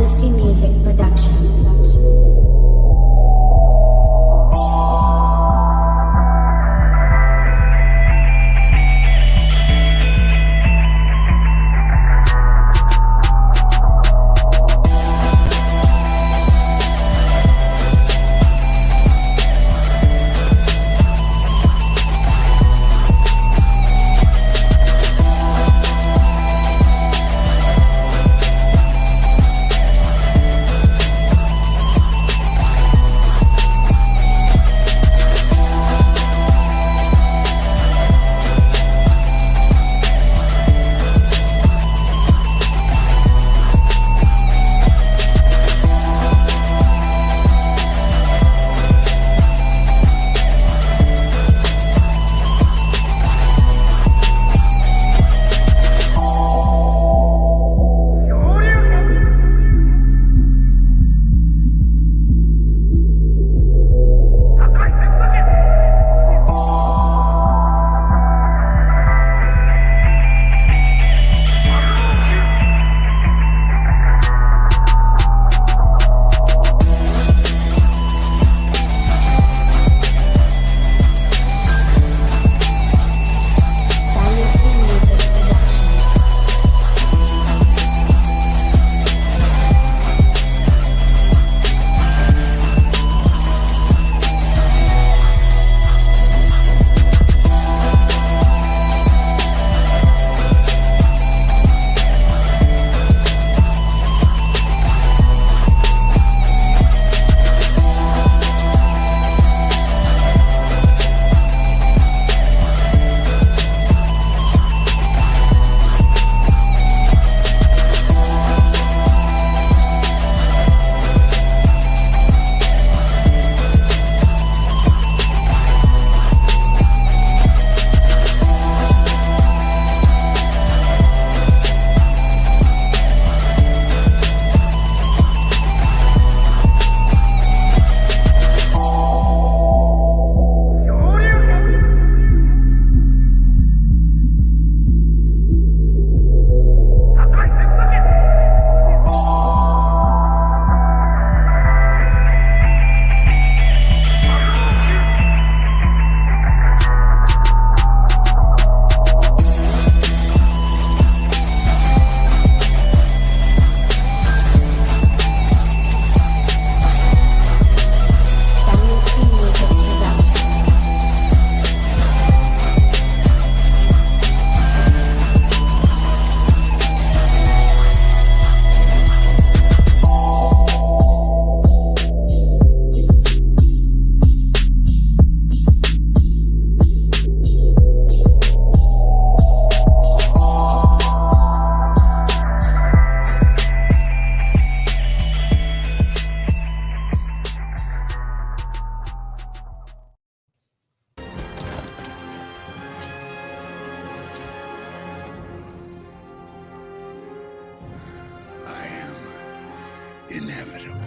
Dynasty Music Production. Inevitable.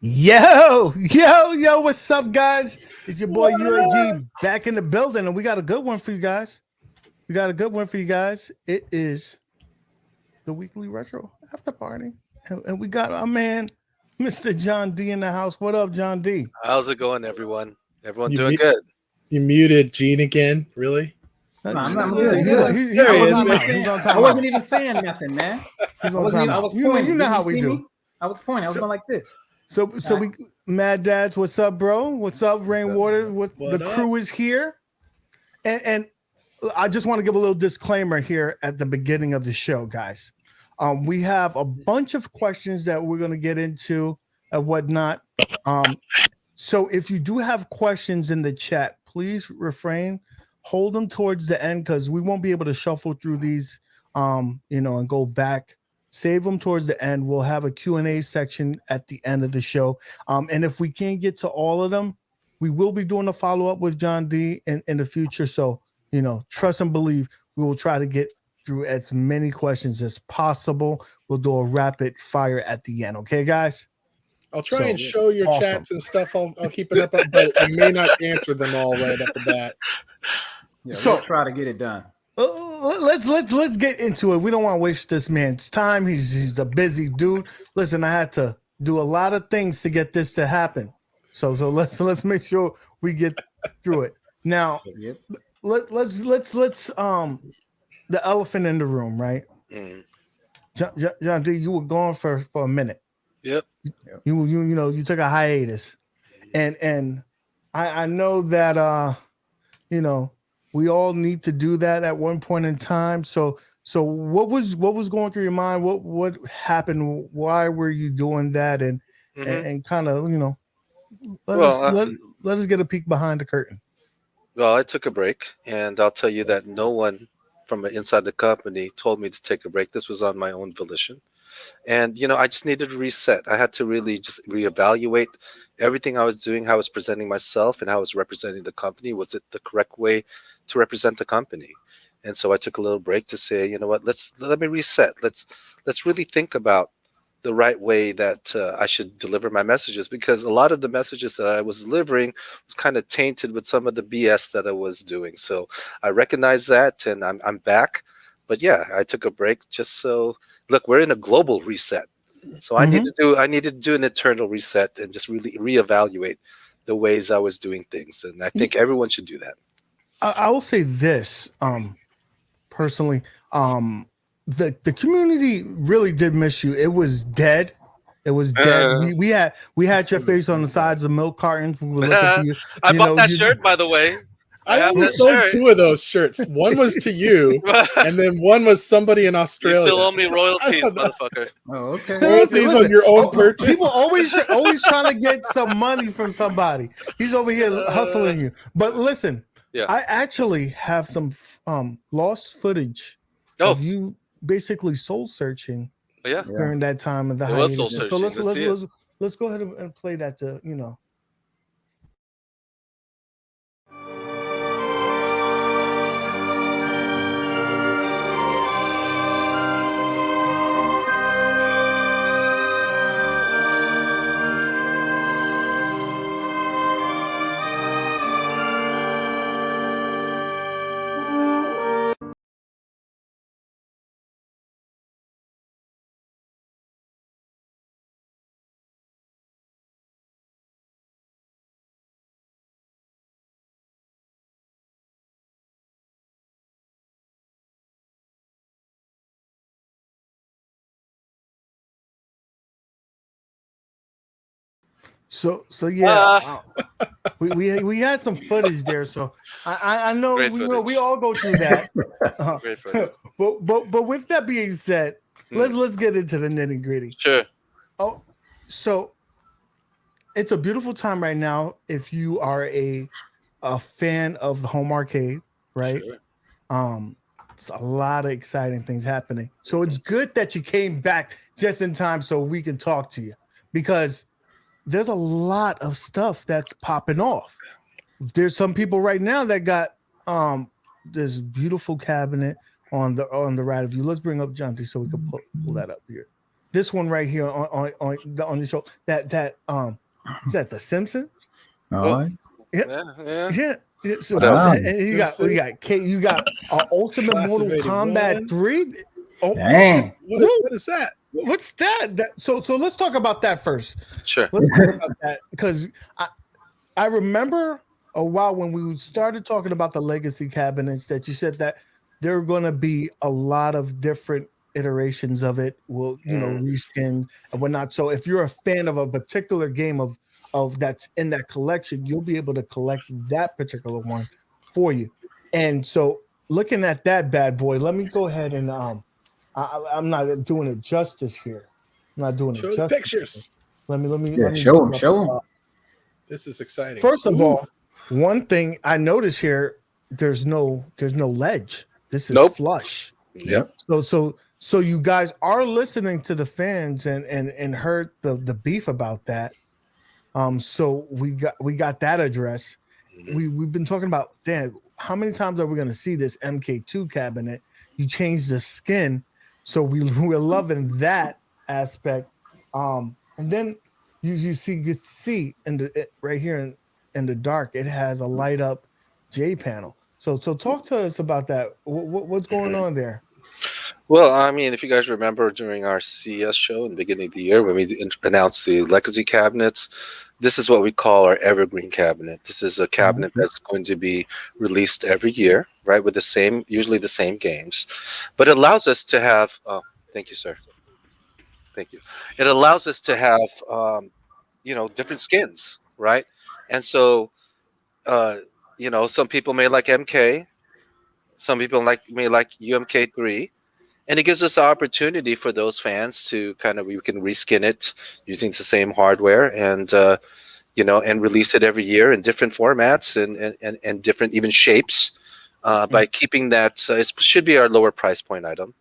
Yo, what's up, guys? It's your boy UAG back in the building, and we got a good one for you guys. It is the weekly retro after party, and we got our man, Mr. John D, in the house. What up, John D? How's it going, everyone? Everyone doing good? You muted Gene again, really? No, I'm not muted. I wasn't even saying nothing, man. I was pointing. You know how we do. I was pointing. I was going like this. So we, Mad Dads, what's up, bro? What's up, Rainwater? The crew is here, and I just want to give a little disclaimer here at the beginning of the show, guys. We have a bunch of questions that we're going to get into and whatnot. So if you do have questions in the chat, please refrain, hold them towards the end because we won't be able to shuffle through these, and go back. Save them towards the end. We'll have a Q&A section at the end of the show. And if we can't get to all of them, we will be doing a follow-up with John D in the future. So, trust and believe we will try to get through as many questions as possible. We'll do a rapid fire at the end. Okay, guys? I'll try and show your awesome. chats and stuff. I'll keep it up, but I may not answer them all right off the bat. Yeah, so we'll try to get it done. Let's get into it. We don't want to waste this man's time. He's a busy dude. Listen, I had to do a lot of things to get this to happen. So let's make sure we get through it. Now, let's the elephant in the room, right? John D, you were gone for a minute. Yep. You took a hiatus, and I know that we all need to do that at one point in time. So what was going through your mind? What happened? Why were you doing that? And kind of let us get a peek behind the curtain. Well, I took a break, and I'll tell you that no one from inside the company told me to take a break. This was on my own volition. And, I just needed to reset. I had to really just reevaluate everything I was doing, how I was presenting myself, and how I was representing the company. Was it the correct way to represent the company? And so I took a little break to say, you know what, let me reset. Let's really think about the right way that I should deliver my messages, because a lot of the messages that I was delivering was kind of tainted with some of the BS that I was doing. So I recognize that, and I'm back. But yeah, I took a break just so, look, we're in a global reset. So I needed to do an internal reset and just really reevaluate the ways I was doing things. And I think everyone should do that. I will say this, personally, the community really did miss you. It was dead. It was dead. We had your face on the sides of milk cartons. We were looking for you. I bought that shirt, by the way. I only sold 2 of those shirts. One was to you, and then one was somebody in Australia. You still owe me royalties, motherfucker. Oh, okay. Royalties on your own purchase. People always trying to get some money from somebody. He's over here hustling you. But listen, I actually have some lost footage of you basically soul searching. During that time of the hiatus. So let's go ahead and play that to So yeah, we had some footage there. So I know we all go through that. But with that being said, let's get into the nitty gritty. Sure. Oh, so it's a beautiful time right now if you are a fan of the home arcade, right? Sure. It's a lot of exciting things happening. So it's good that you came back just in time so we can talk to you, because there's a lot of stuff that's popping off. There's some people right now that got this beautiful cabinet on the right of you. Let's bring up John D so we can pull that up here. This one right here on the show. That is that The Simpsons? Oh, yeah. So you got Ultimate Mortal Kombat 3. Oh, dang! What is that? What's that? So let's talk about that first. Sure. Let's talk about that, because I remember a while when we started talking about the legacy cabinets that you said that there are going to be a lot of different iterations of it. Will reskin and whatnot. So if you're a fan of a particular game of that's in that collection, you'll be able to collect that particular one for you. And so looking at that bad boy, let me go ahead and I'm not doing it justice here. I'm not doing Show it the justice. pictures. Let me show him. This is exciting. First of all, one thing I notice here, there's no ledge. This is flush. Yep. So you guys are listening to the fans and heard the beef about that. So we got that address. We've been talking about, Dan, how many times are we going to see this MK2 cabinet? You changed the skin, so we're loving that aspect. And then you see right here in the dark, it has a light up J panel. So talk to us about that. What's going on there? Well, I mean, if you guys remember during our CES show in the beginning of the year when we announced the legacy cabinets, this is what we call our evergreen cabinet. This is a cabinet that's going to be released every year, right, with usually the same games. But it allows us to have, thank you, sir. Thank you. It allows us to have, different skins, right? And so, some people may like MK. Some people may like UMK3. And it gives us the opportunity for those fans to we can reskin it using the same hardware and release it every year in different formats and different even shapes by keeping that. It should be our lower price point item.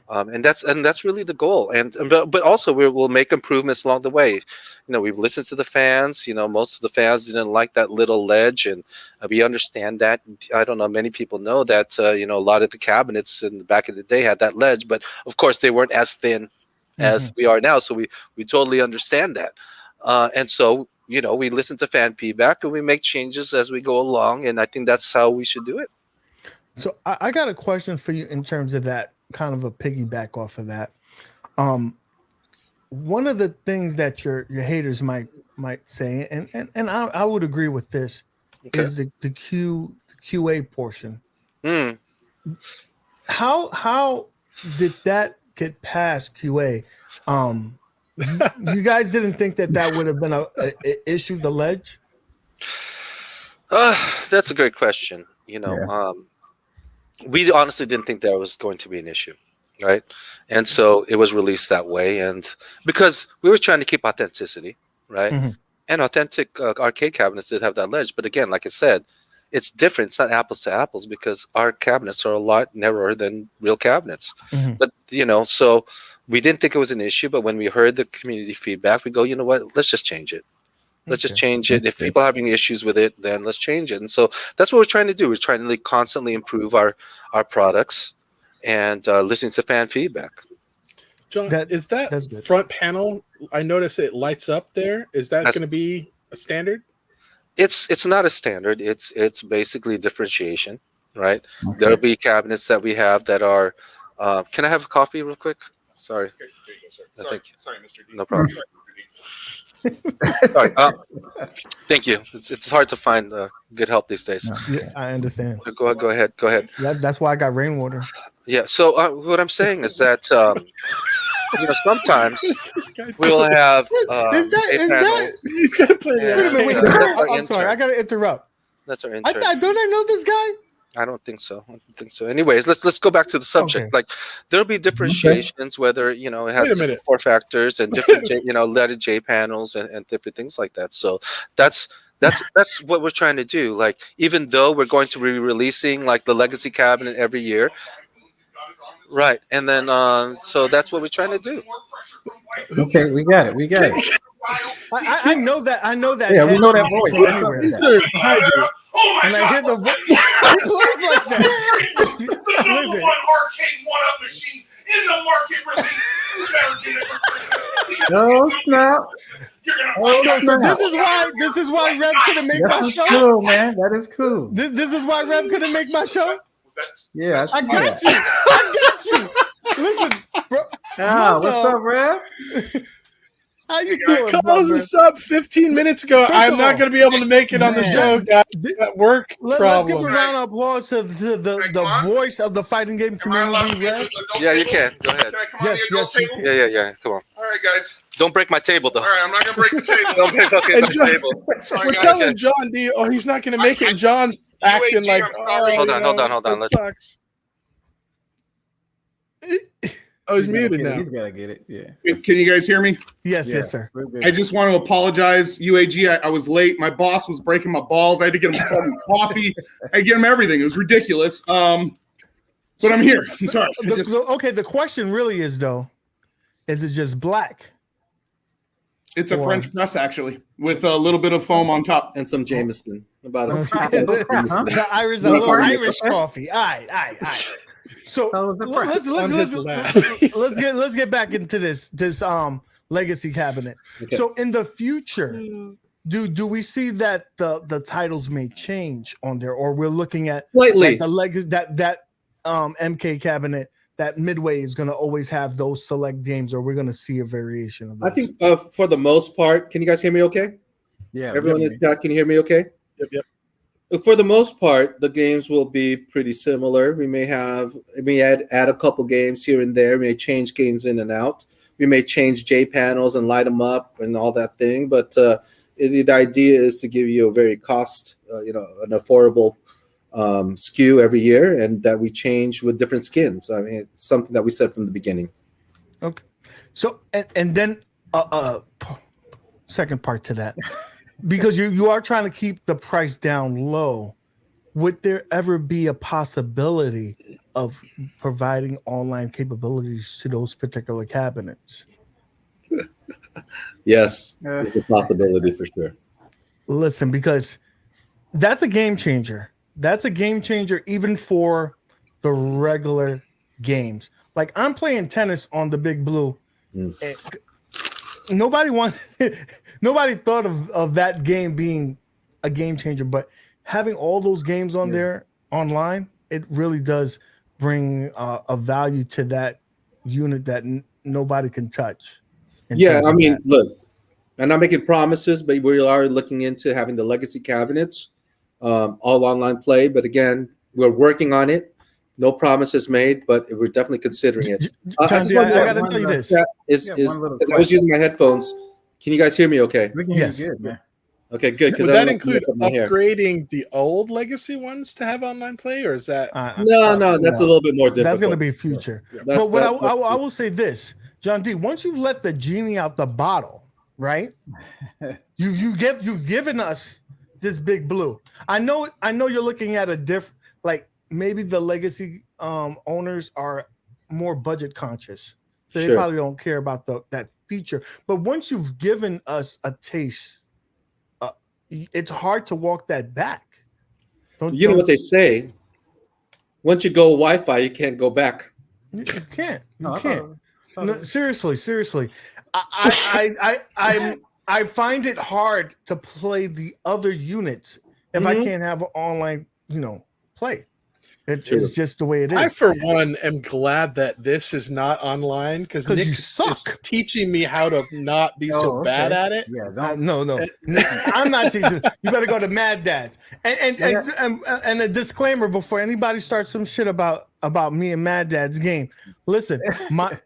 And that's really the goal. But also we'll make improvements along the way. We've listened to the fans. Most of the fans didn't like that little ledge, and we understand that. I don't know. Many people know that. A lot of the cabinets in the back of the day had that ledge, but of course they weren't as thin as we are now. So we totally understand that. And so we listen to fan feedback and we make changes as we go along. And I think that's how we should do it. So I got a question for you in terms of that, kind of a piggyback off of that. One of the things that your haters might say, and I would agree with this, is the QA portion. How did that get past QA? You guys didn't think that would have been a issue, the ledge? That's a great question. We honestly didn't think that was going to be an issue, right? And so it was released that way, and because we were trying to keep authenticity, right? And authentic arcade cabinets did have that ledge, but again, like I said, it's different. It's not apples to apples because our cabinets are a lot narrower than real cabinets. But so we didn't think it was an issue. But when we heard the community feedback, we go, you know what? Let's just change it. Let's just change it. If people are having issues with it, then let's change it. And so that's what we're trying to do. We're trying to constantly improve our products and listening to fan feedback. John, is that front panel? I notice it lights up there. Is that going to be a standard? It's not a standard. It's basically differentiation, right? There'll be cabinets that we have that are. Can I have a coffee real quick? Sorry. Okay, there you go, sir. Sorry, Mr. D. No problem. Sorry. Thank you. It's hard to find good help these days. Yeah, I understand. Go ahead. That's why I got Rainwater. Yeah. So what I'm saying is that sometimes we'll have. Is that? He's gonna play that. Wait a minute. I'm sorry. I gotta interrupt. That's our intern. Don't I know this guy? I don't think so. Anyways, let's go back to the subject. Okay. Like there'll be differentiations, whether it has different core factors and different leaded J panels and different things like that. So that's what we're trying to do. Like even though we're going to be releasing like the legacy cabinet every year, right? And then so that's what we're trying to do. Okay, we got it. I know that. Yeah, we know that voice. Behind you. And I hear the voice. Who plays like that? Listen. Arcade1up machine in the market release. You better get it for Christmas. No, snap. You're gonna find out. So this is why Rev couldn't make my That's show. cool, man. That is cool. This is why Rev couldn't make my show. Yeah, I got you. Listen, bro. What's up, Rev? How you doing? Close this up 15 minutes ago. I'm not going to be able to make it on the show, guys. That work Let's give a round of applause to the voice of the fighting game community, Rev. Yeah, you can. Go ahead. Yes, you can. Yeah. Come on. All right, guys. Don't break my table, though. All right, I'm not gonna break the table. Don't break the table. Sorry, We're guys. telling John D, he's not going to make it. John's acting UAG, like, I'm sorry. Hold on. that sucks. Oh, he's muted now. He's gotta get it. Yeah. Can you guys hear me? Yes, yes, sir. I just want to apologize, UAG. I was late. My boss was breaking my balls. I had to get him coffee. I had to get him everything. It was ridiculous. But I'm here. I'm sorry. Okay, the question really is though, is it just black? It's a French press actually, with a little bit of foam on top and some Jameson. About the Irish coffee. All right. So let's get back into this legacy cabinet. Okay. So in the future, do we see that the titles may change on there, or we're looking at slightly the legacy that MK cabinet? That Midway is going to always have those select games, or we're going to see a variation of those? I think for the most part, can you guys hear me okay? Yeah. Everyone in chat, can you hear me okay? Yep. For the most part, the games will be pretty similar. We may add a couple games here and there. We may change games in and out. We may change J panels and light them up and all that thing. But the idea is to give you a very an affordable SKU every year, and that we change with different skins. I mean, it's something that we said from the beginning. Okay, so and then second part to that, because you are trying to keep the price down low, would there ever be a possibility of providing online capabilities to those particular cabinets? Yes, there's a possibility for sure. Listen, because that's a game changer. That's a game changer even for the regular games. Like I'm playing tennis on the Big Blue. Nobody thought of that game being a game changer, but having all those games on there online, it really does bring a value to that unit that nobody can touch. Yeah, I mean, look, I'm not making promises, but we are looking into having the legacy cabinets. All online play, but again, we're working on it. No promises made, but we're definitely considering it. John D, I gotta tell you this. I was using my headphones. Can you guys hear me okay? We can hear you good, man. Okay, good. Would that include upgrading the old legacy ones to have online play, or is that no, that's a little bit more difficult. That's going to be future. But what I will say this, John D, once you've let the genie out the bottle, right? you've given us this Big Blue. I know you're looking at a different, like maybe the legacy owners are more budget conscious, so they probably don't care about that feature. But once you've given us a taste, it's hard to walk that back. You know what they say? Once you go Wi-Fi, you can't go back. You can't. You can't. No, seriously. I find it hard to play the other units if I can't have an online, play. It's just the way it is. I, for one, am glad that this is not online because Nick you suck. is teaching me how to not be bad at it. Yeah, no, I'm not teaching. You better go to Mad Dads. And a disclaimer before anybody starts some shit about me and Mad Dad's game. Listen, my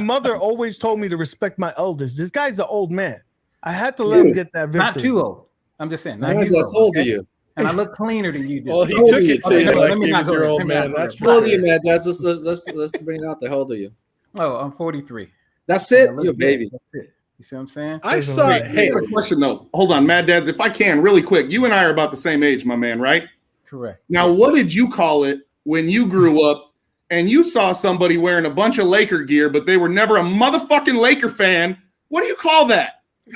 mother always told me to respect my elders. This guy's an old man. I had to let him get that victory. Not too old. I'm just saying. How old are you? And I look cleaner than you do. Well, he took it to you like he was your old man. That's for sure. How old are you, man? Let's bring it out there. How old are you? Oh, I'm 43. That's it? You're a baby. That's it. You see what I'm saying? I saw it. Hey, a question though. Hold on, Mad Dads, if I can, really quick. You and I are about the same age, my man, right? Correct. Now, what did you call it when you grew up and you saw somebody wearing a bunch of Laker gear, but they were never a motherfucking Laker fan? What do you call that?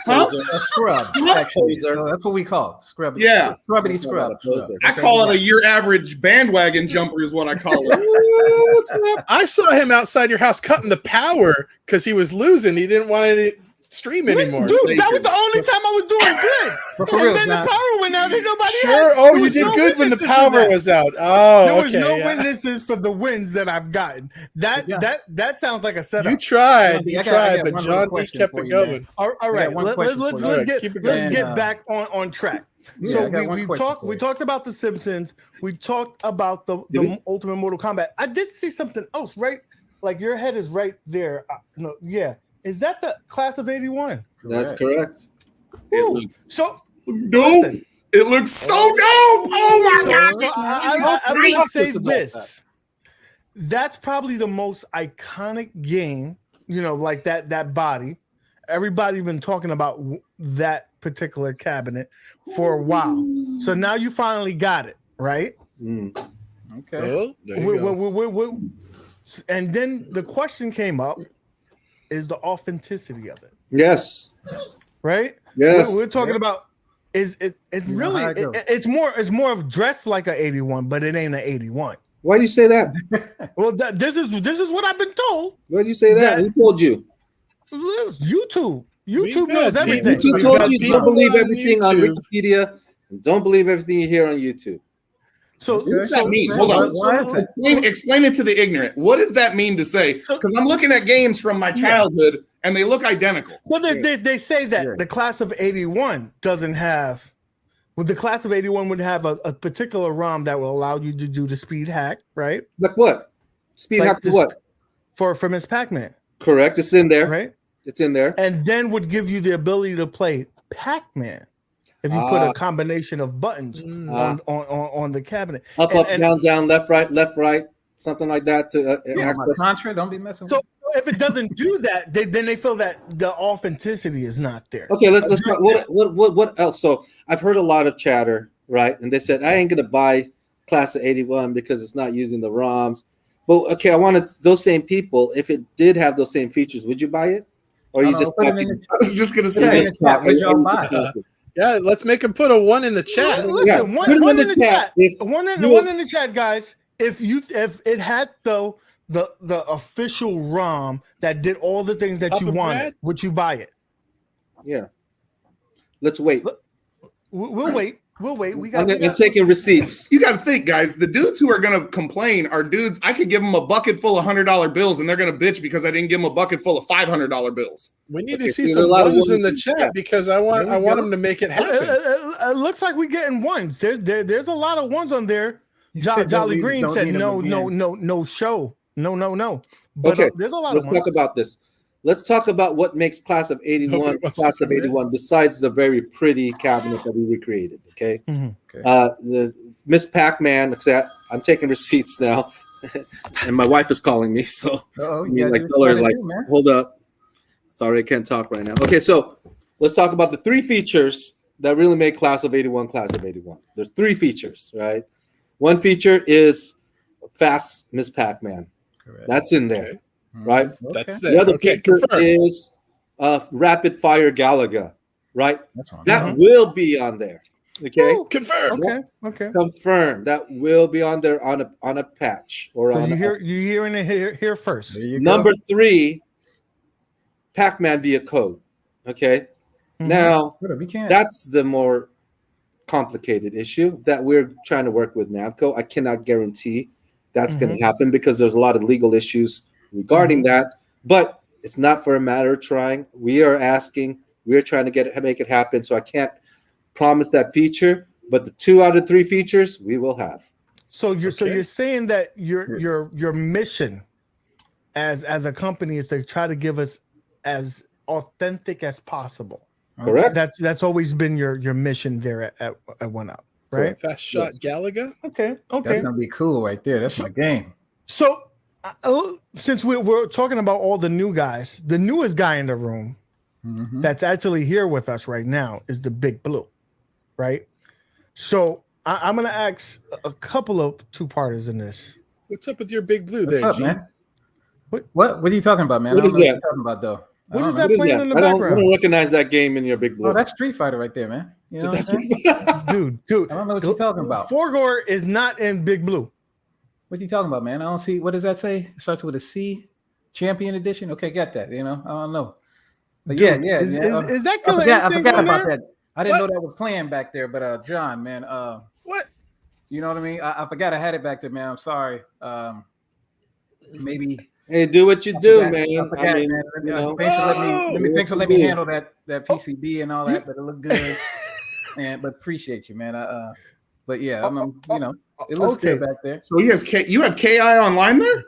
Huh? A scrub. Actually, so that's what we call it. Scrub. Yeah. Scrubbity scrub. I call it your average bandwagon jumper is what I call it. I saw him outside your house cutting the power because he was losing. He didn't want to stream anymore. Dude, that was the only time I was doing good. And then the power went out and nobody you did good when the power was out. Oh, there was no witnesses for the wins that I've gotten. That sounds like a setup. You tried, but John D kept it going. All right, let's get back on track. So we talked about the Simpsons. We talked about the Ultimate Mortal Kombat. I did see something else, right? Like your head is right there. Is that the class of 81? That's correct. So listen, it looks so dope. Oh my gosh. I'm going to say this. that's probably the most iconic game, like that body. Everybody's been talking about that particular cabinet for a while. So now you finally got it, right? Okay. Oh, and then the question came up, is the authenticity of it. Yes. Right? Yes. We're talking about it's more of dressed like an 81, but it ain't an 81. Why do you say that? Well, this is what I've been told. Why do you say that? Who told you? YouTube. YouTube knows everything. YouTube told you don't believe everything on Wikipedia and don't believe everything you hear on YouTube. So what does that mean? Hold on. Explain it to the ignorant. What does that mean to say? Because I'm looking at games from my childhood and they look identical. Well, they say that the class of 81 doesn't have. Well, the class of 81 would have a particular ROM that will allow you to do the speed hack, right? Like what? Speed hack to what? For Miss Pac-Man. Correct. It's in there. Right? It's in there. And then would give you the ability to play Pac-Man if you put a combination of buttons on the cabinet. Up, down, left, right, something like that to access. Contra, don't be messing with. So if it doesn't do that, then they feel that the authenticity is not there. Okay, let's talk. What else? So I've heard a lot of chatter, right? And they said I ain't gonna buy Class of 81 because it's not using the ROMs. But okay, I wanted those same people. If it did have those same features, would you buy it? Or you just? I was just gonna say. Yeah, let's make him put a 1 in the chat. Listen, one in the chat. One in the chat, guys. If it had the official ROM that did all the things that you wanted, would you buy it? Yeah. Let's wait. We'll wait. I'm taking receipts. You got to think, guys. The dudes who are going to complain are dudes. I could give them a bucket full of $100 bills, and they're going to bitch because I didn't give them a bucket full of $500 bills. We need to see some ones in the chat because I want them to make it happen. It looks like we're getting ones. There's a lot of ones on there. Jolly Green said no show. No. But okay, there's a lot let's of ones. talk about this. Let's talk about what makes Class of 81 Class of 81 besides the very pretty cabinet that we recreated. Okay. The Miss Pac-Man. I'm taking receipts now, and my wife is calling me. So tell her hold up. Sorry, I can't talk right now. Okay, so let's talk about the 3 features that really make Class of 81 Class of 81. There's 3 features, right? One feature is fast Miss Pac-Man. Correct. That's in there. Okay. Right? That's there. The other feature is rapid fire Galaga, right? That will be on there. Okay. Ooh, confirm. Okay. Confirm. That will be on there on a patch or on. You hearing it here first. Number 3, Pac-Man via code. Okay. Now that's the more complicated issue that we're trying to work with Namco. I cannot guarantee that's going to happen because there's a lot of legal issues regarding that, but it's not for a matter of trying. We are asking, we're trying to make it happen. So I can't promise that feature, but the 2 out of 3 features we will have. So you're saying that your mission as a company is to try to give us as authentic as possible. Correct. That's always been your mission there at 1UP, right? Fast shot Galaga. Okay. That's gonna be cool right there. That's my game. So since we're talking about all the new guys, the newest guy in the room that's actually here with us right now is the Big Blue, right? So I'm gonna ask a couple of 2-parters in this. What's up with your Big Blue What's there, up, G? man? What are you talking about, man? What is that? What you're talking about though? What is that playing in the background? I don't recognize that game in your Big Blue. Oh, that's Street Fighter right there, man. You know what I'm saying? Dude. I don't know what you're talking about. Forgor is not in Big Blue. What are you talking about, man? I don't see. What does that say? It starts with a C. Champion Edition. Okay, get that. You know, I don't know. But dude, is that Killer Instinct? I forgot about that. I didn't know that was playing back there. But John, man, what? You know what I mean? I forgot I had it back there, man. I'm sorry. Maybe. Hey, do what you do, man. I mean, man. Thanks for letting me handle that PCB and all that, but it looked good. But appreciate you, man. But yeah, it looks good back there. So you have KI online there?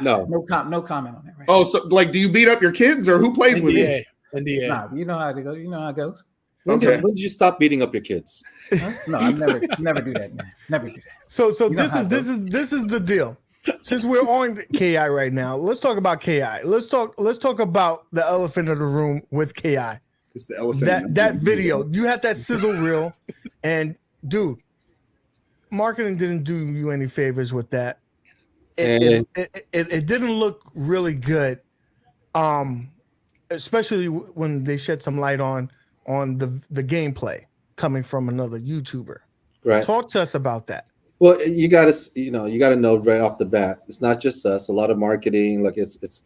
No comment on that. Right? Oh, so like, do you beat up your kids or who plays with you? NDA. Nah, you know how it goes. You know how it goes. When did you stop beating up your kids? Huh? No, I never do that, man. Never do that. So this is the deal. since we're on KI right now, let's talk about KI. Let's talk about the elephant in the room with KI. It's the elephant. That video, you had that sizzle reel, and dude, marketing didn't do you any favors with that. It didn't look really good, especially when they shed some light on the gameplay coming from another YouTuber. Right. Talk to us about that. Well, you gotta know right off the bat, it's not just us. A lot of marketing, like it's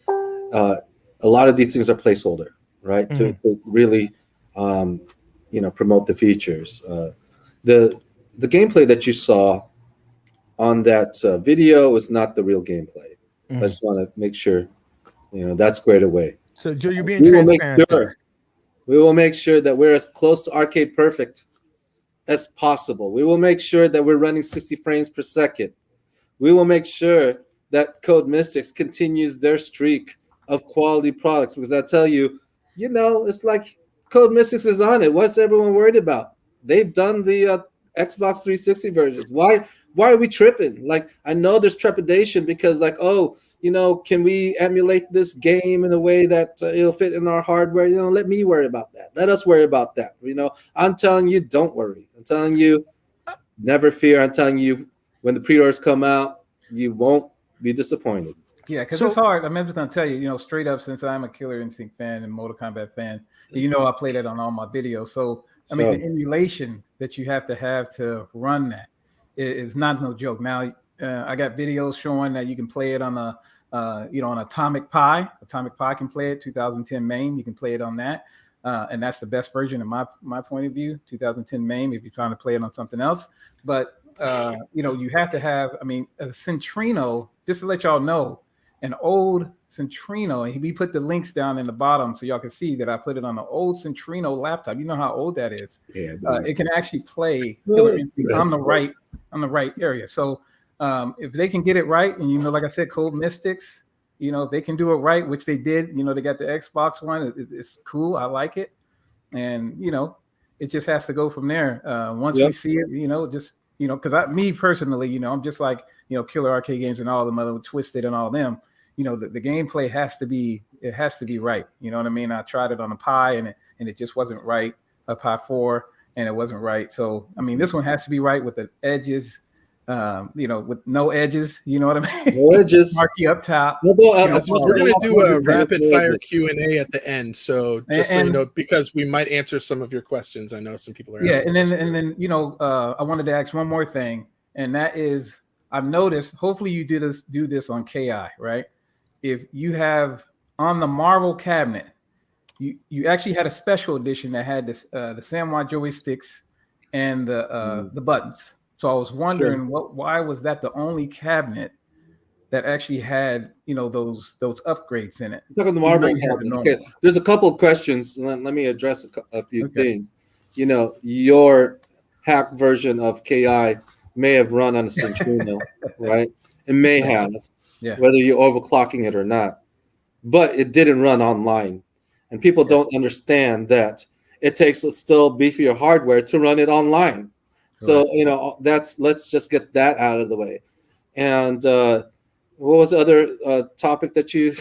a lot of these things are placeholder, right? To really, promote the features. The gameplay that you saw on that video is not the real gameplay. So I just want to make sure, that's squared away. So Joe, you're being transparent. We will make sure that we're as close to arcade perfect as possible. We will make sure that we're running 60 frames per second. We will make sure that Code Mystics continues their streak of quality products, because I tell you, it's like Code Mystics is on it. What's everyone worried about? They've done the Xbox 360 versions. Why are we tripping? Like, I know there's trepidation because can we emulate this game in a way that it'll fit in our hardware? Let me worry about that. Let us worry about that. I'm telling you, don't worry. I'm telling you, never fear. I'm telling you, when the pre-orders come out, you won't be disappointed. Yeah, because it's hard. I'm just going to tell you, straight up, since I'm a Killer Instinct fan and Mortal Kombat fan, I play that on all my videos. So, the emulation that you have to run that is not no joke. Now, I got videos showing that you can play it on on Atomic Pi. Atomic Pi can play it. 2010 MAME, you can play it on that, and that's the best version in my point of view. 2010 MAME. If you're trying to play it on something else, but you have to have. A Centrino. Just to let y'all know, an old Centrino. And we put the links down in the bottom so y'all can see that I put it on an old Centrino laptop. You know how old that is. Yeah, it can actually play Killer Instinct on the right area. So. If they can get it right, and like I said, Code Mystics, if they can do it right, which they did, they got the Xbox one, it's cool. I like it, and it just has to go from there. Once we see it, because me personally, I'm just like Killer Arcade Games and all them other Twisted and all them. The gameplay has to be right. You know what I mean? I tried it on a Pi, and it just wasn't right. A Pi 4, and it wasn't right. So this one has to be right with the edges. With no edges, you know what I mean? No edges. Marquee up top. We're going to do a rapid fire Q&A at the end. So just so you know, because we might answer some of your questions. I know some people are asking. Yeah, and then I wanted to ask one more thing, and that is, I've noticed, hopefully you do this on KI, right? If you have on the Marvel cabinet, you actually had a special edition that had this the Samurai joysticks and the buttons. So I was wondering why was that the only cabinet that actually had those upgrades in it? Look at the Marvel cabinet. Okay, there's a couple of questions. Let me address a few things. Your hack version of KI may have run on a Centrino, right? It may have, whether you're overclocking it or not, but it didn't run online, and people don't understand that it takes a still beefier hardware to run it online. So, let's just get that out of the way. And what was the other topic that you...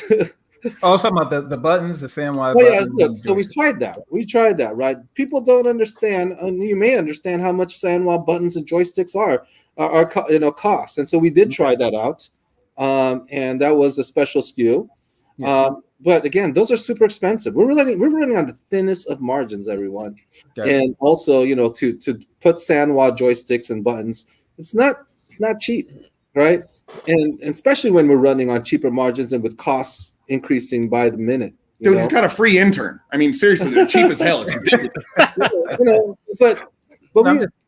I was talking about the buttons, the Samurai buttons. Look, so we tried that, right? People don't understand, and you may understand how much Samurai buttons and joysticks are cost. And so we did try that out. And that was a special SKU. Yeah. But again, those are super expensive. We're running on the thinnest of margins, everyone. Okay. And also, to put Samurai joysticks and buttons, it's not cheap, right? And especially when we're running on cheaper margins and with costs increasing by the minute. Dude, he's got a free intern. Seriously, they're cheap as hell. But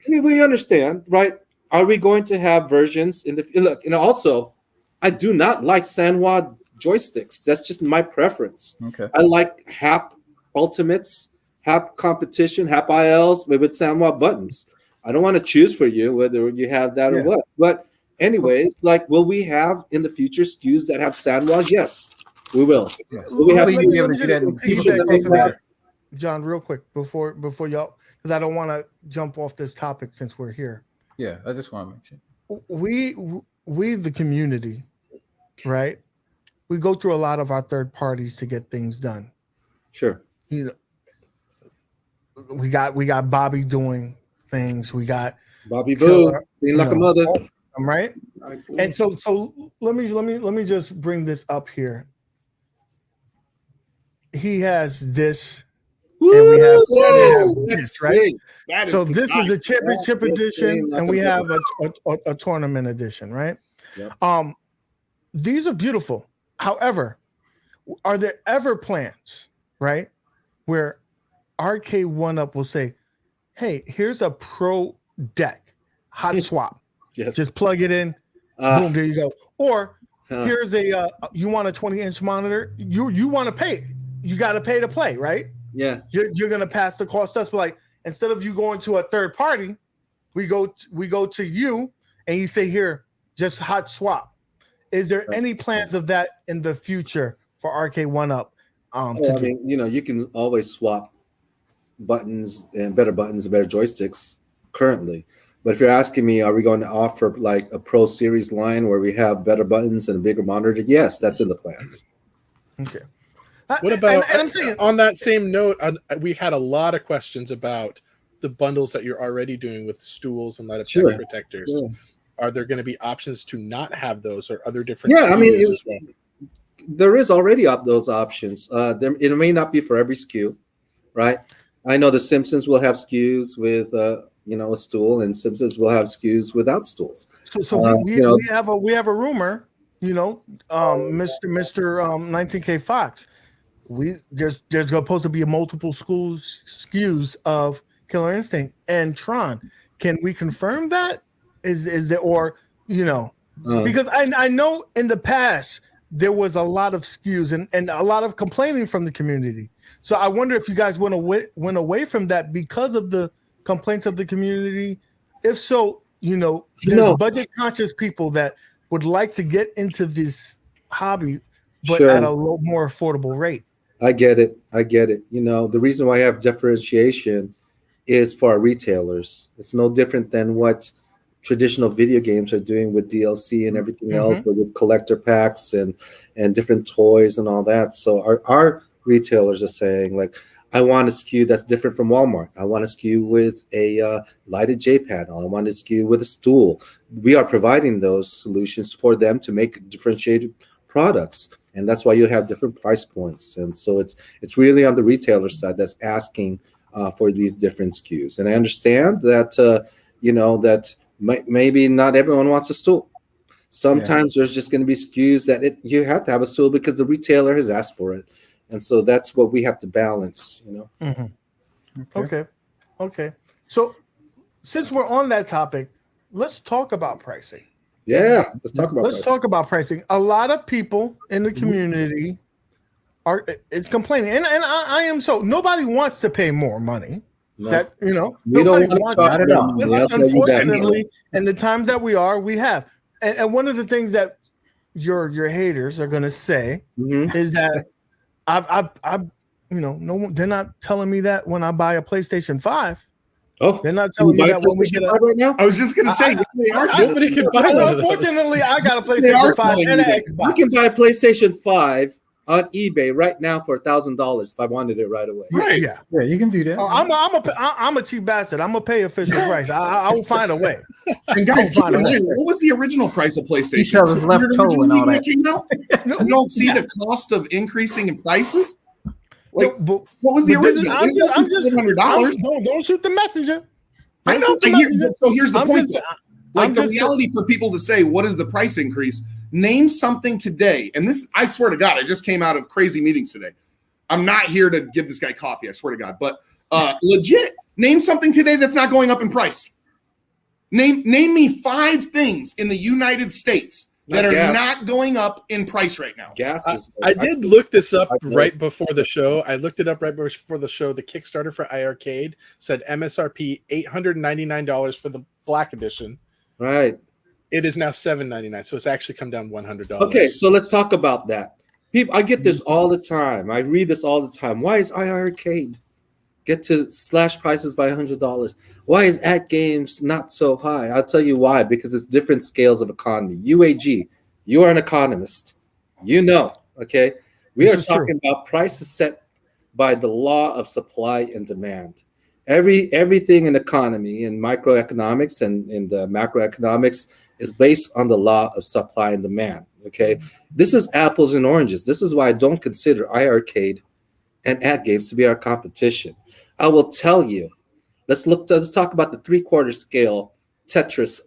we understand, right? Are we going to have versions in the look? Also, I do not like Samurai joysticks. That's just my preference. Okay. I like HAP Ultimates, HAP Competition, HAP ILs with Samurai buttons. I don't want to choose for you whether you have that or what. But anyways, will we have in the future SKUs that have Samurai? Yes, we will. Yeah. Will we have John, real quick before y'all, because I don't want to jump off this topic since we're here. Yeah, I just want to make sure. We the community right? We go through a lot of our third parties to get things done. Sure. You know, we got Bobby doing things. We got Bobby Boo, Killer, being like a mother. right? And so let me just bring this up here. He has this, Woo! and we have Yes! this, right? That is So this is the championship Yes, edition, like and a we have mother. a tournament edition, right? Yep. These are beautiful. However, are there ever plans, right, where Arcade1up will say, "Hey, here's a pro deck, hot swap. Yes. Just plug it in, boom, there you go." Or here's a you want a 20-inch monitor, you want to pay, you got to pay to play, right? Yeah. You're gonna pass the cost us, but like instead of you going to a third party, we go to you, and you say, "Here, just hot swap." Is there any plans of that in the future for Arcade1up? I mean, you can always swap buttons and better joysticks currently. But if you're asking me, are we going to offer like a Pro Series line where we have better buttons and a bigger monitor? Yes, that's in the plans. Okay. What about and I'm saying, on that same note? We had a lot of questions about the bundles that you're already doing with stools and light up check protectors. Sure. Are there going to be options to not have those or other different SKUs as well? There is already those options. It may not be for every SKU, right? I know the Simpsons will have SKUs with a stool, and Simpsons will have SKUs without stools. So we have a rumor, Mr. 19K Fox. There's supposed to be multiple SKUs of Killer Instinct and Tron. Can we confirm that? Is there, or because I know in the past there was a lot of SKUs and a lot of complaining from the community. So I wonder if you guys went away from that because of the complaints of the community. If so, there's budget conscious people that would like to get into this hobby, but at a little more affordable rate. I get it. The reason why I have differentiation is for our retailers. It's no different than what traditional video games are doing with DLC and everything else, but with collector packs and different toys and all that. So our retailers are saying, like, I want a SKU that's different from Walmart. I want a SKU with a lighted J panel. I want a SKU with a stool. We are providing those solutions for them to make differentiated products, and that's why you have different price points. And so it's really on the retailer side that's asking for these different SKUs. And I understand that that maybe not everyone wants a stool. Sometimes there's just going to be SKUs that you have to have a stool because the retailer has asked for it. And so that's what we have to balance, Okay. So since we're on that topic, let's talk about pricing. Yeah, let's talk about pricing. A lot of people in the community is complaining, and I am so. Nobody wants to pay more money. No. That we don't wants want to talk. Unfortunately, in the times that we have, and one of the things that your haters are going to say is that they're not telling me that when I buy a PlayStation 5. Oh, they're not telling me that when we get right now. I was just going to say, nobody can buy one. Unfortunately, I got a PlayStation 5 and an Xbox. You can buy a PlayStation 5 on eBay right now for $1,000 if I wanted it right away. Right? Yeah, you can do that. I'm a cheap bastard. I'm gonna pay official price. I will find a way. And guys, what was the original price of PlayStation? He sells his left toe and all that. You don't see the cost of increasing in prices. Like, what was the original? I'm just $100. Don't shoot the messenger. I know. So here's the point. The reality for people to say, what is the price increase? Name something today. And this, I swear to God, I just came out of crazy meetings today. I'm not here to give this guy coffee, I swear to God. But legit, name something today that's not going up in price. Name me 5 things in the United States that are not going up in price right now. Gas is. I did look this up right before the show. I looked it up right before the show. The Kickstarter for iArcade said MSRP $899 for the Black Edition. Right. It is now $799, so it's actually come down $100. Okay, so let's talk about that. People, I get this all the time. I read this all the time. Why is iArcade get to slash prices by $100? Why is at games not so high? I'll tell you why. Because it's different scales of economy. UAG, You are an economist. You know, okay? We This are is talking about prices set by the law of supply and demand. Everything in economy and microeconomics and in the macroeconomics is based on the law of supply and demand. Okay, this is apples and oranges. This is why I don't consider iArcade and AdGames to be our competition. I will tell you. Let's talk about the 3/4 scale Tetris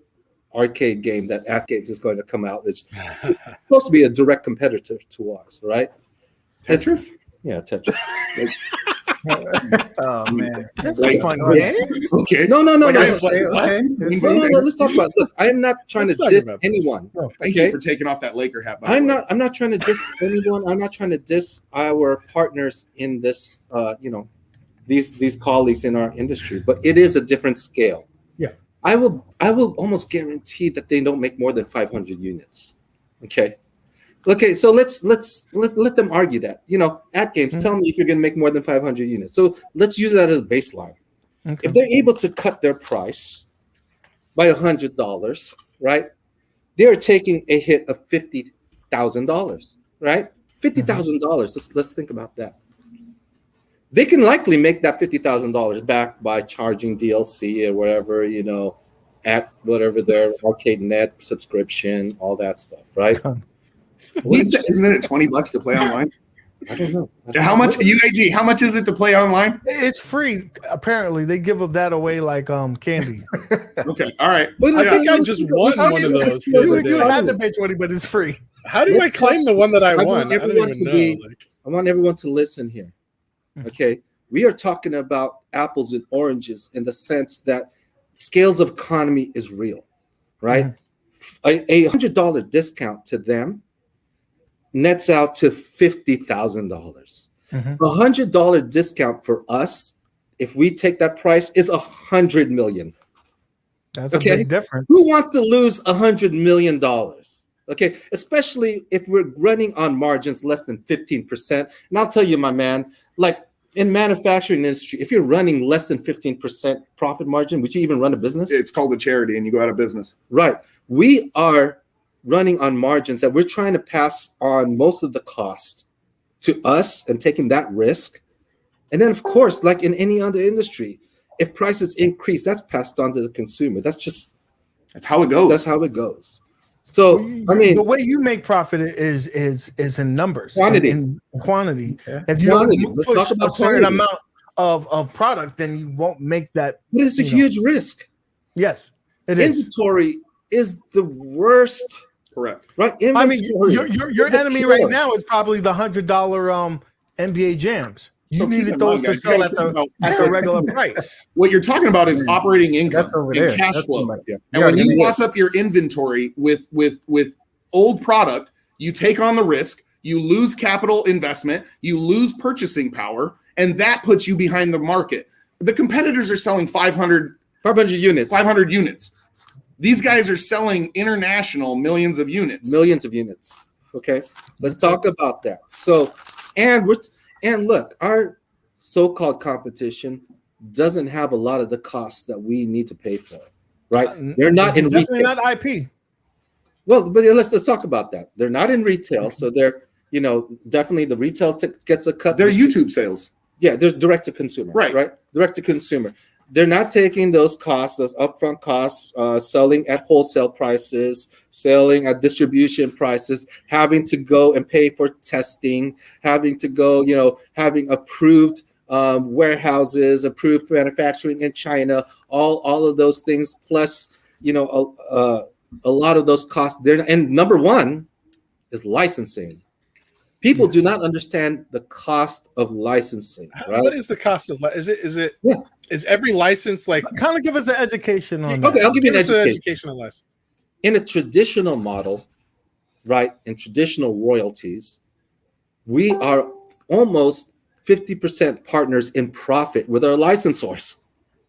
arcade game that AdGames is going to come out. It's supposed to be a direct competitor to ours, right? Tetris? Yeah, Tetris. Oh man, That's Like, a fun okay. game. Okay. No. okay. Let's talk about it. Look, I am not trying Let's to talk diss about this. anyone. Thank you for taking off that Laker hat. By the I'm way. not trying to diss anyone. I'm not trying to diss our partners in this these colleagues in our industry, but it is a different scale. Yeah. I will almost guarantee that they don't make more than 500 units. Okay. So let's let them argue that. AdGames, tell me if you're going to make more than 500 units. So let's use that as a baseline. Okay. If they're able to cut their price by $100, right? They are taking a hit of $50,000, right? $50,000. Let's think about that. They can likely make that $50,000 back by charging DLC or whatever, at whatever their Arcade1up subscription, all that stuff, right? Isn't it $20 to play online? I don't know. How much UAG? How much is it to play online? It's free. Apparently, they give that away like candy. Okay, all right. But I think I just won one of those. the other You day. had to pay 20, but it's free. How do I claim the one that I won? I don't everyone even to know. be- I want everyone to listen here. Okay. We are talking about apples and oranges in the sense that scales of economy is real, right? A $100 discount to them nets out to $50,000. $100 discount for us, if we take that price, is $100 million. That's a big difference. Who wants to lose $100 million? Okay, especially if we're running on margins less than 15%. And I'll tell you, my man, like in manufacturing industry, if you're running less than 15% profit margin, would you even run a business? It's called a charity, and you go out of business. Right. We are running on margins that we're trying to pass on most of the cost to us and taking that risk. And then, of course, like in any other industry, if prices increase, that's passed on to the consumer. That's how it goes. That's how it goes. So, I mean, the way you make profit is in numbers, quantity. in quantity. Okay. If you Quantity. don't Let's push talk a about certain quantity. amount of product, then you won't make that. But it's a huge risk. Yes, it is. Inventory is the worst. Correct. Right. I mean, Inventory your is a enemy killer. right now is probably the $100 NBA jams. You So keep needed in those mind, to guys, sell you at gotta think the about- regular price. What you're talking about is operating income That's over and there. cash That's flow. too much. And Yeah, when you it lock is. up your inventory with old product, you take on the risk, you lose capital investment, you lose purchasing power, and that puts you behind the market. The competitors are selling 500 units. 500 units. These guys are selling international millions of units. Millions of units. Okay. Let's talk about that. So, and look, our so-called competition doesn't have a lot of the costs that we need to pay for. Right? They're not in definitely retail. not IP. Well, but let's talk about that. They're not in retail, so they're definitely the retail gets a cut. They're YouTube sales. Yeah, there's direct to consumer. Right. Direct to consumer. They're not taking those costs, those upfront costs, selling at wholesale prices, selling at distribution prices, having to go and pay for testing, having to go, having approved warehouses, approved manufacturing in China, all of those things, plus, a lot of those costs there. And number one is licensing. People do not understand the cost of licensing. Right? What is the cost of? Is every license like? Kind of give us an education on that. Okay, I'll give you an education. Educational license. In a traditional model, right? In traditional royalties, we are almost 50% partners in profit with our licensors.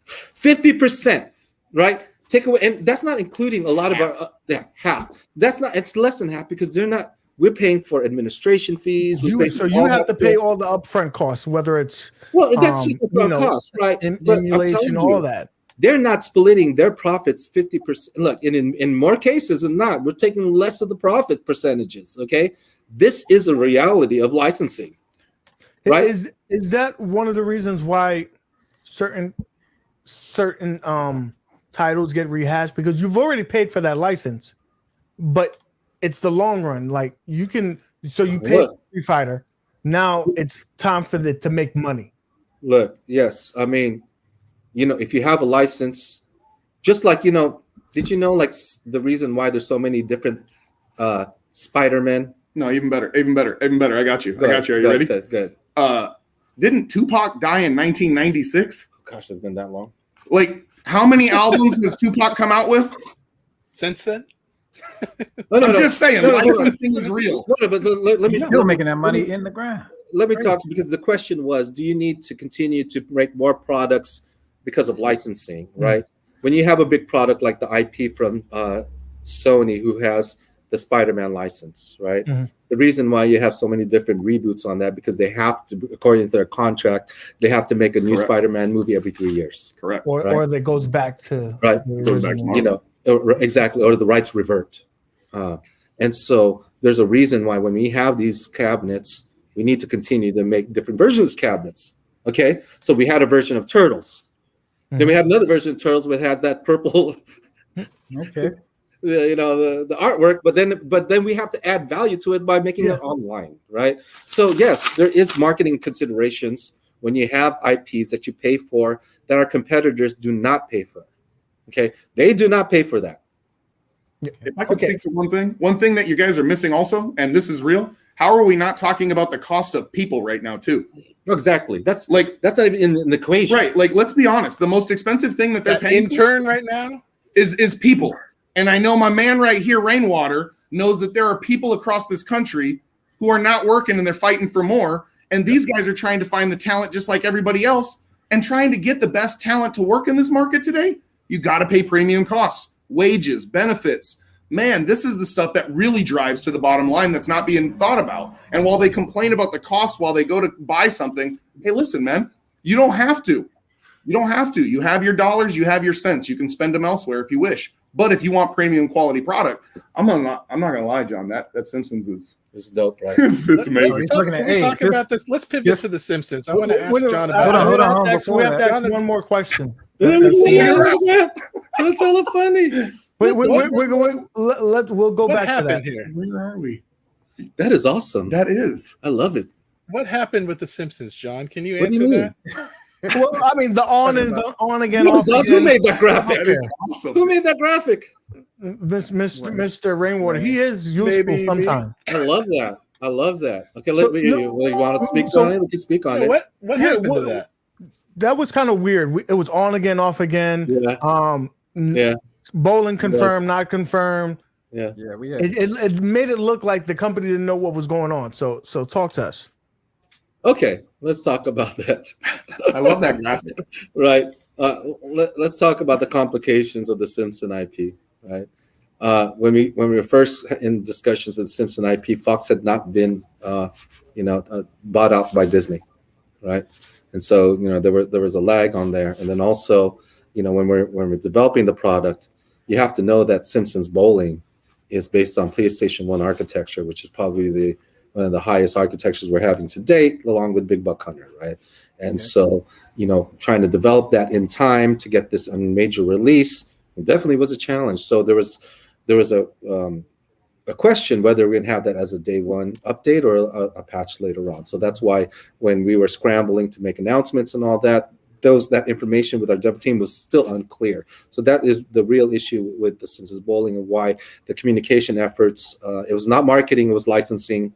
50%, right? Take away, and that's not including a lot of our half. That's not. It's less than half because they're not. We're paying for administration fees. So you have to pay all the upfront costs, whether it's that's just the cost, right? In But I'm emulation, telling all you, that. they're not splitting their profits 50%. Look, in more cases than not, we're taking less of the profits percentages. Okay, this is a reality of licensing, right? Is that one of the reasons why certain titles get rehashed? Because you've already paid for that license, but it's the long run. Like you pay Street Fighter. Now it's time for it to make money. Look, yes, I mean, if you have a license, just like did you know like the reason why there's so many different Spider-Men? No, even better. I got you. Are you ready? Good. Didn't Tupac die in 1996? Gosh, it's been that long. Like, how many albums has Tupac come out with since then? I'm just saying, licensing is real. No, but let me still making that money in the ground. Let me talk, because the question was, do you need to continue to make more products because of licensing, right? When you have a big product like the IP from Sony, who has the Spider-Man license, right? The reason why you have so many different reboots on that, because they have to, according to their contract, they have to make a new Spider-Man movie every 3 years. Correct. Or that goes back to exactly, or the rights revert. And so there's a reason why when we have these cabinets, we need to continue to make different versions of cabinets. Okay, so we had a version of Turtles. Then we had another version of Turtles which has that purple. Okay. The artwork, but then we have to add value to it by making it online, right? So yes, there is marketing considerations when you have IPs that you pay for that our competitors do not pay for. Okay, they do not pay for that. If I could speak to one thing that you guys are missing also, and this is real. How are we not talking about the cost of people right now too? Exactly. That's not even in the equation. Right. Like, let's be honest. The most expensive thing that they're paying right now is people. And I know my man right here, Rainwater, knows that there are people across this country who are not working and they're fighting for more. And these guys are trying to find the talent just like everybody else, and trying to get the best talent to work in this market today. You got to pay premium costs, wages, benefits. Man, this is the stuff that really drives to the bottom line that's not being thought about. And while they complain about the cost while they go to buy something, hey, listen, man, you don't have to. You don't have to. You have your dollars, you have your cents. You can spend them elsewhere if you wish. But if you want premium quality product, I'm not gonna lie, John. That Simpsons is dope, right? It's amazing. Talk about this. Let's pivot to the Simpsons. I want to ask John about. Hold on. We have to ask one more question. That's hella funny. We'll go back to that. Here? Where are we? That is awesome. That is. I love it. What happened with the Simpsons, John? Can you answer that? Well, I mean, the on again. Who made that graphic? Awesome. Who made that graphic? Mr. Rainwater. He is useful sometimes. I love that. Okay, let me hear you. You want to speak on it? We can speak on it. What happened to that? That was kind of weird. It was on again, off again. Yeah. Bowling confirmed, not confirmed. Yeah. It made it look like the company didn't know what was going on. So talk to us. Okay, let's talk about that. I love that graphic. Right. Let's talk about the complications of the Simpson IP. Right. When we were first in discussions with the Simpson IP, Fox had not been, bought out by Disney. Right. And so, there was a lag on there. And then also, when we're developing the product, you have to know that Simpsons Bowling is based on PlayStation 1 architecture, which is probably one of the highest architectures we're having to date, along with Big Buck Hunter, right? And so, trying to develop that in time to get this major release, it definitely was a challenge. So there was a question whether we're going to have that as a day one update or a patch later on. So that's why when we were scrambling to make announcements and all that, that information with our dev team was still unclear. So that is the real issue with the Simpsons Bowling, and why the communication efforts, it was not marketing, it was licensing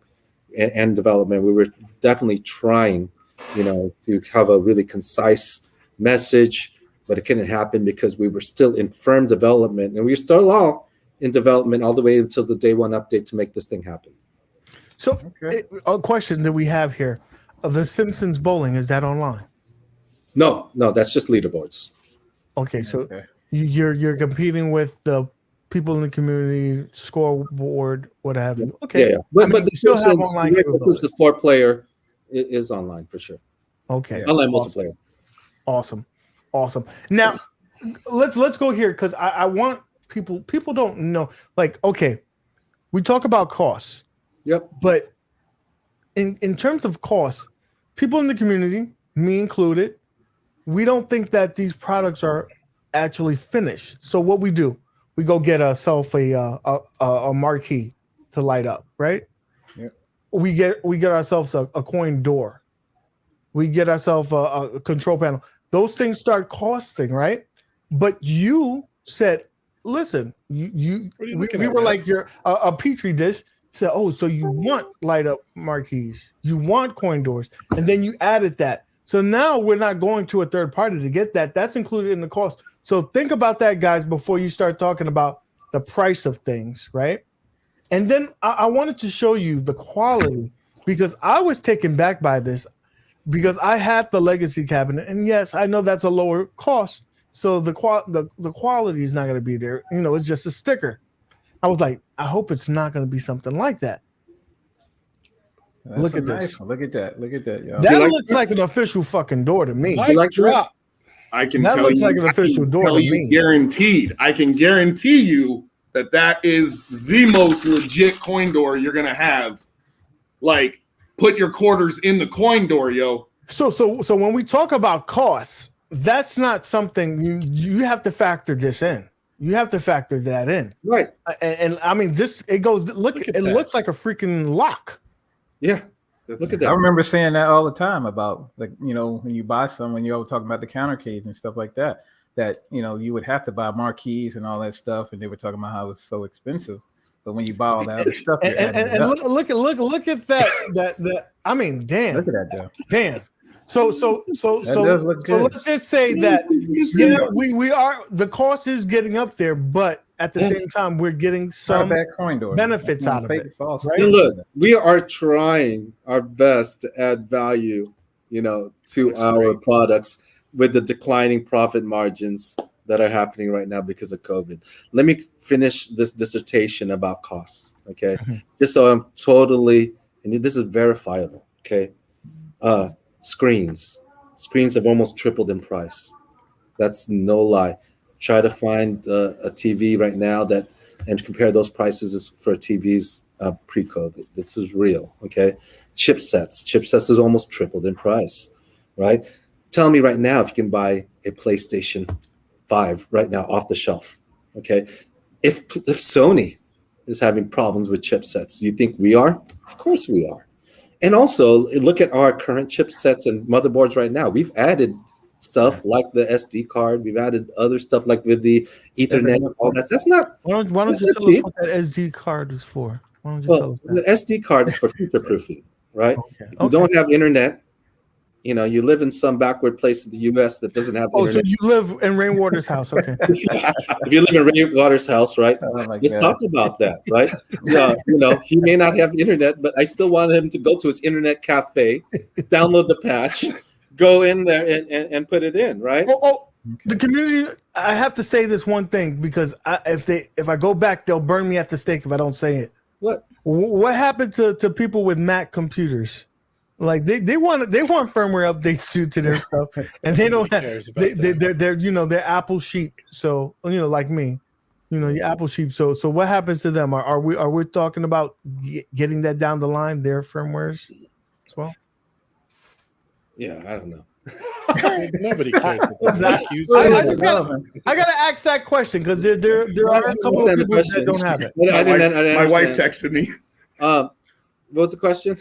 and development. We were definitely trying, to have a really concise message, but it couldn't happen because we were still in firm development, and we were still all in development all the way until the day one update to make this thing happen. So a question that we have here, the Simpsons Bowling, is that online? No, that's just leaderboards. Okay, so you're competing with the people in the community, scoreboard, what have you. Okay, yeah. But the still have online capability. The 4-player is online for sure. Okay, online multiplayer. Awesome. Now, let's go here because I want people don't know. Like, okay, we talk about costs. Yep. But in terms of costs, people in the community, me included, we don't think that these products are actually finished. So what we do, we go get ourselves a marquee to light up, right? Yep. We get ourselves a coin door. We get ourselves a control panel. Those things start costing, right? But you said, listen, we were like you're a petri dish. Said, oh, so you want light up marquees, you want coin doors, and then you added that. So now we're not going to a third party to get that. That's included in the cost. So think about that, guys, before you start talking about the price of things, right? And then I wanted to show you the quality because I was taken back by this because I had the legacy cabinet, and yes, I know that's a lower cost, so the quality is not going to be there. You know, it's just a sticker. I was like, I hope it's not going to be something like that. Look at this. Look at that. Look at that, yo. That looks like an official fucking door to me. Mic drop. I can That tell looks you, like an official door to me. guaranteed. I can guarantee you that is the most legit coin door you're gonna have. Like, put your quarters in the coin door, yo. So when we talk about costs, that's not something you have to factor this in. You have to factor that in, Right. And I mean, just it goes. Look it that. looks like a freaking lock. Yeah. Look at I that. remember saying that all the time about, like, you know, when you buy some, when you're talking about the countercades and stuff like that, you know, you would have to buy marquees and all that stuff, and they were talking about how it's so expensive. But when you buy all that other stuff, and look at that. I mean, damn. Look at that, though. Damn. So does look good. let's just say that we are, the cost is getting up there, but at the same time we're getting some benefits out of it. Right? And look, we are trying our best to add value, you know, to our products with the declining profit margins that are happening right now because of COVID. Let me finish this dissertation about costs, okay? Just so I'm totally, and this is verifiable, okay? Screens have almost tripled in price. That's no lie. Try to find a TV right now and compare those prices for TVs pre-COVID. This is real, okay? Chipsets has almost tripled in price, right? Tell me right now if you can buy a PlayStation 5 right now off the shelf, okay? If Sony is having problems with chipsets, do you think we are? Of course we are. And also, look at our current chipsets and motherboards right now. We've added stuff like the SD card. We've added other stuff like with the Ethernet and all that. That's not. Why don't you tell us what that SD card is for? Why don't you tell us that? The SD card is for future proofing, right? Okay. If you don't have internet, you know, you live in some backward place in the U.S. that doesn't have internet. So you live in Rainwater's house, okay? If you live in Rainwater's house, right? Let's talk about that, right? You know, he may not have internet, but I still want him to go to his internet cafe, download the patch, go in there and put it in, right? The community. I have to say this one thing because if I go back, they'll burn me at the stake if I don't say it. What happened to people with Mac computers? Like they want firmware updates to their stuff, and they don't have they're Apple sheep. So like me, you're Apple sheep. So what happens to them? Are we talking about getting that down the line, their firmwares as well? Yeah, I don't know. Nobody cares. I gotta ask that question because there are a couple of people that don't have it. My wife texted me. What was the question?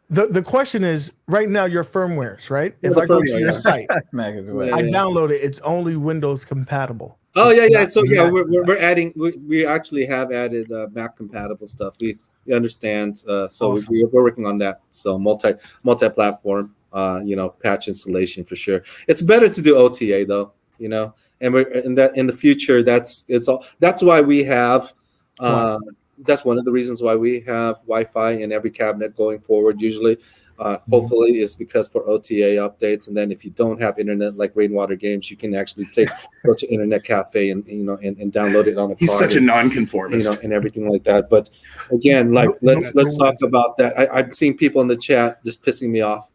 The question is, right now your firmwares, right? If I go to your site, I download it. It's only Windows compatible. Oh yeah. So yeah, we're adding. We actually have added Mac compatible stuff. We understand. So awesome. we're working on that. So multi-platform. Patch installation for sure. It's better to do OTA though. And we're in the future. That's why we have. That's one of the reasons why we have Wi-Fi in every cabinet going forward. Usually, hopefully, is because for OTA updates. And then if you don't have internet like Rainwater Games, you can actually go to Internet Cafe and download it on a. He's such a nonconformist, and everything like that. But again, let's talk about that. I've seen people in the chat just pissing me off.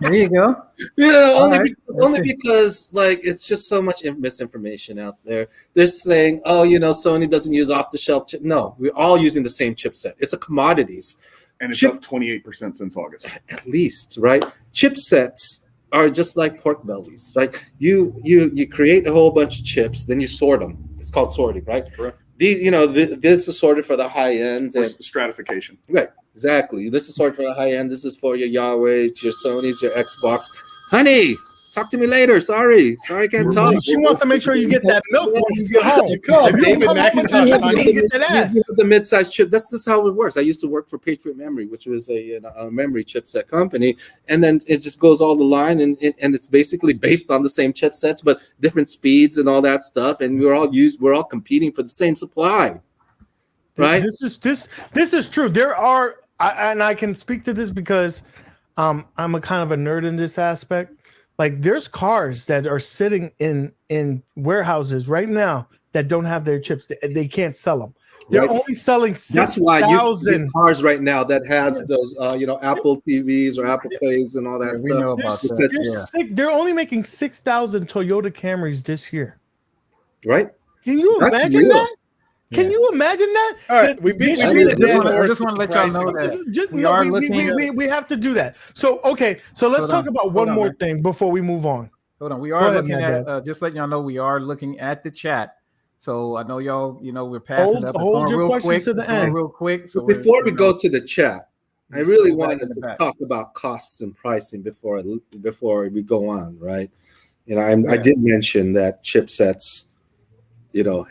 There you go. Only because Only because like it's just so much misinformation out there. They're saying, oh, Sony doesn't use off-the-shelf chip. No, we're all using the same chipset. It's a commodities. And it's up 28% since August. At least, right? Chipsets are just like pork bellies, right? You create a whole bunch of chips, then you sort them. It's called sorting, right? Correct. This is sorted for the high end. And stratification. Right, exactly. This is sorted for the high end. This is for your Yahwehs, your Sonys, your Xbox. Honey, talk to me later. Sorry, I can't talk. She wants to make sure you get that milk when you get home. You call David McIntosh, honey. Get that ass. The mid-sized chip. That's just how it works. I used to work for Patriot Memory, which was a memory chipset company, and then it just goes all the line, and it's basically based on the same chipsets, but different speeds and all that stuff. And we're all competing for the same supply, right? This is true. There are, and I can speak to this because I'm a kind of a nerd in this aspect. Like there's cars that are sitting in warehouses right now that don't have their chips. They can't sell them. They're only selling 6,000. That's why you get cars right now that has those, Apple TVs or Apple Plays and all that stuff. We know about that. They're only making 6,000 Toyota Camrys this year. Right? Can you imagine that? Can you imagine that? All right, we beat I just want to let y'all know that we have to do that. So let's talk about one more thing before we move on. Hold on, we are looking at just letting y'all know we are looking at the chat. So I know y'all, we're passing up. Hold your questions to the end, real quick. So before we go to the chat, I really wanted to talk about costs and pricing before we go on, right? I did mention that chipsets,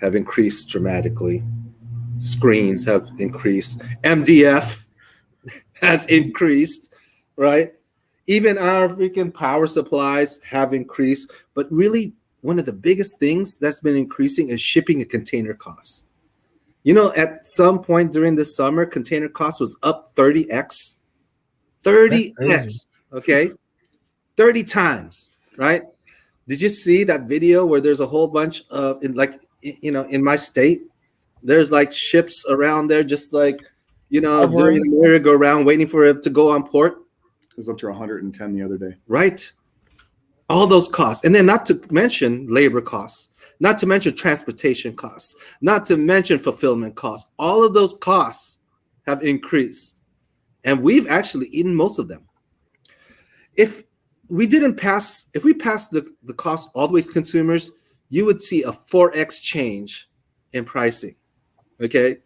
have increased dramatically. Screens have increased. MDF has increased, right? Even our freaking power supplies have increased. But really, one of the biggest things that's been increasing is shipping and container costs. At some point during the summer, container costs was up 30x. 30x, okay? 30 times, right? Did you see that video where there's a whole bunch of, in my state, there's like ships around there just like, doing a merry-go-round waiting for it to go on port? It was up to 110 the other day. Right. All those costs. And then not to mention labor costs, not to mention transportation costs, not to mention fulfillment costs. All of those costs have increased. And we've actually eaten most of them. If we passed the cost all the way to consumers, you would see a 4x change in pricing. Okay?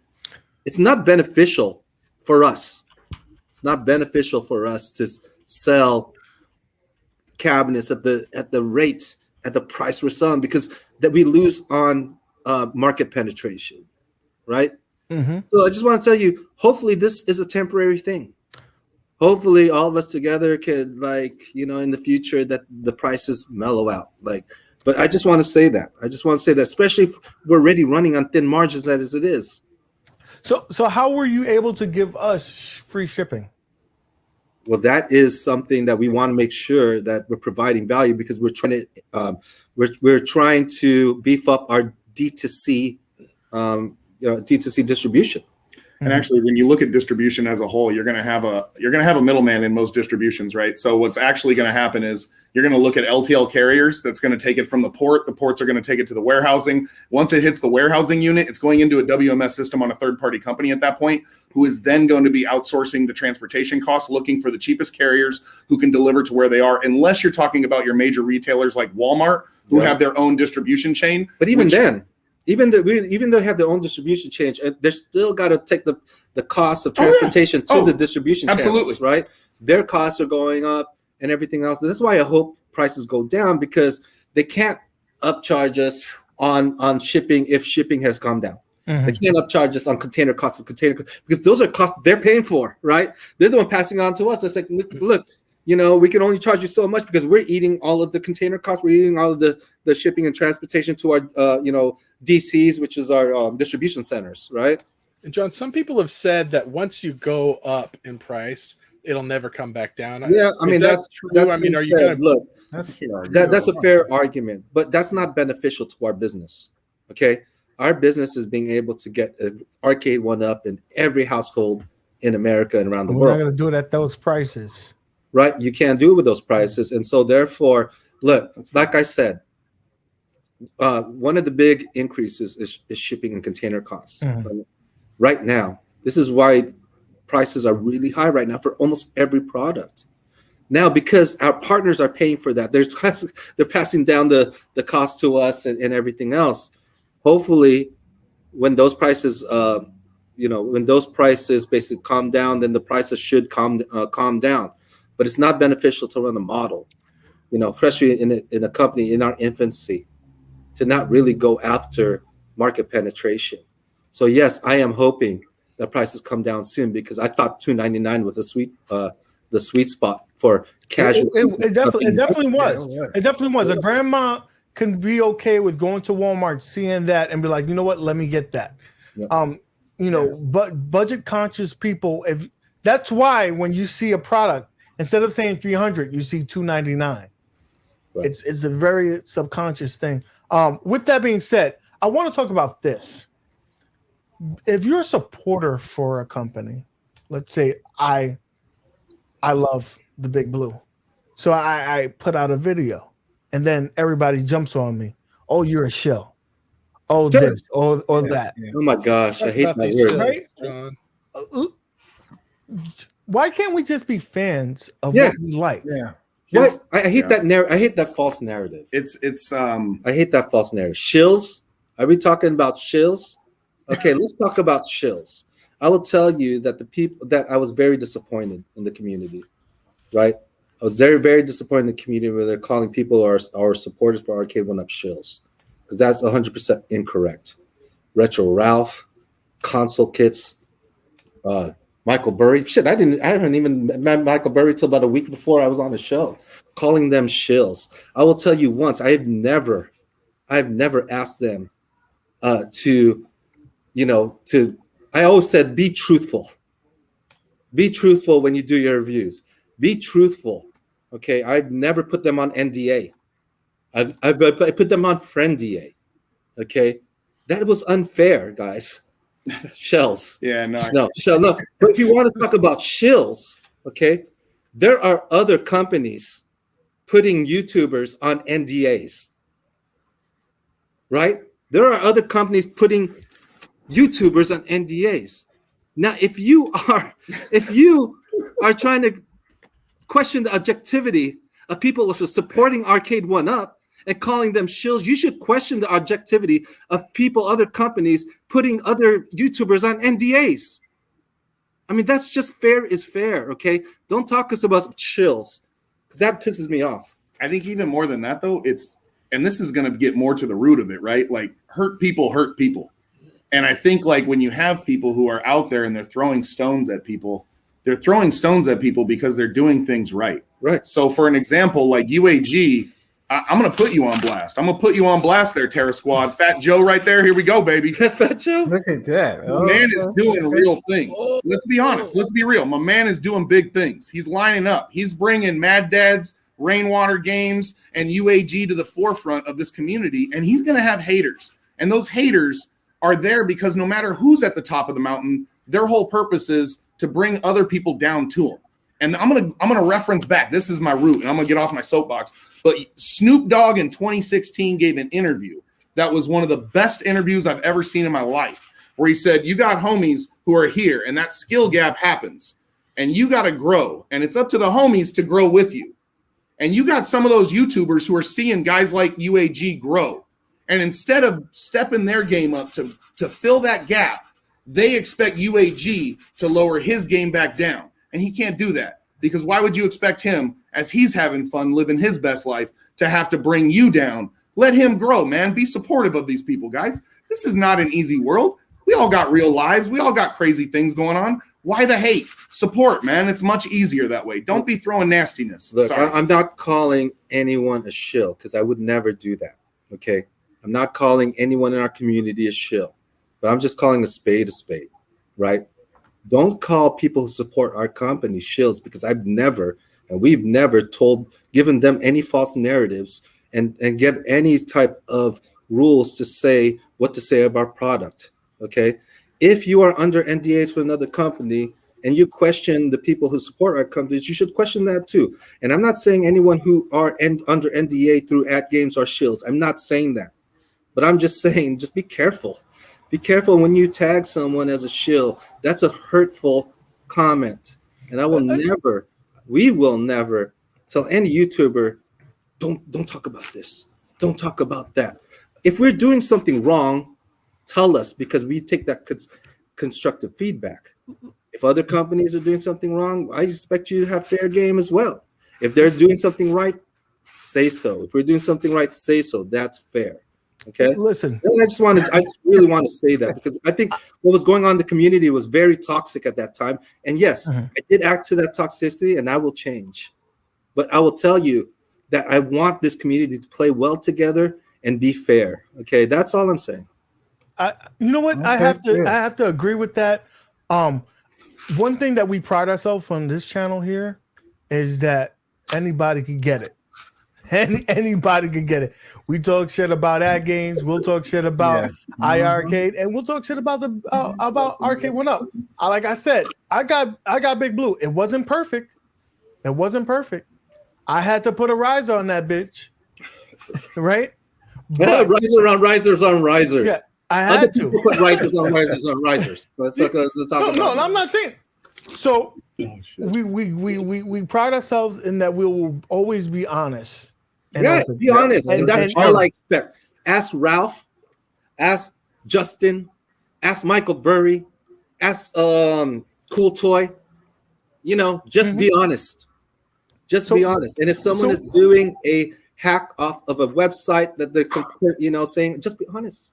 It's not beneficial for us. It's not beneficial for us to sell cabinets at the rate, at the price we're selling, because that we lose on market penetration, right? Mm-hmm. So I just want to tell you, hopefully this is a temporary thing. Hopefully all of us together can, in the future that the prices mellow out. But I just want to say that. Especially if we're already running on thin margins as it is. So how were you able to give us free shipping? Well, that is something that we want to make sure that we're providing value, because we're trying to beef up our D2C D2C distribution. And actually, when you look at distribution as a whole, you're going to have a middleman in most distributions, right? So what's actually going to happen is you're going to look at LTL carriers that's going to take it from the port. The ports are going to take it to the warehousing. Once it hits the warehousing unit, it's going into a WMS system on a third-party company at that point, who is then going to be outsourcing the transportation costs, looking for the cheapest carriers who can deliver to where they are, unless you're talking about your major retailers like Walmart, who have their own distribution chain. But even though they have their own distribution chain, they're still got to take the cost of transportation to the distribution channels, right? Their costs are going up and everything else. That's why I hope prices go down, because they can't upcharge us on shipping if shipping has come down. Mm-hmm. They can't upcharge us on container costs because those are costs they're paying for, right? They're the one passing on to us. It's like, look, we can only charge you so much because we're eating all of the container costs. We're eating all of the shipping and transportation to our, DCs, which is our distribution centers, right? And John, some people have said that once you go up in price, it'll never come back down. Yeah, I mean, that's true. Are you kind of look? That's a fair argument, but that's not beneficial to our business. Okay, our business is being able to get an Arcade1up in every household in America and around the world. We're not going to do it at those prices. Right, you can't do it with those prices, and so therefore, Look, like I said, one of the big increases is shipping and container costs. Right now, this is why prices are really high right now for almost every product. Now, because our partners are paying for that, they're passing down the cost to us and everything else. Hopefully, when those prices, when those prices basically calm down, then the prices should calm down. But it's not beneficial to run a model, especially in a company in our infancy, to not really go after market penetration. So yes, I am hoping that prices come down soon, because I thought $299 was the sweet spot for casual. It definitely was. It definitely was. A grandma can be okay with going to Walmart, seeing that, and be like, you know what, let me get that. Yeah. But budget conscious people, if that's why when you see a product, instead of saying 300, you see 299. Right. It's a very subconscious thing. With that being said, I want to talk about this. If you're a supporter for a company, let's say I love the Big Blue, so I put out a video, and then everybody jumps on me. Oh, you're a shill. Oh, this or that. Oh my gosh, I hate that word. Right? John. Why can't we just be fans of what we like? Yeah. What? I hate that I hate that false narrative. I hate that false narrative. Shills? Are we talking about shills? Okay, let's talk about shills. I will tell you that I was very disappointed in the community, right? I was very, very disappointed in the community where they're calling people our supporters for Arcade1up shills, because that's 100% incorrect. Retro Ralph, console kits, Michael Burry. Shit, I haven't even met Michael Burry till about a week before I was on the show, calling them shills. I will tell you once, I've never asked them I always said, be truthful. Be truthful when you do your reviews. Be truthful. Okay, I've never put them on NDA. I put them on friend DA. Okay, that was unfair, guys. Shells. Yeah, no. No. But if you want to talk about shills, okay, there are other companies putting YouTubers on NDAs. Right? There are other companies putting YouTubers on NDAs. Now, if you are trying to question the objectivity of people who are supporting Arcade1up and calling them shills, you should question the objectivity of other companies putting other YouTubers on NDAs. I mean, that's just fair is fair, okay? Don't talk us about shills, because that pisses me off. I think even more than that, though, and this is going to get more to the root of it, right? Like, hurt people. And I think, like, when you have people who are out there and they're throwing stones at people, they're throwing stones at people because they're doing things right. Right. So for an example, like UAG, I'm going to put you on blast. I'm going to put you on blast there, Terra Squad. Fat Joe right there. Here we go, baby. Fat Joe? Look at that. The man is doing real things. Let's be honest. Let's be real. My man is doing big things. He's lining up. He's bringing Mad Dads, Rainwater Games, and UAG to the forefront of this community, and he's going to have haters. And those haters are there because no matter who's at the top of the mountain, their whole purpose is to bring other people down to them. And I'm gonna reference back. This is my root, and I'm gonna get off my soapbox. But Snoop Dogg in 2016 gave an interview that was one of the best interviews I've ever seen in my life, where he said, you got homies who are here, and that skill gap happens, and you got to grow, and it's up to the homies to grow with you. And you got some of those YouTubers who are seeing guys like UAG grow, and instead of stepping their game up to fill that gap, they expect UAG to lower his game back down. And he can't do that, because why would you expect him, as he's having fun living his best life, to have to bring you down? Let him grow, man. Be supportive of these people, guys. This is not an easy world. We all got real lives. We all got crazy things going on. Why the hate? Support, man. It's much easier that way. Don't be throwing nastiness. Look, I'm not calling anyone a shill, because I would never do that, okay? I'm not calling anyone in our community a shill, but I'm just calling a spade, right? Don't call people who support our company shills, because we've never given them any false narratives and give any type of rules to say what to say about product, okay? If you are under NDA for another company and you question the people who support our companies, you should question that too. And I'm not saying anyone who are under NDA through at games are shills. I'm not saying that. But I'm just saying, just be careful. Be careful when you tag someone as a shill. That's a hurtful comment. And we will never tell any YouTuber, don't talk about this. Don't talk about that. If we're doing something wrong, tell us, because we take that constructive feedback. If other companies are doing something wrong, I expect you to have fair game as well. If they're doing something right, say so. If we're doing something right, say so. That's fair. Okay. Listen, I just really want to say that, because I think what was going on in the community was very toxic at that time. And yes, I did act to that toxicity, and I will change. But I will tell you that I want this community to play well together and be fair. Okay, that's all I'm saying. You know what? Okay, I have to agree with that. One thing that we pride ourselves on this channel here is that anybody can get it. Anybody can get it. We talk shit about ad games. We'll talk shit about iArcade, and we'll talk shit about Arcade1up. Like I said, I got Big Blue. It wasn't perfect. It wasn't perfect. I had to put a riser on that bitch, right? Riser on risers on risers. Yeah, I had to put risers on risers on risers. No, I'm not saying. So we pride ourselves in that we will always be honest. Be honest, and that's all I expect. Ask Ralph, ask Justin, ask Michael Burry, ask Cool Toy. Just be honest. Just be honest. And if someone is doing a hack off of a website that they're saying, just be honest,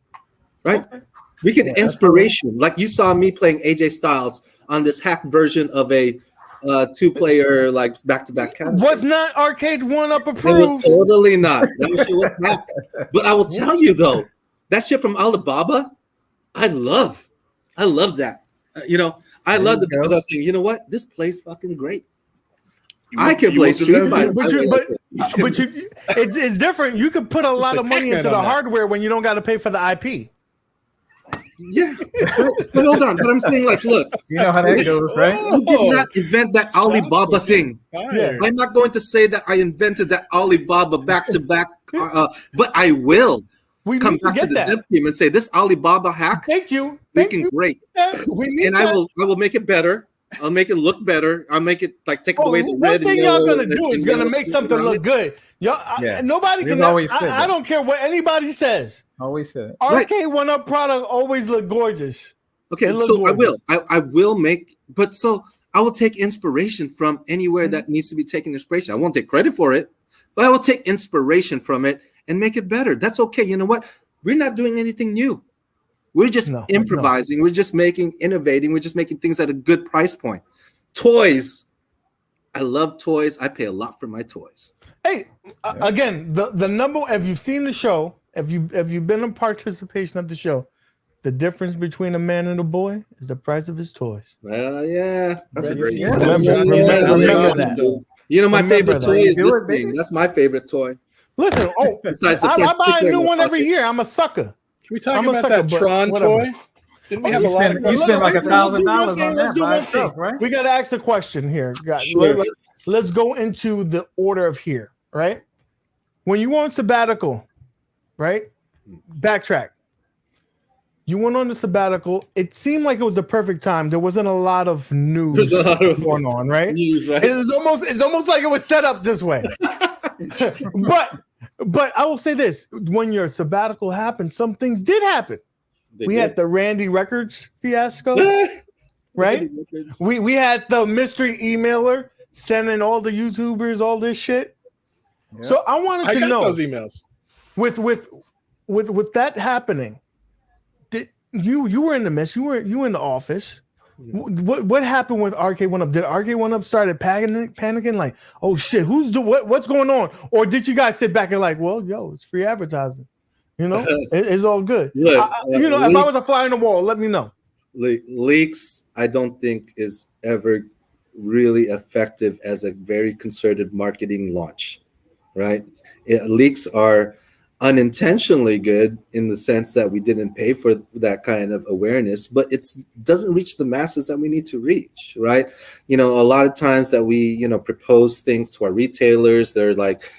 right? Okay. We get inspiration. Like you saw me playing AJ Styles on this hack version of a 2-player like back-to-back category. Was not Arcade1up approved? It was totally not. That shit was hacked. But I will tell you though, that shit from Alibaba, I love that. I love it because I was saying, you know what? This plays fucking great. I can play Street Fighter. But it's different. You could put a lot of money into the hardware when you don't got to pay for the IP. Yeah, but hold on. But I'm saying, like, look, you know how that goes, right? You did not invent that Alibaba thing. Yeah. I'm not going to say that I invented that Alibaba back-to-back, but I will come back to the dev team and say this Alibaba hack. Thank you. Great. And I will make it better. I'll make it look better. I'll make it take away the red. One thing y'all gonna do is gonna make something look good. Y'all, nobody can. I don't care what anybody says. Always said. Arcade1up product always look gorgeous. Okay, so gorgeous. I will make, but so I will take inspiration from anywhere that needs to be taken inspiration. I won't take credit for it, but I will take inspiration from it and make it better. That's okay. You know what? We're not doing anything new. We're just improvising. We're just innovating. We're just making things at a good price point. Toys. I love toys. I pay a lot for my toys. Hey, again, the number. If you've seen the show, if you've been in participation of the show, the difference between a man and a boy is the price of his toys. Well, yeah. Remember that. My favorite toy is this thing. That's my favorite toy. Listen, I buy a new one every year. I'm a sucker. Can we talk about that Tron toy? Didn't we have a lot of you spent like $1,000 on that by itself, right? We got to ask a question here, guys. Sure. Let's go into the order of here, right? When you went on sabbatical, right? Backtrack. You went on the sabbatical. It seemed like it was the perfect time. There wasn't a lot of news going on, right? News, right? It's almost like it was set up this way. But I will say this: when your sabbatical happened, some things did happen. We had the Randy Records fiasco, right? We had the mystery emailer sending all the YouTubers all this shit. Yeah. So I wanted to know those emails. With that happening, did you were in the mess? You were in the office. What happened with Arcade1up? Did Arcade1up started panicking like, oh shit, what's going on? Or did you guys sit back and like, well, it's free advertisement, it's all good. Look, if I was a fly on the wall, let me know. Leaks, I don't think is ever really effective as a very concerted marketing launch, right? Leaks are unintentionally good in the sense that we didn't pay for that kind of awareness, but it doesn't reach the masses that we need to reach, right? A lot of times that we, propose things to our retailers, they're like,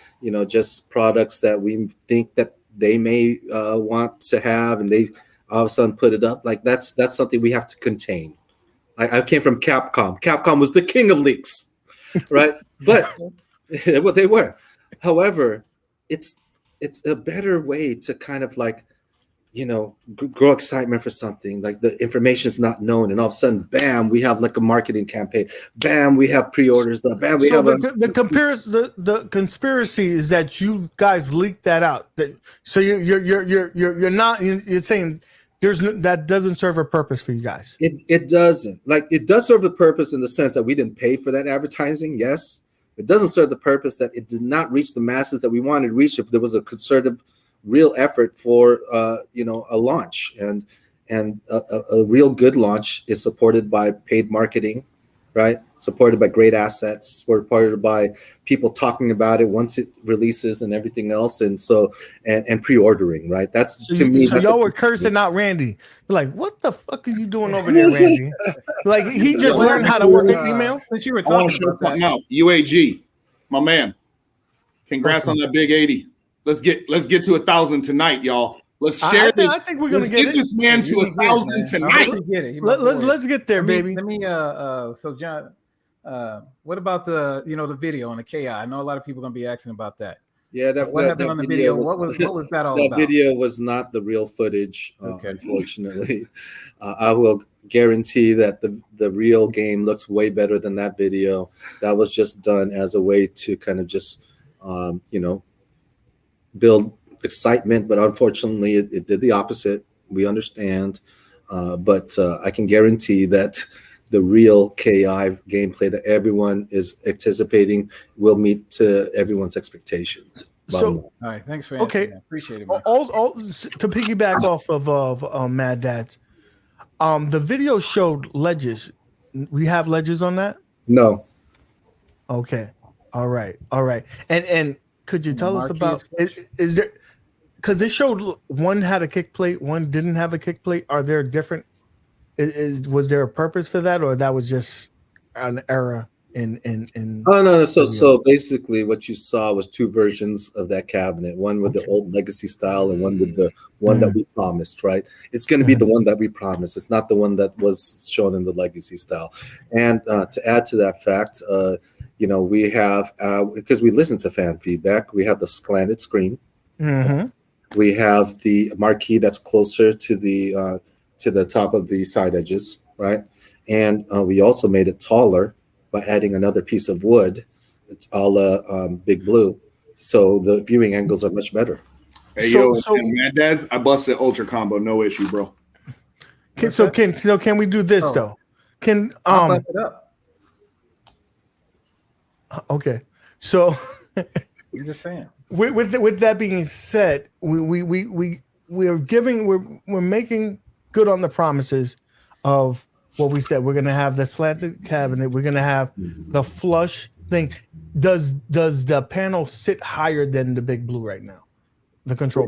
just products that we think that they may want to have, and they all of a sudden put it up. Like that's something we have to contain. I came from Capcom. Capcom was the king of leaks, right? But well, they were. However, it's a better way to kind of like, grow excitement for something. Like the information is not known, and all of a sudden, bam, we have like a marketing campaign. Bam, we have pre-orders. Bam, we have the conspiracy is that you guys leaked that out. So you're saying that doesn't serve a purpose for you guys. It doesn't. Like it does serve the purpose in the sense that we didn't pay for that advertising. Yes. It doesn't serve the purpose that it did not reach the masses that we wanted to reach if there was a concerted, real effort for a launch, and a real good launch is supported by paid marketing, right? Supported by great assets, supported by people talking about it once it releases and everything else, and so and pre-ordering, right? That's to me. So y'all were cursing out Randy. You're like, what the fuck are you doing over there, Randy? Like he just learned how to work an email. Since you were talking about that, now UAG, my man, congrats on that big 80. Let's get to 1,000 tonight, y'all. Let's share this. I think we're gonna get this man to 1,000 tonight. Let's get there, baby. Let me so John, what about the video on the KI? I know a lot of people are gonna be asking about that. Yeah, what happened on the video? What was that all about? That video was not the real footage, unfortunately. I will guarantee that the real game looks way better than that video. That was just done as a way to kind of just build excitement, but unfortunately it did the opposite. We understand, but I can guarantee that the real KI gameplay that everyone is anticipating will meet everyone's expectations. So, all right, thanks for answering. That. Appreciate it. All to piggyback off of Mad Dads, the video showed ledges. We have ledges on that? No. Okay. All right. And could you tell us about is there, because it showed one had a kick plate, one didn't have a kick plate. Are there different? Was there a purpose for that, or that was just an error in? Oh no. So basically, what you saw was two versions of that cabinet: one with the old legacy style, and one with the one that we promised. Right? It's going to be the one that we promised. It's not the one that was shown in the legacy style. And to add to that fact, we have because we listen to fan feedback. We have the slanted screen. Mm-hmm. We have the marquee that's closer to the top of the side edges, right? And we also made it taller by adding another piece of wood. It's all Big Blue, so the viewing angles are much better. Hey, Mad Dads, I busted ultra combo, no issue, bro. Can we do this though? Can I'll bust it up. Okay, so I'm just saying. With that being said, we're making good on the promises of what we said. We're gonna have the slanted cabinet. We're gonna have the flush thing. Does the panel sit higher than the Big Blue right now? The control.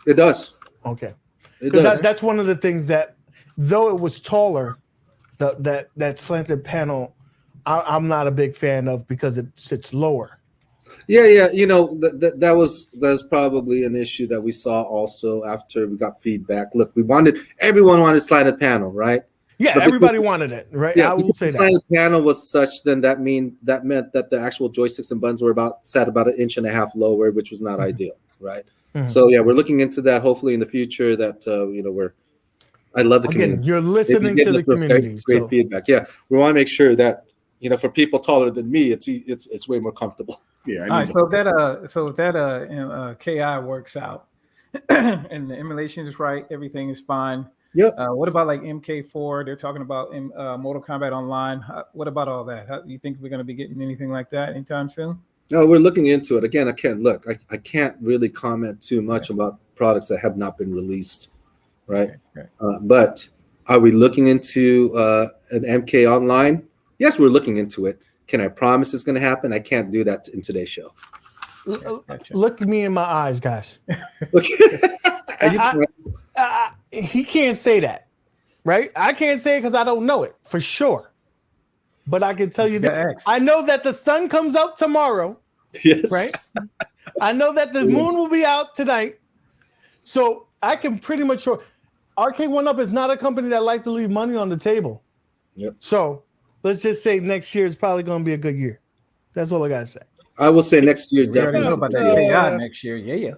It does. Okay. Because that's one of the things that, though it was taller, that slanted panel, I'm not a big fan of because it sits lower. Yeah. That was probably an issue that we saw also after we got feedback. Look, everyone wanted slanted panel, right? Yeah, but everybody wanted it, right? Yeah, I will say that. The slanted panel was such, then that meant that the actual joysticks and buttons were sat about 1.5 inches lower, which was not ideal, right? Mm-hmm. So yeah, we're looking into that. Hopefully in the future that I love the community. You're listening to the community. Great feedback. Yeah, we want to make sure that for people taller than me, it's way more comfortable. Yeah. All right. So if that KI works out and the emulation is right, everything is fine. Yep. What about like MK4? They're talking about Mortal Kombat Online. What about all that? Do you think we're going to be getting anything like that anytime soon? No, we're looking into it. Again, I can't really comment too much about products that have not been released, right? Okay. But are we looking into an MK Online? Yes, we're looking into it. Can I promise it's going to happen? I can't do that in today's show. Look me in my eyes, guys. He can't say that, right? I can't say it because I don't know it for sure. But I can tell you that I know that the sun comes out tomorrow. Yes. Right? I know that the moon will be out tonight. So I can pretty much sure Arcade1up is not a company that likes to leave money on the table. Yep. So let's just say next year is probably going to be a good year. That's all I got to say. I will say next year definitely. Know about that AI next year. Yeah.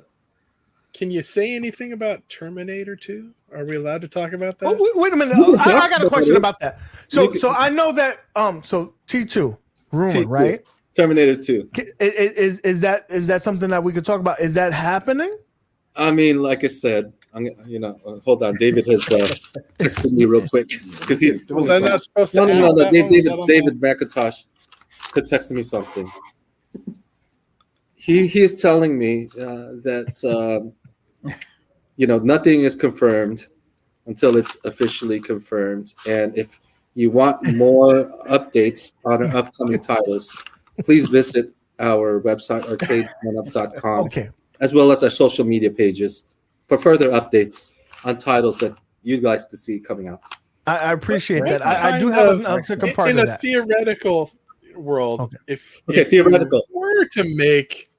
Can you say anything about Terminator 2? Are we allowed to talk about that? Oh, wait a minute. I got a question about that. So I know that so T2 rumor, T2. Right? Terminator 2. Is that something that we could talk about? Is that happening? I mean, like I said, hold on. David has texted me real quick because he was I not supposed to? No. David McIntosh could text me something. He is telling me that nothing is confirmed until it's officially confirmed, and if you want more updates on our upcoming titles, please visit our website arcade1up.com. Okay. As well as our social media pages for further updates on titles that you'd like to see coming out. I appreciate that. I do have a second part in of a that. theoretical world. Okay. If theoretical you were to make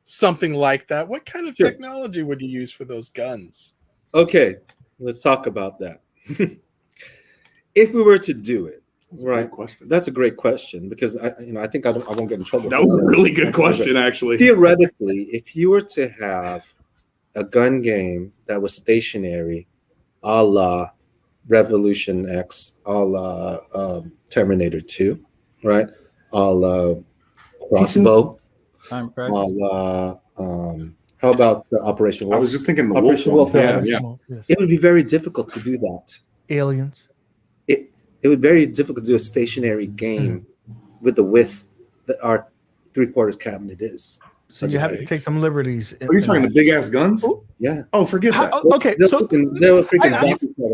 something like that, what kind of technology would you use for those guns? Okay, let's talk about that. If we were to do it, right? That's a great question because I think I won't get in trouble. That was a really good question, actually. Theoretically, if you were to have a gun game that was stationary, a la Revolution X, a la Terminator 2, right? A la Crossbow, a la how about Operation Wolf? I was just thinking the Operation Wolf. Yeah. It would be very difficult to do that. Aliens. It would be very difficult to do a stationary game with the width that our 3/4 cabinet is. So you have to take some liberties. Are you talking the big ass guns? Yeah. Oh, forget that. Okay, so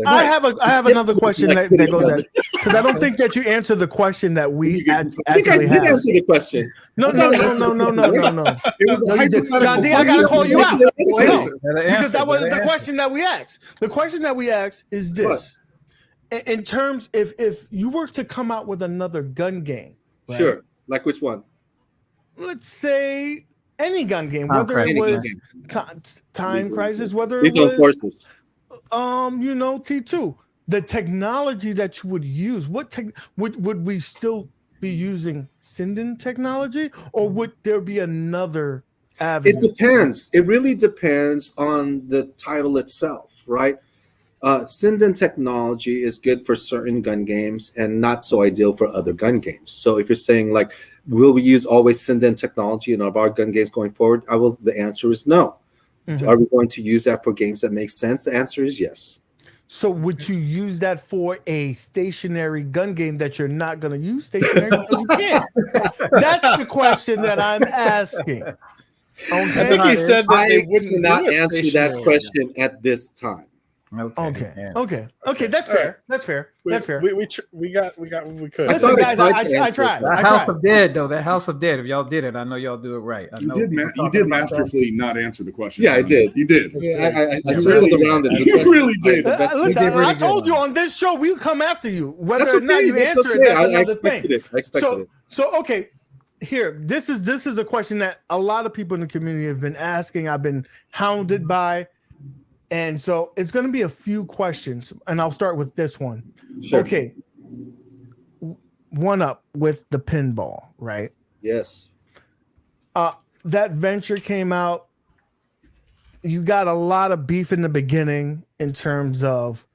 I have another question that goes at because I don't think that you answered the question that we actually I did answer the question. No. It was John D, I gotta call you out because that wasn't the question that we asked. The question that we asked is this. In terms, if you were to come out with another gun game, right? Sure, like which one? Let's say any gun game, whether it was Time Crisis, whether it was T2, the technology that you would use, would we still be using Sinden technology, or would there be another avenue? It depends. It really depends on the title itself, right? Sinden technology is good for certain gun games and not so ideal for other gun games. So if you're saying like, will we use always Sinden technology in our gun games going forward? The answer is no. Mm-hmm. Are we going to use that for games that make sense? The answer is yes. So would you use that for a stationary gun game that you're not going to use stationary because you can't? That's the question that I'm asking. Okay? I think he said that they wouldn't not answer that question at this time. Okay. That's fair. That's fair. We got what we could. Listen, guys, I tried. That House of Dead, though. That House of Dead. If y'all did it, I know y'all do it right. You did masterfully not answer the question. Yeah, I did. You did. Yeah, I really around it. You really did. Listen, I told you on this show we come after you, whether or not you answer it. That's another thing. I expected it. So okay. Here, this is a question that a lot of people in the community have been asking. I've been hounded by. And so it's going to be a few questions, and I'll start with this one. Sure. Okay. 1UP with the pinball, right? Yes. That venture came out. You got a lot of beef in the beginning in terms of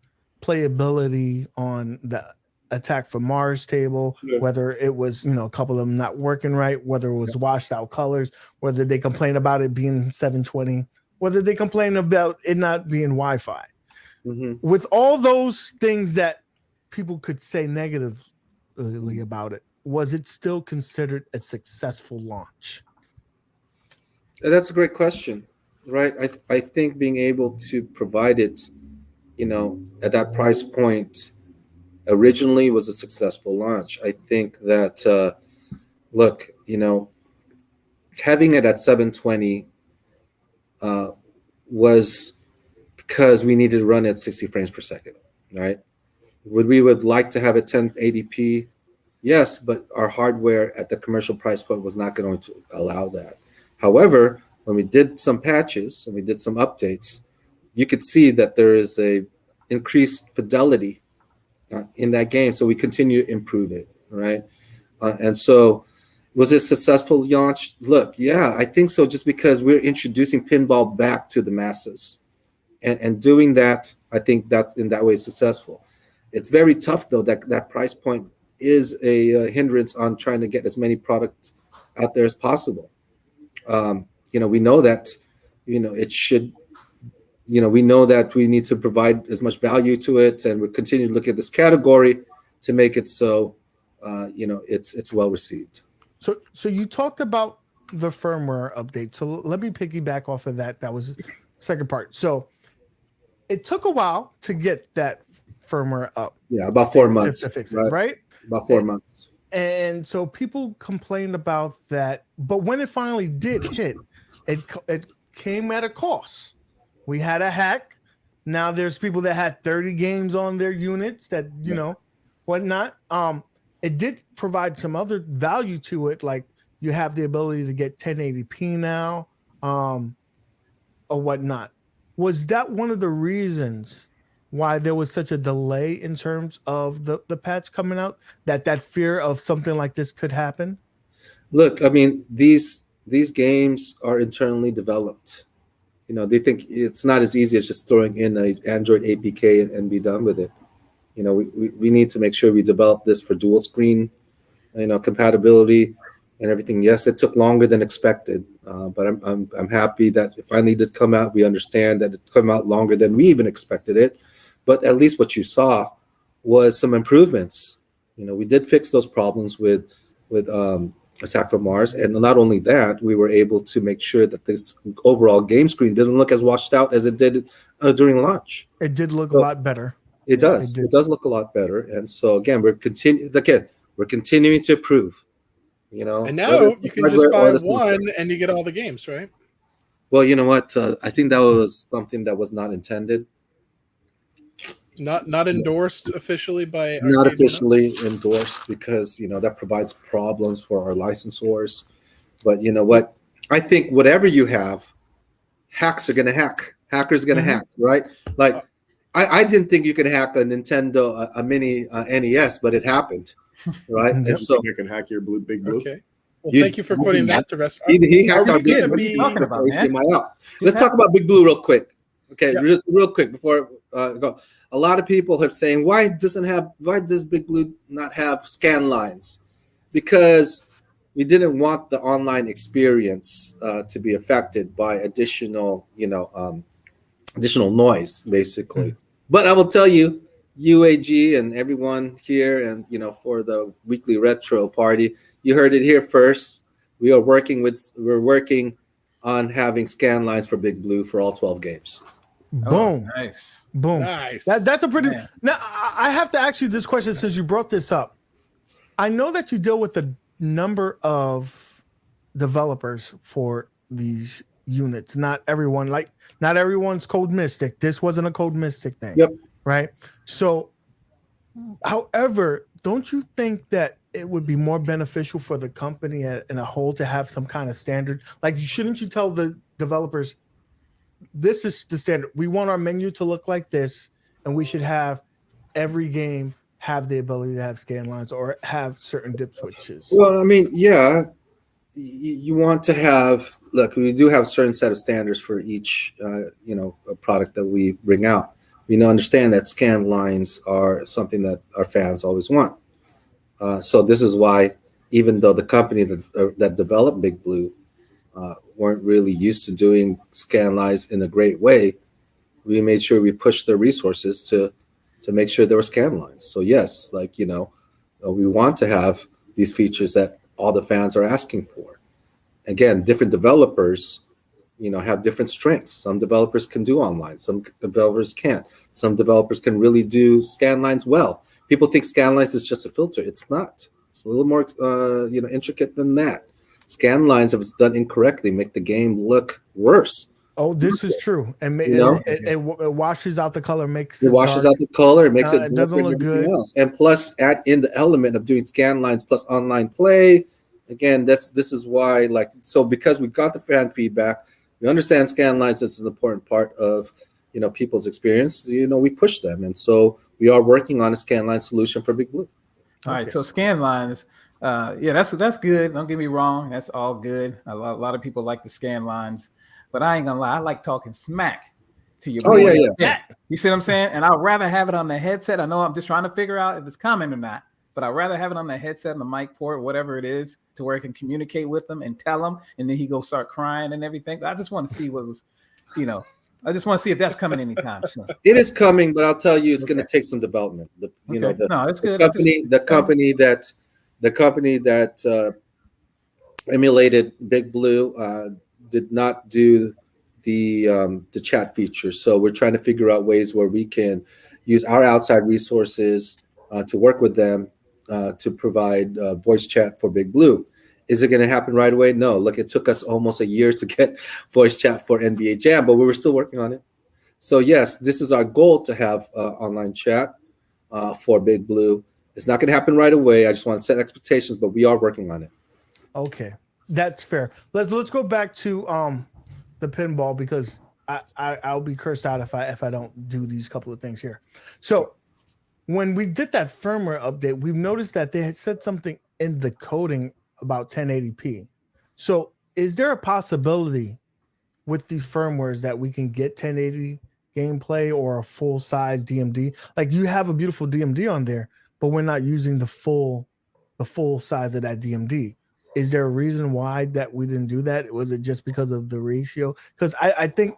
playability on the Attack from Mars table, whether it was, a couple of them not working right, whether it was washed out colors, whether they complained about it being 720. Whether they complain about it not being Wi-Fi. Mm-hmm. With all those things that people could say negatively about it, was it still considered a successful launch? That's a great question, right? I think being able to provide it, at that price point originally was a successful launch. I think that, having it at 720 was because we needed to run at 60 frames per second, right? We would like to have it 1080p? Yes, but our hardware at the commercial price point was not going to allow that. However, when we did some patches and we did some updates, you could see that there is a increased fidelity in that game. So we continue to improve it, right? And so was it a successful launch? Look, yeah, I think so, just because we're introducing pinball back to the masses. And doing that, I think that's in that way successful. It's very tough, though, that price point is a hindrance on trying to get as many products out there as possible. We know that, it should, we know that we need to provide as much value to it, and we'll continue to look at this category to make it so, it's well received. So you talked about the firmware update. So let me piggyback off of that. That was the second part. So it took a while to get that firmware up. Yeah, about 4 months. To fix it, right? About 4 months. And so people complained about that. But when it finally did hit, it came at a cost. We had a hack. Now there's people that had 30 games on their units that, whatnot. It did provide some other value to it, like you have the ability to get 1080p now, or whatnot. Was that one of the reasons why there was such a delay in terms of the patch coming out? That fear of something like this could happen? Look, I mean, these games are internally developed. They think it's not as easy as just throwing in an Android APK and be done with it. We need to make sure we develop this for dual screen, compatibility and everything. Yes, it took longer than expected, but I'm happy that it finally did come out. We understand that it come out longer than we even expected it, but at least what you saw was some improvements. We did fix those problems with Attack from Mars, and not only that, we were able to make sure that this overall game screen didn't look as washed out as it did during launch. It did look a lot better. It does. It does look a lot better. And so again, we're continuing to improve. And now you can just buy one and you get all the games, right? Well, you know what? I think that was something that was not intended. Not endorsed officially by. Not officially endorsed, because that provides problems for our licensors. But you know what? I think whatever you have, hacks are going to hack. Hackers are going to hack, right? Like. I didn't think you could hack a Nintendo, a mini NES, but it happened, right? And so you can hack your Big Blue. Okay. Well, thank you for putting that to rest. He hacked our Big Blue. Talking about, man? Let's talk about Big Blue real quick. Okay, just real quick before go. A lot of people are saying, why does Big Blue not have scan lines? Because we didn't want the online experience to be affected by additional noise, basically. But I will tell you, UAG and everyone here, and for the weekly retro party, you heard it here first. We're working on having scan lines for Big Blue for all 12 games. Boom. Nice. Boom. Nice. That's a pretty. Man. Now I have to ask you this question since you brought this up. I know that you deal with a number of developers for these units. Not everyone's Code Mystic. This wasn't a Code Mystic thing. Yep. Right. So, however, don't you think that it would be more beneficial for the company in a whole to have some kind of standard? Like, shouldn't you tell the developers, this is the standard. We want our menu to look like this, and we should have every game have the ability to have scan lines or have certain dip switches? Well, I mean, yeah. You want to have, look, we do have a certain set of standards for each, a product that we bring out. We understand that scan lines are something that our fans always want. So this is why, even though the company that developed Big Blue weren't really used to doing scan lines in a great way, we made sure we pushed their resources to make sure there were scan lines. So yes, we want to have these features that all the fans are asking for. Again, different developers, have different strengths. Some developers can do online. Some developers can't. Some developers can really do scan lines well. People think scan lines is just a filter. It's not. It's a little more, intricate than that. Scan lines, if it's done incorrectly, make the game look worse. Oh, this is true, and it washes out the color, makes it washes dark. Out the color, it makes it doesn't look good. Else. And plus, add in the element of doing scan lines plus online play. Again, this is why, like, so because we got the fan feedback, we understand scan lines. This is an important part of people's experience. We push them, and so we are working on a scan line solution for Big Blue. All right, so scan lines. That's good. Don't get me wrong. That's all good. A lot of people like the scan lines. But I ain't gonna lie, I like talking smack to you. Oh, yeah. You see what I'm saying? And I'd rather have it on the headset. I know I'm just trying to figure out if it's coming or not, but I'd rather have it on the headset and the mic port, whatever it is, to where I can communicate with them and tell them, and then he go start crying and everything. But I just want to see what was, I just want to see if that's coming anytime soon. It is coming, but I'll tell you, it's going to take some development. It's good. The company that emulated Big Blue did not do the chat feature, so we're trying to figure out ways where we can use our outside resources to work with them to provide voice chat for Big Blue. Is it going to happen right away? No. Look, it took us almost a year to get voice chat for NBA Jam, but we were still working on it. So yes, this is our goal, to have online chat for Big Blue. It's not going to happen right away. I just want to set expectations, but we are working on it. Okay. That's fair. Let's go back to the pinball, because I'll be cursed out if I don't do these couple of things here. So when we did that firmware update, we've noticed that they had said something in the coding about 1080p. So is there a possibility with these firmwares that we can get 1080 gameplay or a full size DMD? Like, you have a beautiful DMD on there, but we're not using the full size of that DMD. Is there a reason why that we didn't do that? Was it just because of the ratio? Because I think,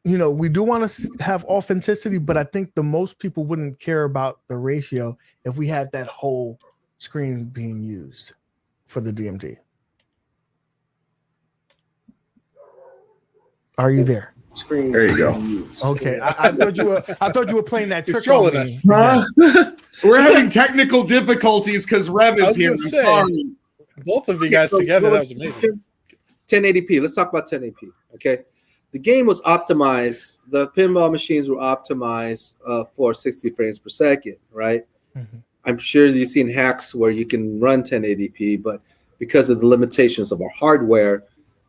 we do want to have authenticity, but I think the most people wouldn't care about the ratio if we had that whole screen being used for the DMD. Are you there? Screen. There you go. Okay, I thought you were playing that trick on me. us. Huh? We're having technical difficulties because Rev is here. I'm sorry. Both of you guys together, that was amazing. 1080p. Let's talk about 1080p. Okay, the game was optimized. The pinball machines were optimized for 60 frames per second, right? Mm-hmm. I'm sure you've seen hacks where you can run 1080p, but because of the limitations of our hardware,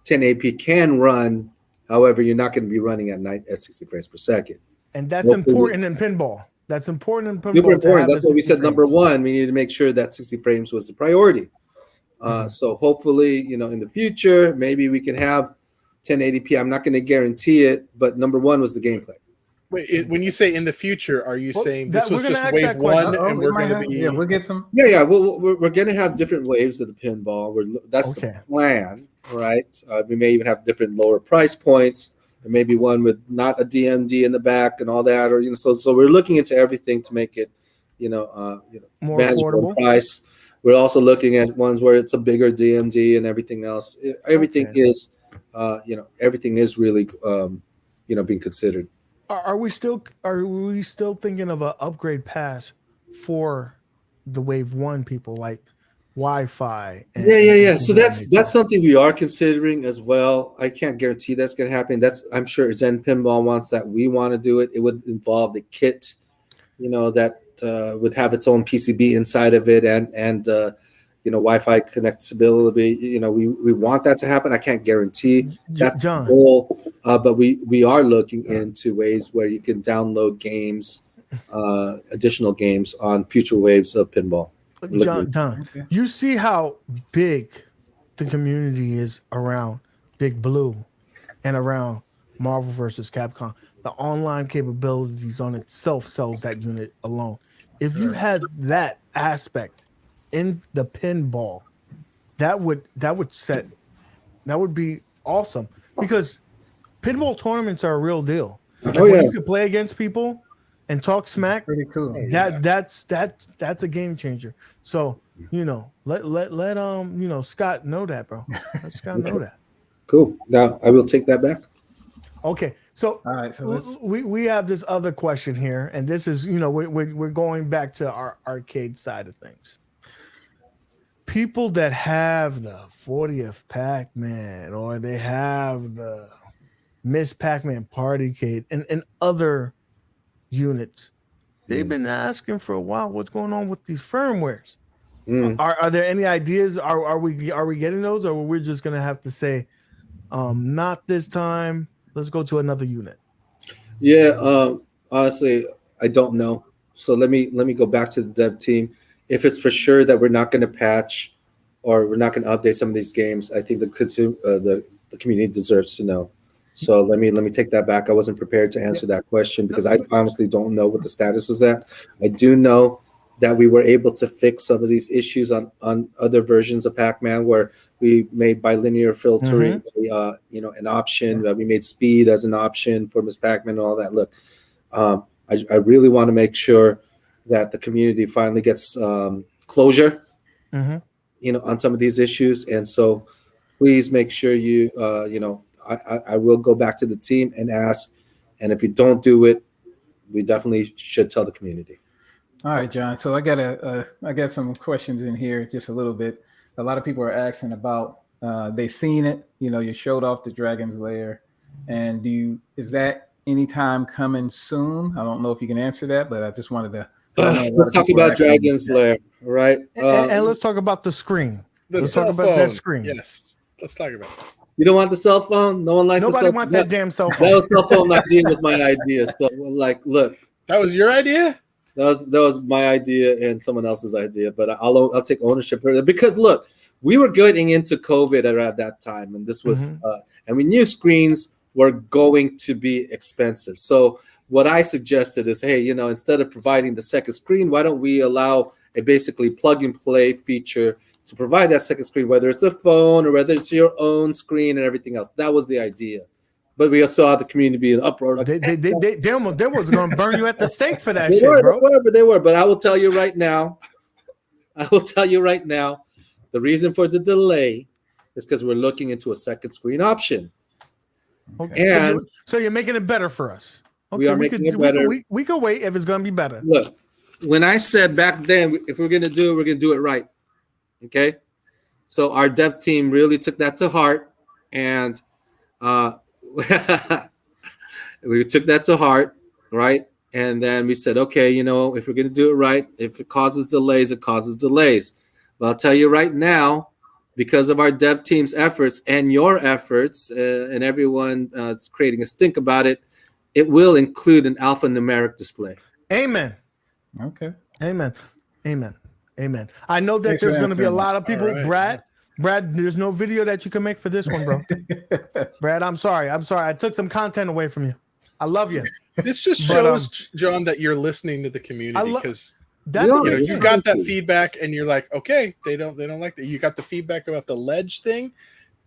1080p can run. However, you're not going to be running at 60 frames per second. And that's important in pinball. That's important in pinball. Super important. That's what we said. Number one, we need to make sure that 60 frames was the priority. So hopefully, in the future, maybe we can have 1080p. I'm not going to guarantee it, but number one was the gameplay. Wait, when you say in the future, are you saying this was just wave one, and we're going to be? Yeah, we'll get some. Yeah. We're going to have different waves of the pinball. That's the plan, right? We may even have different lower price points. There may be one with not a DMD in the back and all that, or So we're looking into everything to make it, more affordable price. We're also looking at ones where it's a bigger DMD and everything else. Everything is, everything is really, being considered. Are we still thinking of an upgrade pass for the Wave 1 people, like Wi-Fi? Yeah. So that's something we are considering as well. I can't guarantee that's going to happen. I'm sure Zen Pinball wants that. We want to do it. It would involve the kit, that would have its own PCB inside of it and Wi-Fi connectability. We want that to happen. I can't guarantee that's the goal, but we are looking into ways where you can download games, additional games on future waves of pinball. John, you see how big the community is around Big Blue and around Marvel versus Capcom. The online capabilities on itself sells that unit alone. If you had that aspect in the pinball, that would be awesome, because pinball tournaments are a real deal. When you can play against people and talk smack, pretty cool. That's a game changer. So let Scott know that, bro. Let Scott know that. Cool. Now I will take that back. Okay. So, all right, so we have this other question here, and this is we're going back to our arcade side of things. people that have the 40th Pac-Man or they have the Miss Pac-Man Partycade and other units, they've been asking for a while what's going on with these firmwares. Are there any ideas? Are we getting those, or we're just gonna have to say, not this time? Let's go to another unit. Yeah, honestly, I don't know. So let me go back to the dev team. If it's for sure that we're not going to patch or we're not going to update some of these games, I think the community deserves to know. So let me take that back. I wasn't prepared to answer that question because I honestly don't know what the status is at. I do know that we were able to fix some of these issues on other versions of Pac-Man where we made bilinear filtering, an option. We made speed as an option for Miss Pac-Man and all that. Look, I really want to make sure that the community finally gets closure, on some of these issues. And so please make sure I will go back to the team and ask. And if you don't do it, we definitely should tell the community. All right, John. So I got some questions in here, just a little bit. A lot of people are asking about they seen it. You showed off the Dragon's Lair, and is that anytime coming soon? I don't know if you can answer that, but I just wanted to. Let's talk about Dragon's Lair, right? And let's talk about the screen. Let's talk about that screen. Yes, let's talk about it. You don't want the cell phone? No one likes Nobody the cell phone. wants that damn cell phone. That cell phone idea was my idea. So, look. That was your idea? That was my idea and someone else's idea, but I'll take ownership for it because look, we were getting into COVID around that time, and this was and we knew screens were going to be expensive. So what I suggested is, hey, instead of providing the second screen, why don't we allow a basically plug and play feature to provide that second screen, whether it's a phone or whether it's your own screen and everything else. That was the idea. But we also saw the community be an uproar. Like, they was going to burn you at the stake for that They were. But I will tell you right now, the reason for the delay is because we're looking into a second screen option. Okay. And so you're making it better for us. Okay, we are making it better. We could wait if it's going to be better. Look, when I said back then, if we're going to do it, we're going to do it right. Okay? So our dev team really took that to heart, and we took that to heart, right? And then we said, okay, if we're going to do it right, if it causes delays, it causes delays. But I'll tell you right now, because of our dev team's efforts and your efforts and everyone creating a stink about it, it will include an alphanumeric display. Amen. Okay. Amen. I know that there's going to be a lot of people. Right. Brad, there's no video that you can make for this one, bro. Brad, I'm sorry. I took some content away from you. I love you. This just shows, John, that you're listening to the community because you got that feedback and you're like, okay, they don't like that. You got the feedback about the ledge thing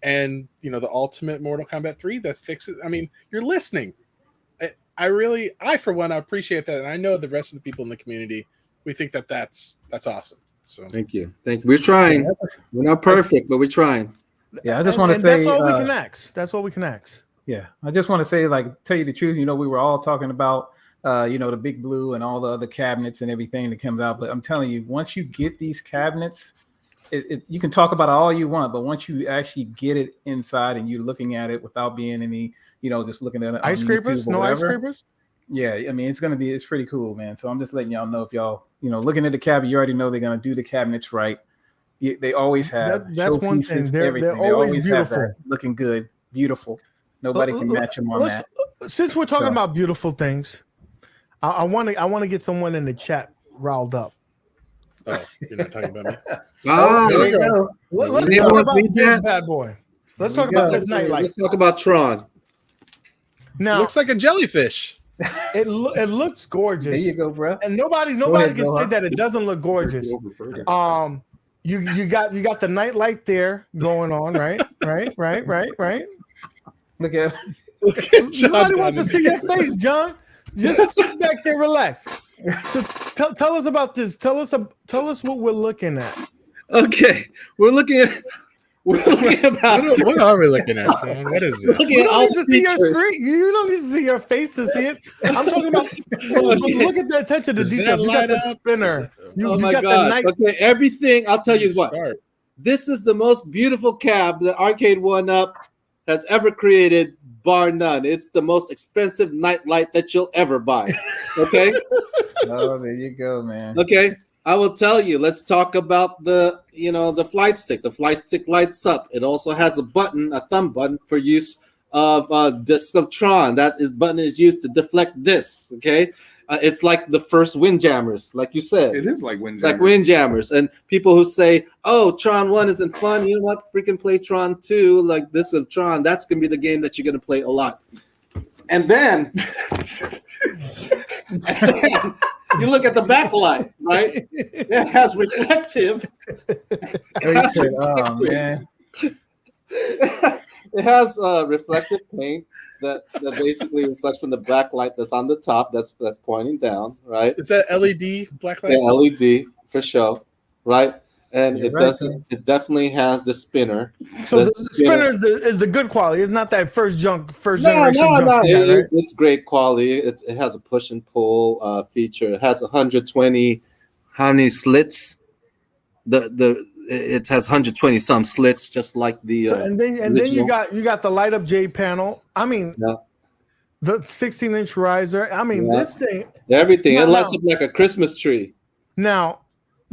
and the ultimate Mortal Kombat 3 that fixes. I mean, you're listening. I for one, I appreciate that, and I know the rest of the people in the community. We think that's awesome. So thank you. We're trying. We're not perfect, but we're trying. Yeah, I just want to say that's all we can ask. That's all we can ask. Yeah, I just want to say, tell you the truth. We were all talking about, the Big Blue and all the other cabinets and everything that comes out. But I'm telling you, once you get these cabinets, you can talk about it all you want, but once you actually get it inside and you're looking at it without being any, just looking at it. Ice scrapers? No ice scrapers? Yeah, I mean, it's pretty cool, man. So I'm just letting y'all know if y'all, looking at the cabinet, you already know they're going to do the cabinets right. They always have. That's one thing. They're always beautiful. Looking good, beautiful. Nobody can match them on that. Since we're talking about beautiful things, I want to get someone in the chat riled up. Oh, you're not talking about me? There we go. Let's talk about this bad boy. Let's talk about this nightlight. Let's talk about Tron. Now, it looks like a jellyfish. It looks gorgeous. There you go, bro. And nobody can say that it doesn't look gorgeous. You got the nightlight there going on, right? Look at nobody wants to see your face, John. Just sit back there, relax. So tell us about this. Tell us what we're looking at. Okay, we're looking about. What are we looking at? Man? What is it? You don't need to see your screen. You don't need to see your face to see it. I'm talking about. Look at the attention to detail. You got the spinner. You got the night. Okay, everything. I'll tell you what. This is the most beautiful cab that Arcade1up has ever created, bar none. It's the most expensive nightlight that you'll ever buy. Okay? Oh, there you go, man. Okay. I will tell you, let's talk about the flight stick. The flight stick lights up. It also has a button, a thumb button for use of Disc of Tron. Button is used to deflect discs, okay? It's like the first Windjammers, like you said. It is like Windjammers. It's like Windjammers. And people who say, oh, Tron 1 isn't fun, you know what? Freaking play Tron 2, like Disc of Tron. That's going to be the game that you're going to play a lot. And then... you look at the backlight, right? It has reflective. Oh man! It has reflective paint that basically reflects from the backlight that's on the top. That's pointing down, right? Is that LED blacklight? Yeah, LED for sure, right? And it definitely has the spinner. So the spinner is the good quality. It's not that first generation junk. No. Right? It's great quality. It has a push and pull feature. It has 120. How many slits? It has 120 some slits, just like the. And then you got the light up J panel. I mean, the 16-inch riser. I mean, this thing. Everything. It lights up like a Christmas tree. Now.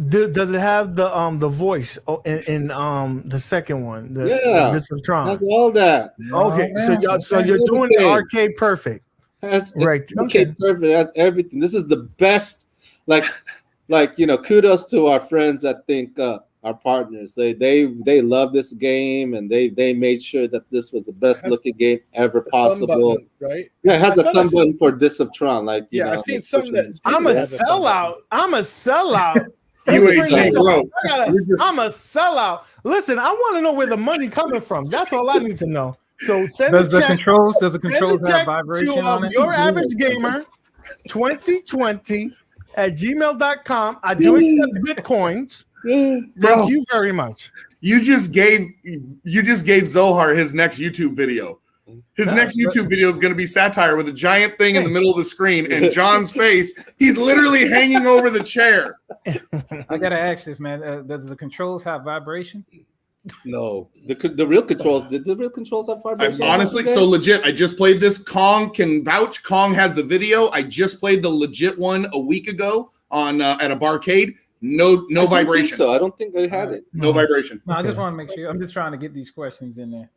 Does it have the voice in the second one? Disc of Tron. Has all that. Okay, so you're doing the arcade perfect. Right. Arcade perfect. That's everything. This is the best. Like kudos to our friends that think our partners. They love this game and they made sure that this was the best looking game ever possible. Button, right? Yeah, it has a thumb button for Disc of Tron. Like I've seen some that. I'm a sellout. You ain't bro. I'm a sellout. Listen, I want to know where the money coming from. That's all I need to know. So send does the controls have vibration to, on it? Your Average Gamer 2020 at gmail.com. I do accept Bitcoins. Thank you very much. You just gave Zohar his next YouTube video. His next YouTube video is going to be satire with a giant thing in the middle of the screen and John's face. He's literally hanging over the chair. I gotta ask this, man. Does the controls have vibration? No, the real controls. Did the real controls have vibration? Honestly, so legit. I just played this. Kong can vouch. Kong has the video. I just played the legit one a week ago on at a barcade. No vibration. So I don't think they had it. No vibration. No, I just want to make sure. I'm just trying to get these questions in there.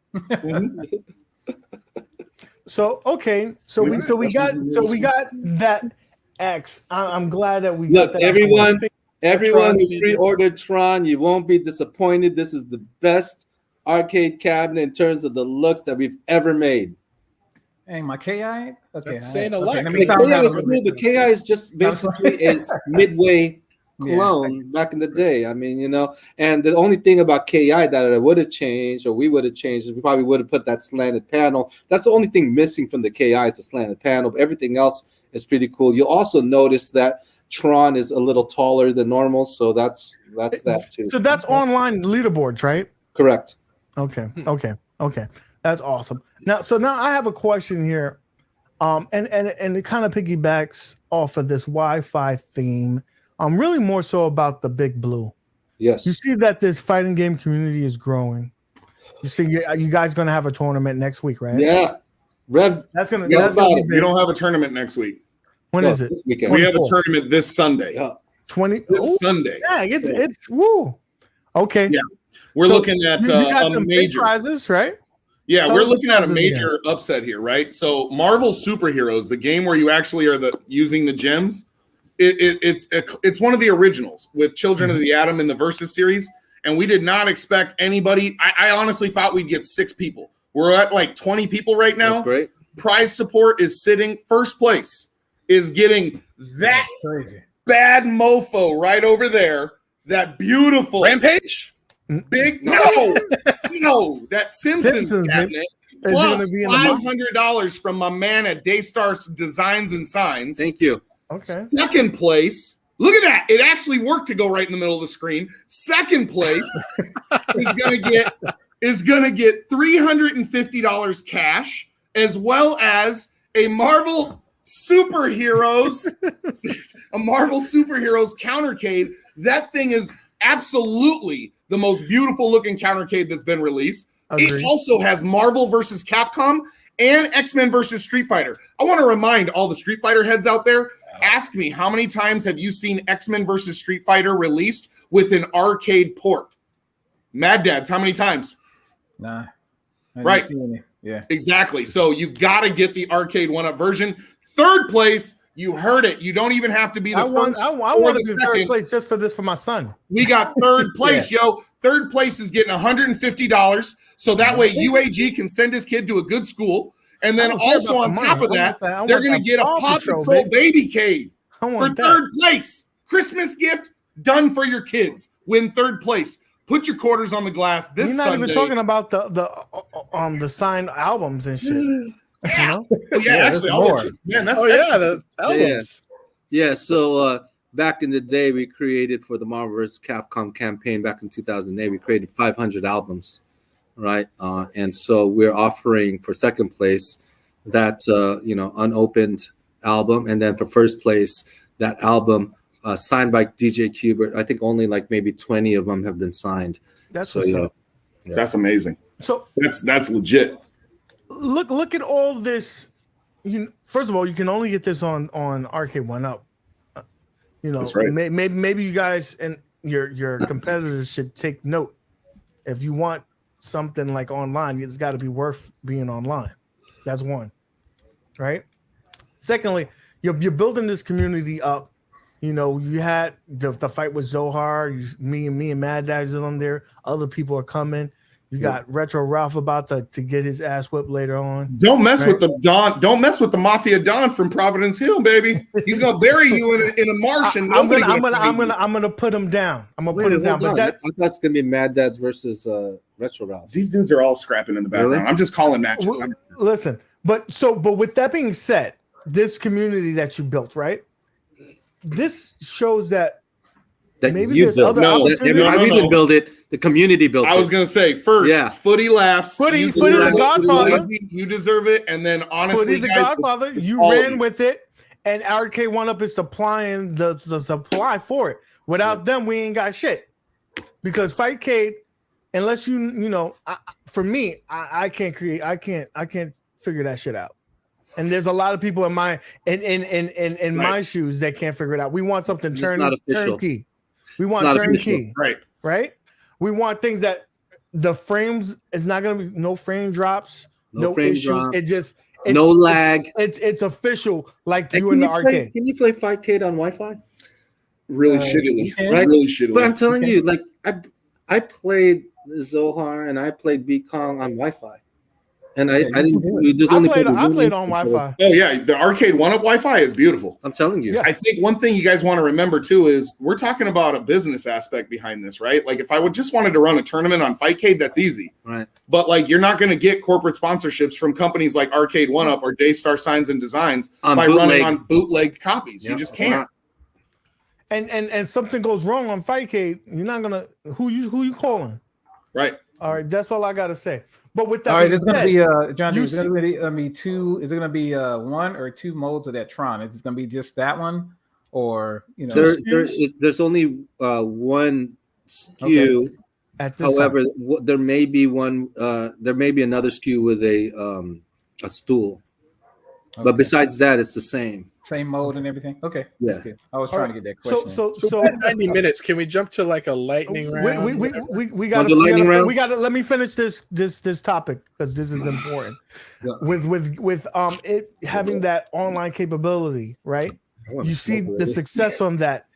So we got that X. I'm glad that we look got that. Everyone who pre-ordered Tron, you won't be disappointed. This is the best arcade cabinet in terms of the looks that we've ever made. Hey, my KI? Okay, that's saying a lot. The KI is just basically a midway clone back in the day. I mean, and the only thing about KI that I would have changed, or we would have changed, is we probably would have put that slanted panel. That's the only thing missing from the KI is the slanted panel. But everything else is pretty cool. You'll also notice that Tron is a little taller than normal, so that's that too. So that's online leaderboards, right? Correct. Okay. That's awesome. Now I have a question here, and it kind of piggybacks off of this Wi-Fi theme. Really more so about the Big Blue. Yes. You see that this fighting game community is growing. You see, you guys going to have a tournament next week, right? Yeah. That's going to. We don't have a tournament next week. When is it? Weekend. We have a tournament this Sunday. 20. Sunday. Yeah, it's woo. Okay. Yeah, we're looking at you got some big major prizes, right? Yeah, we're looking at a major upset here, right? So Marvel Superheroes, the game where you actually are using the gems. It's one of the originals with Children of the Atom in the Versus series, and we did not expect anybody. I honestly thought we'd get 6 people. We're at like 20 people right now. That's great. Prize support is sitting first place, is getting that bad mofo right over there. That beautiful Rampage, big no, that Simpsons cabinet. Plus $500 from my man at Daystar Designs and Signs. Thank you. Okay. Second place. Look at that. It actually worked to go right in the middle of the screen. Second place is gonna get $350 cash, as well as a Marvel Superheroes countercade. That thing is absolutely the most beautiful looking countercade that's been released. Agreed. It also has Marvel versus Capcom and X-Men versus Street Fighter. I want to remind all the Street Fighter heads out there, ask me, how many times have you seen X-Men versus Street Fighter released with an arcade port? Mad Dads, how many times? Nah. Right. Yeah. Exactly. So you got to get the Arcade1up version. Third place, you heard it. You don't even have to be the first. I want to be third place just for this for my son. We got third place, yo. Third place is getting $150. So that way UAG can send his kid to a good school. And then also on top of that, they're going to get a Paw Patrol baby cave for third place. Christmas gift done for your kids. Win third place. Put your quarters on the glass this Sunday. You're not even talking about the signed albums and shit. Yeah, actually, I'll let you. Man, that's the albums. Yeah. So back in the day, we created for the Marvel vs. Capcom campaign back in 2008. We created 500 albums, right? And so we're offering for second place that unopened album, and then for first place that album. Signed by DJ Qbert. I think only like maybe 20 of them have been signed. That's that's amazing. So that's legit. Look at all this. First of all, you can only get this on Arcade1up. That's right. Maybe you guys and your competitors should take note. If you want something like online, it's got to be worth being online. That's one, right? Secondly, you're building this community up. You had the fight with Zohar. Me and Mad Dads on there. Other people are coming. You got Retro Ralph about to get his ass whipped later on. Don't mess with the Don. Don't mess with the Mafia Don from Providence Hill, baby. He's gonna bury you in a marsh, and I'm gonna put him down. I'm gonna put him down. But that's gonna be Mad Dads versus Retro Ralph. These dudes are all scrapping in the background. Really? I'm just calling matches. Listen, but with that being said, this community that you built, right? This shows that maybe there's other opportunities. We didn't build it. The community built it. I was going to say, first, Footy laughs. Footy the Godfather. You deserve it. And then, honestly, Footy the Godfather, you ran with it. And Arcade1up is supplying the supply for it. Without them, we ain't got shit. Because Fightcade, unless for me, I can't create. I can't figure that shit out. And there's a lot of people in my my shoes that can't figure it out. We want something turnkey. We want turnkey. Right. We want things that the frames is not going to be no frame drops, no issues. Drops. It's no lag. It's official, like you in the arcade. Can you play Fightcade on Wi-Fi? Really shittily, right? Really shittily. But I'm telling you, like I played Zohar and I played Kong on Wi-Fi. And I didn't. I played on Wi-Fi. Oh yeah, the Arcade1up Wi-Fi is beautiful. I'm telling you. Yeah. I think one thing you guys want to remember too is we're talking about a business aspect behind this, right? Like if I just wanted to run a tournament on Fightcade, that's easy, right? But like you're not going to get corporate sponsorships from companies like Arcade1up or Daystar Signs and Designs by running on bootleg copies. Yep, you just can't. And something goes wrong on Fightcade, you're not gonna who you calling? Right. All right, that's all I gotta say. But with that, all right, it's going to be John. Is it going to be two? Is it going to be one or two modes of that Tron? Is it going to be just that one, or there's only one SKU. Okay. However, there may be one. There may be another SKU with a stool, but besides that, it's the same. Same mode and everything. Okay. Yeah. I was trying to get that question. So 90 minutes. Can we jump to like a lightning round? We got to let me finish this topic because this is important. Yeah. With it having that online capability, right? You see the success on that.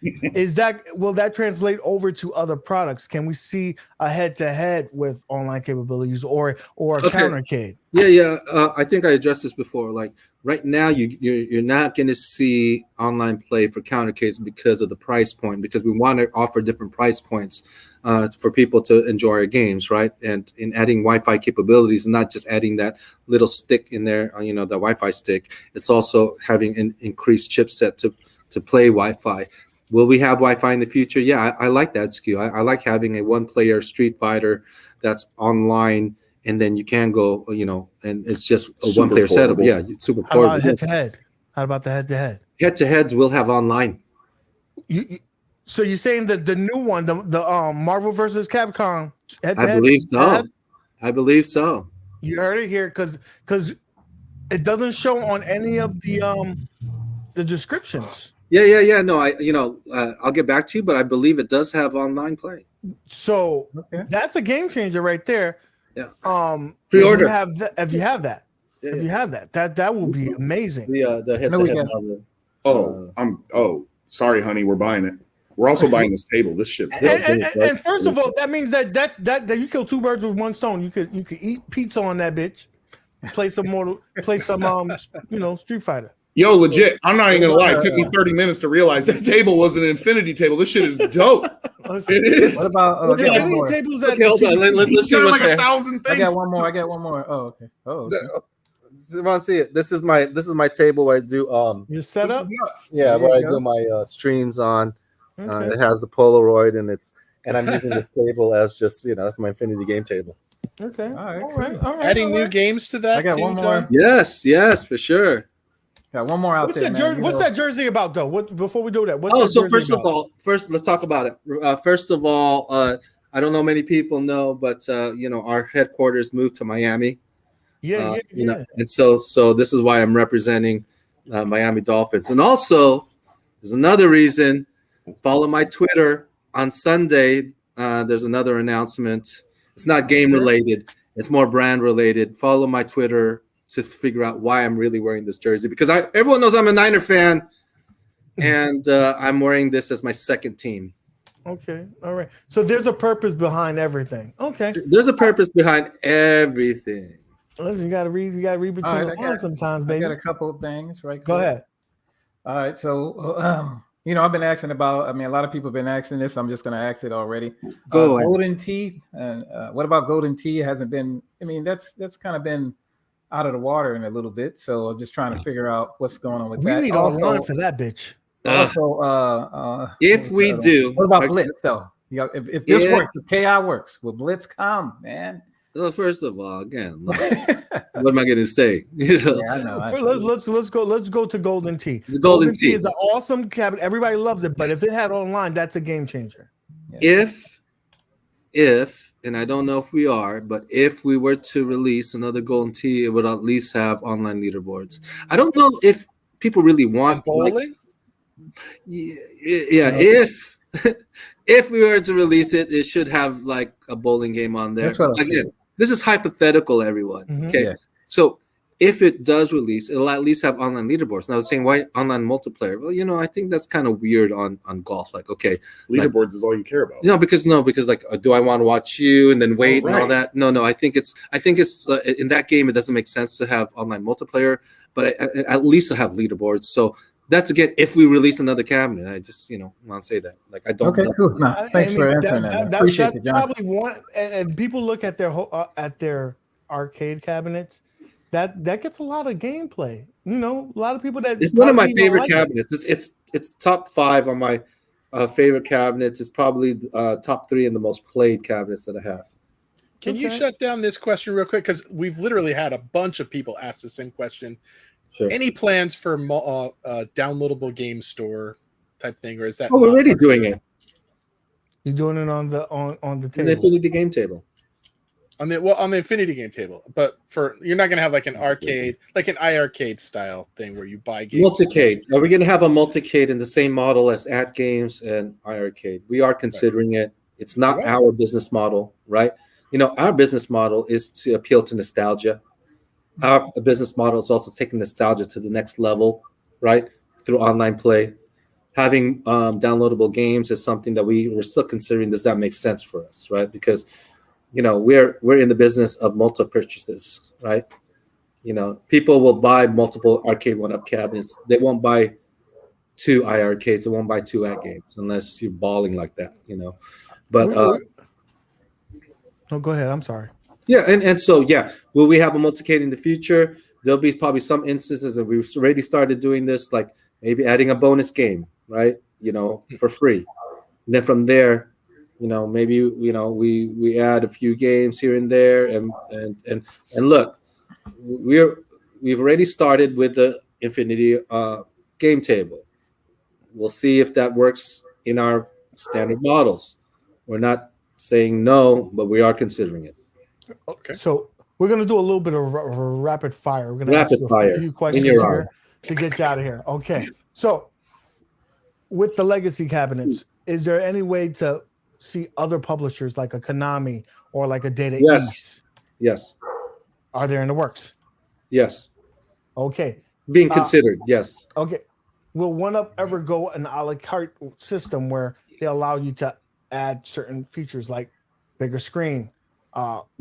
Will that translate over to other products? Can we see a head-to-head with online capabilities or a countercade? Yeah. I think I addressed this before. Like right now, you're not going to see online play for countercades because of the price point. Because we want to offer different price points for people to enjoy our games, right? And in adding Wi-Fi capabilities, not just adding that little stick in there, the Wi-Fi stick. It's also having an increased chipset to play Wi-Fi. Will we have Wi-Fi in the future? Yeah, I like that SKU. I like having a one-player Street Fighter that's online, and then you can go, and it's just a one-player setup. Yeah, it's super portable. How about head-to-head? How about the head-to-head? Head-to-heads will have online. So you're saying that the new one, the Marvel versus Capcom? I believe so. I believe so. You heard it here, because it doesn't show on any of the descriptions. Yeah. No, I'll get back to you, but I believe it does have online play. So that's a game changer right there. Yeah. Pre-order. If you have that, that will be amazing. The head-to-head. Sorry, honey, we're buying it. We're also buying this table. This shit. And first of all, that means that you kill two birds with one stone. You could eat pizza on that bitch. Play some Street Fighter. Yo, legit. I'm not even gonna lie. It took me 30 minutes to realize this table was an infinity table. This shit is dope. It is. What about infinity tables? Okay, hold on. Let's see what's there. 1,000 things. I got one more. Oh, okay. You want to see it? This is my table where I do your setup. Yeah, where I do my streams on. It has the Polaroid and I'm using this table as just that's my infinity game table. Okay. All right. Adding new games to that. I got one more. John? Yes, for sure. Got one more out there. What's that jersey about, though? Before we do that? First let's talk about it. First of all, I don't know many people know, but our headquarters moved to Miami. Yeah. And so this is why I'm representing Miami Dolphins. And also, there's another reason. Follow my Twitter on Sunday. There's another announcement. It's not game related. It's more brand related. Follow my Twitter to figure out why I'm really wearing this jersey, because everyone knows I'm a Niner fan, and I'm wearing this as my second team. Okay, all right. So there's a purpose behind everything. Okay, there's a purpose behind everything. Listen, you gotta read between the lines sometimes, baby. I got a couple of things, right? Go ahead. All right, so I've been asking about. I mean, a lot of people have been asking this. I'm just going to ask it already. Golden Tee, and what about Golden Tee? It hasn't been. I mean, that's kind of been out of the water in a little bit. So I'm just trying to figure out what's going on with that. We need online for that bitch. Also, if we do, what about Blitz though? If this works, if KI works, will Blitz come, man? Well, first of all, again, what am I going to say? Yeah, I know. Let's go to Golden Tee. The Golden Tee is an awesome cabinet. Everybody loves it, but if it had online, that's a game changer. Yeah. If, and I don't know if we are, but if we were to release another Golden Tee, it would at least have online leaderboards. I don't know if people really want bowling. If we were to release it, it should have like a bowling game on there. Again, this is hypothetical, everyone. Mm-hmm. Okay, yeah. So if it does release, it'll at least have online leaderboards. Now, saying why online multiplayer? Well, I think that's kind of weird on golf. Like, okay, leaderboards is all you care about. Because like, do I want to watch you and then wait and all that? No. I think it's in that game, it doesn't make sense to have online multiplayer, but at least to have leaderboards. So. That's again, if we release another cabinet, I just want to say that. Like I don't. Okay, cool. No, thanks for answering that. Appreciate it, John. Probably one, and people look at their arcade cabinets. That gets a lot of gameplay. A lot of people that. It's one of my favorite cabinets. It's top 5 on my favorite cabinets. It's probably top 3 in the most played cabinets that I have. Can you shut down this question real quick? Because we've literally had a bunch of people ask the same question. Sure. Any plans for downloadable game store type thing, or is that? Oh, we're already doing it. You're doing it on the table. The Infinity game table. On the Infinity game table, but you're not gonna have like an arcade, like an iArcade style thing where you buy games. Multicade. Are we gonna have a multicade in the same model as @games and iArcade? We are considering it. It's not our business model, right? Our business model is to appeal to nostalgia. Our business model is also taking nostalgia to the next level, right? Through online play. Having downloadable games is something that we're still considering. Does that make sense for us, right? Because, we're in the business of multiple purchases, right? People will buy multiple Arcade1up cabinets. They won't buy 2 iArcades. They won't buy 2 @games unless you're balling like that, But no, go ahead. I'm sorry. Yeah, and so will we have a multicade in the future? There'll be probably some instances that we've already started doing this, like maybe adding a bonus game, right? For free. And then from there, maybe we add a few games here and there, and look, we've already started with the Infinity game table. We'll see if that works in our standard models. We're not saying no, but we are considering it. Okay. So we're gonna do a little bit of rapid fire. We're gonna Rapid ask you fire. a few In questions your here to get you out of here. Okay. So with the legacy cabinets, is there any way to see other publishers like a Konami or like a Data East? Yes. Are there in the works? Yes. Okay. Being considered. Yes. Okay. Will 1UP ever go an a la carte system where they allow you to add certain features like bigger screen,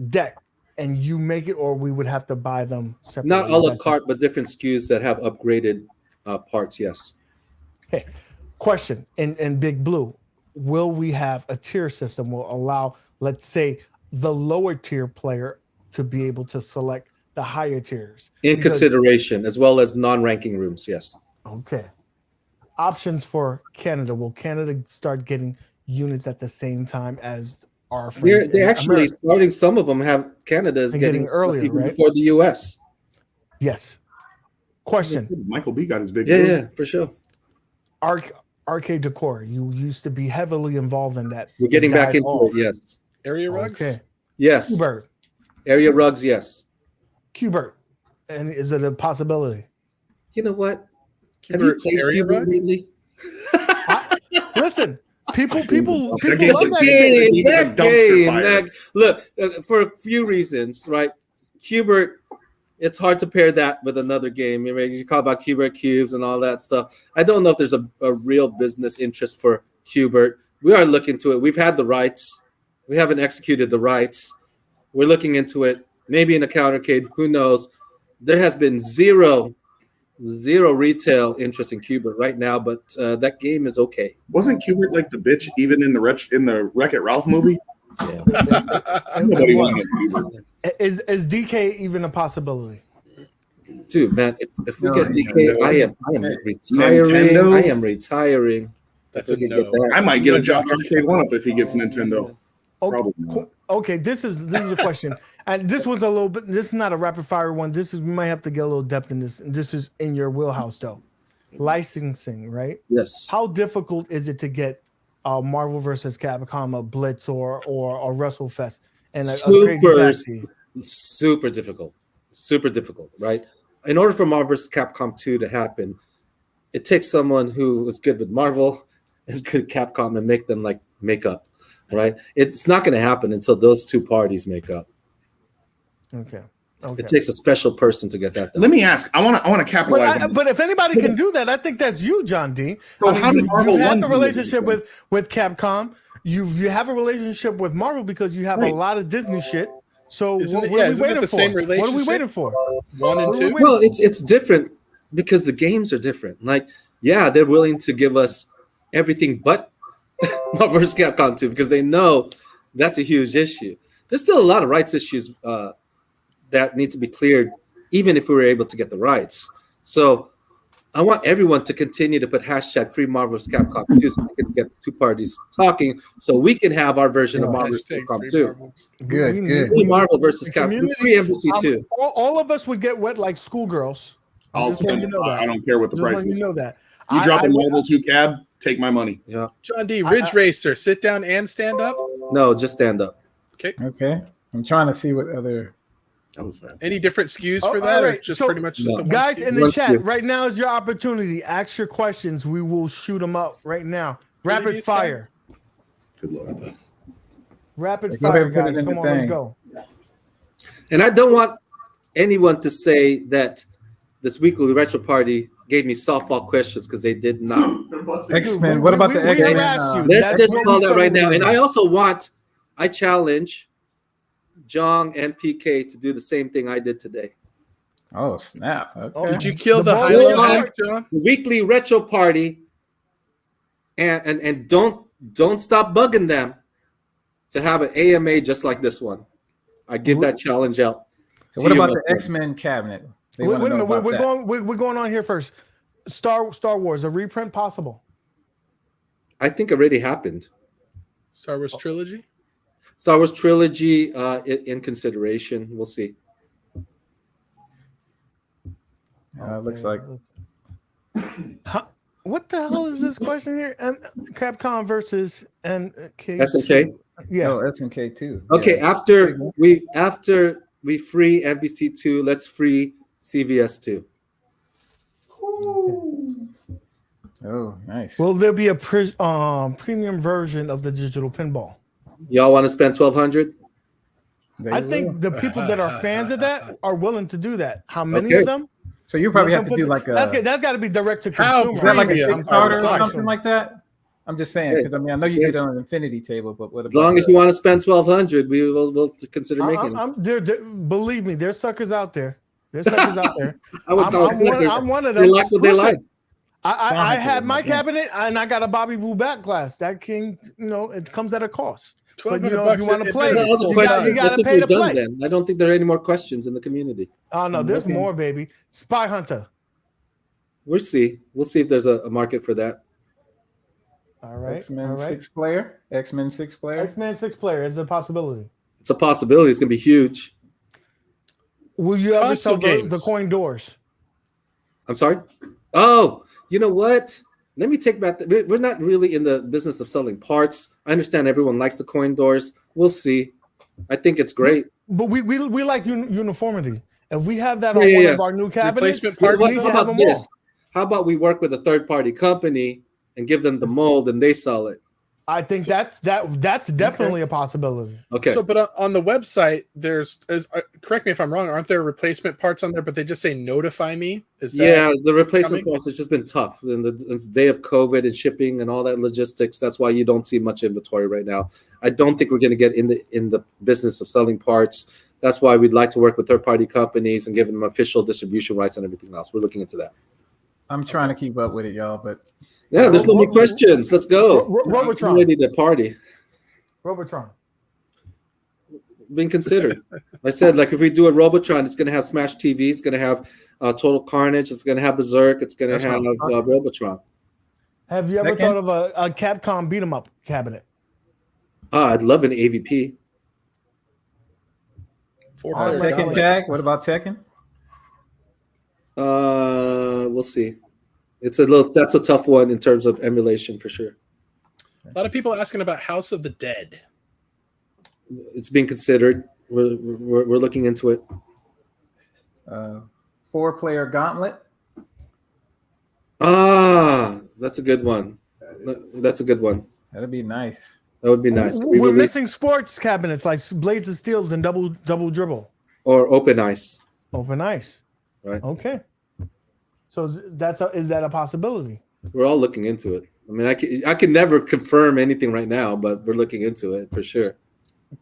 deck, and you make it, or we would have to buy them separately? Not a la carte, but different SKUs that have upgraded parts. Yes. Okay. Question in Big Blue, will we have a tier system will allow, let's say, the lower tier player to be able to select the higher tiers? In consideration, as well as non-ranking rooms. Yes. Okay. Options for Canada. Will Canada start getting units at the same time as our friends? They actually starting. Some of them have Canada is getting earlier, even right? before the US. Yes. Question. Michael B got his big. Yeah, for sure. Arcade Decor. You used to be heavily involved in that. We're getting back into it. Yes. Area rugs. Okay. Yes. Qbert. Area rugs. Yes. Qbert. And is it a possibility? You know what? Have you played area rug lately? Listen, people love that game. Look, for a few reasons, right? Qbert, it's hard to pair that with another game. You call about Qbert cubes and all that stuff. I don't know if there's a real business interest for Qbert. We are looking into it. We've had the rights. We haven't executed the rights. We're looking into it. Maybe in a countercade. Who knows? There has been zero retail interest in Qbert right now, but that game is okay. Wasn't Qbert like the bitch even in the Wreck-It Ralph movie? Yeah. Nobody wanted Qbert. Is DK even a possibility? Dude, man, if we get DK, Nintendo. I am retiring. Nintendo? I am retiring. That's If a we no. get that. I might get a job at Arcade1up if he gets Nintendo. Probably not. Okay, this is the question. And this was a little bit, this is not a rapid fire one. We might have to get a little depth in this. And this is in your wheelhouse though. Licensing, right? Yes. How difficult is it to get Marvel versus Capcom, a Blitz or a WrestleFest and a crazy taxi? Super difficult. Super difficult, right? In order for Marvel vs. Capcom 2 to happen, it takes someone who is good with Marvel, is good with Capcom, and make them make up, right? It's not going to happen until those two parties make up. Okay. It takes a special person to get that done. Let me ask. I want to capitalize. But if anybody can do that, I think that's you, John D. So how did Marvel you've had 1 the do relationship this? with Capcom. You have a relationship with Marvel because you have a lot of Disney shit. So what are we waiting for? What are we waiting for? 1 and 2. Well, it's different because the games are different. Like, yeah, they're willing to give us everything but Marvel vs. Capcom 2 because they know that's a huge issue. There's still a lot of rights issues that need to be cleared, even if we were able to get the rights. So I want everyone to continue to put hashtag free Marvel vs. Capcom 2 so we can get two parties talking so we can have our version of Marvel vs. Capcom 2. Good. Free Marvel vs. Capcom, free Embassy 2. All of us would get wet like schoolgirls. Just letting you know that. I don't care what the Just price letting is. you know that. You drop a Marvel 2 cab, take my money. Yeah. John D, Ridge Racer, sit down and stand up. No, just stand up. Okay. I'm trying to see what other. That was bad. Any different SKUs for that, right. or just So, pretty much just the one Guys SKU? in the One chat, SKU. right now is your opportunity. Ask your questions. We will shoot them up right now. Rapid Previous fire. Good lord. Rapid Go ahead fire, and put it guys. in Come the on, let's thing. go. And I don't want anyone to say that this weekly retro party gave me softball questions because they did not. X-Men. What about the we X-Men? harassed you. Let's That's just what call we that right now. started And with. I challenge John and PK to do the same thing I did today. Oh, snap. Okay. Did you kill The the ball high is low yours. hack, John? The weekly retro party, and don't stop bugging them to have an AMA just like this one. I give that challenge out. So to what you, about the Muslim. X-Men cabinet? They Wait wanna a know minute. about We're that. going. We're going on here first. Star Wars, a reprint possible. I think already happened. Star Wars trilogy. Star Wars trilogy in consideration. We'll see. Looks like What the hell is this question here? And Capcom versus SNK. Yeah. Oh, SNK too. Okay, Yeah. after we free MVC2, let's free CVS2. Oh, nice. Will there be a premium version of the digital pinball? Y'all want to spend $1,200? I think the people that are fans of that are willing to do that. How many of them? So you probably have to do like a. That's got to be direct to How consumer. Is that like a premium Kickstarter are we or talking? something like that? I'm just saying because I mean I know you did it on an infinity table, but what As long as you want to spend $1,200, we'll consider making it. Believe me, there's suckers out there. There's suckers out there. I would call it suckers. I'm one of them. They like what they like. I had my cabinet and I got a Bobby Vu back glass. That king, it comes at a cost. But if you want to play, you got to pay to play. Then. I don't think there are any more questions in the community. Oh no, there's more, baby. Spy Hunter. We'll see. We'll see if there's a market for that. All right. X-Men 6-player. X-Men 6-player. X-Men 6-player is a possibility. It's a possibility. It's gonna be huge. Will you ever sell the coin doors? I'm sorry. Oh, you know what? Let me take back. We're not really in the business of selling parts. I understand everyone likes the coin doors. We'll see. I think it's great. But we like uniformity. If we have that on one of our new cabinets, replacement parts. we need to have them all. How about we work with a third-party company and give them the mold and they sell it? I think that's definitely a possibility. Okay. So, but on the website, correct me if I'm wrong. Aren't there replacement parts on there? But they just say notify me. Is that the replacement parts has just been tough in the day of COVID and shipping and all that logistics. That's why you don't see much inventory right now. I don't think we're going to get in the business of selling parts. That's why we'd like to work with third-party companies and give them official distribution rights and everything else. We're looking into that. I'm trying to keep up with it, y'all, but yeah, there's no more questions. Let's go. Robotron. I'm ready to party. Robotron. Being considered. I said, like, if we do a Robotron, it's going to have Smash TV. It's going to have Total Carnage. It's going to have Berserk. It's going to have Robotron. Have you ever thought of a Capcom beat 'em up cabinet? I'd love an AVP. Tekken Tag. What about Tekken? We'll see. That's a tough one in terms of emulation for sure. A lot of people asking about House of the Dead. It's being considered. We're looking into it. 4-player Gauntlet. That's a good one. That'd be nice. That would be nice. We're missing sports cabinets like Blades of Steels and double dribble. Or Open Ice. Open Ice. Right. Okay. So is that a possibility? We're all looking into it. I mean, I can never confirm anything right now, but we're looking into it for sure.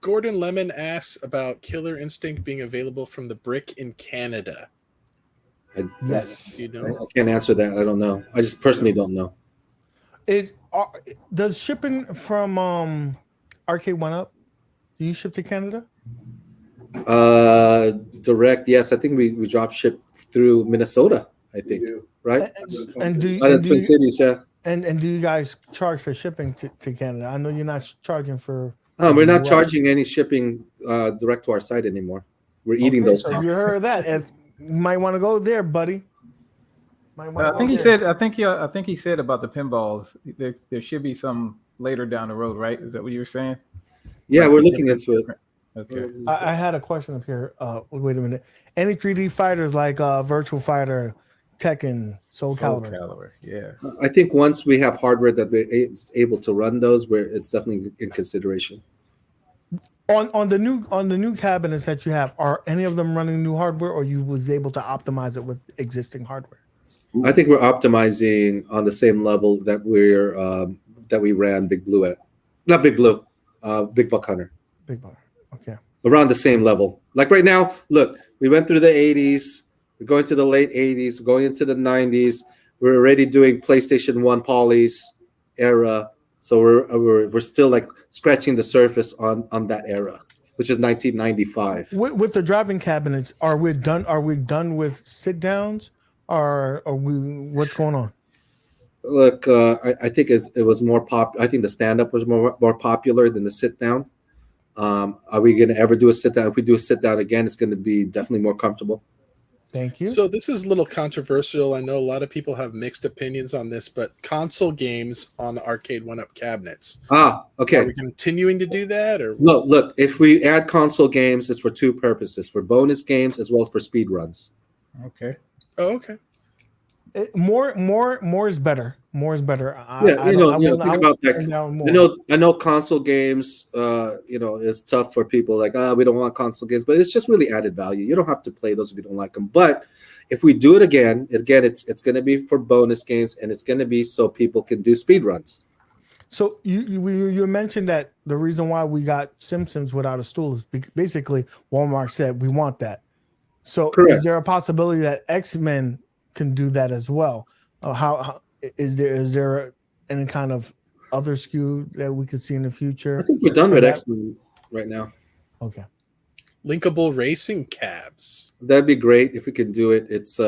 Gordon Lemon asks about Killer Instinct being available from the Brick in Canada. Yes. You know? I can't answer that. I don't know. I just personally don't know. Does shipping from Arcade1up, do you ship to Canada? Direct, yes. I think we drop ship through Minnesota, I think. Right? And do Twin Cities, yeah. And do you guys charge for shipping to Canada? I know you're not charging for. We're not charging any shipping direct to our site anymore. We're eating those. So you heard that. If you might want to go there, buddy. I think he said about the pinballs. There should be some later down the road, right? Is that what you were saying? Yeah, we're looking into it. Okay. I had a question up here. Wait a minute. Any 3D fighters like Virtual Fighter, Tekken, Soul Calibur? Yeah. I think once we have hardware that we're able to run those, it's definitely in consideration. On the new cabinets that you have, are any of them running new hardware, or you was able to optimize it with existing hardware? I think we're optimizing on the same level that we ran Big Blue at. Not Big Blue, Big Buck Hunter. Big Buck. Okay. Around the same level. Like right now, look, we went through the 80s. We're going to the late 80s. We're going into the 90s. We're already doing PlayStation 1 polys era. So we're still like scratching the surface on that era, which is 1995. With the driving cabinets, are we done with sit downs, or are we? What's going on? Look, I think it was more I think the stand up was more popular than the sit down. Are we going to ever do a sit down? If we do a sit down again, it's going to be definitely more comfortable. Thank you. So this is a little controversial. I know a lot of people have mixed opinions on this, but console games on the Arcade1up cabinets. Okay. Are we continuing to do that, or look? If we add console games, it's for two purposes: for bonus games as well as for speed runs. Okay. Oh, okay. More is better. More is better. Think about that. I know console games, is tough for people. Like, we don't want console games, but it's just really added value. You don't have to play those if you don't like them. But if we do it again, it's going to be for bonus games, and it's going to be so people can do speed runs. So you mentioned that the reason why we got Simpsons without a stool is basically Walmart said we want that. So Correct. Is there a possibility that X-Men can do that as well? How is there any kind of other SKU that we could see in the future? I think we're done with X-Men right now. Okay. Linkable racing cabs. That'd be great if we can do it. It's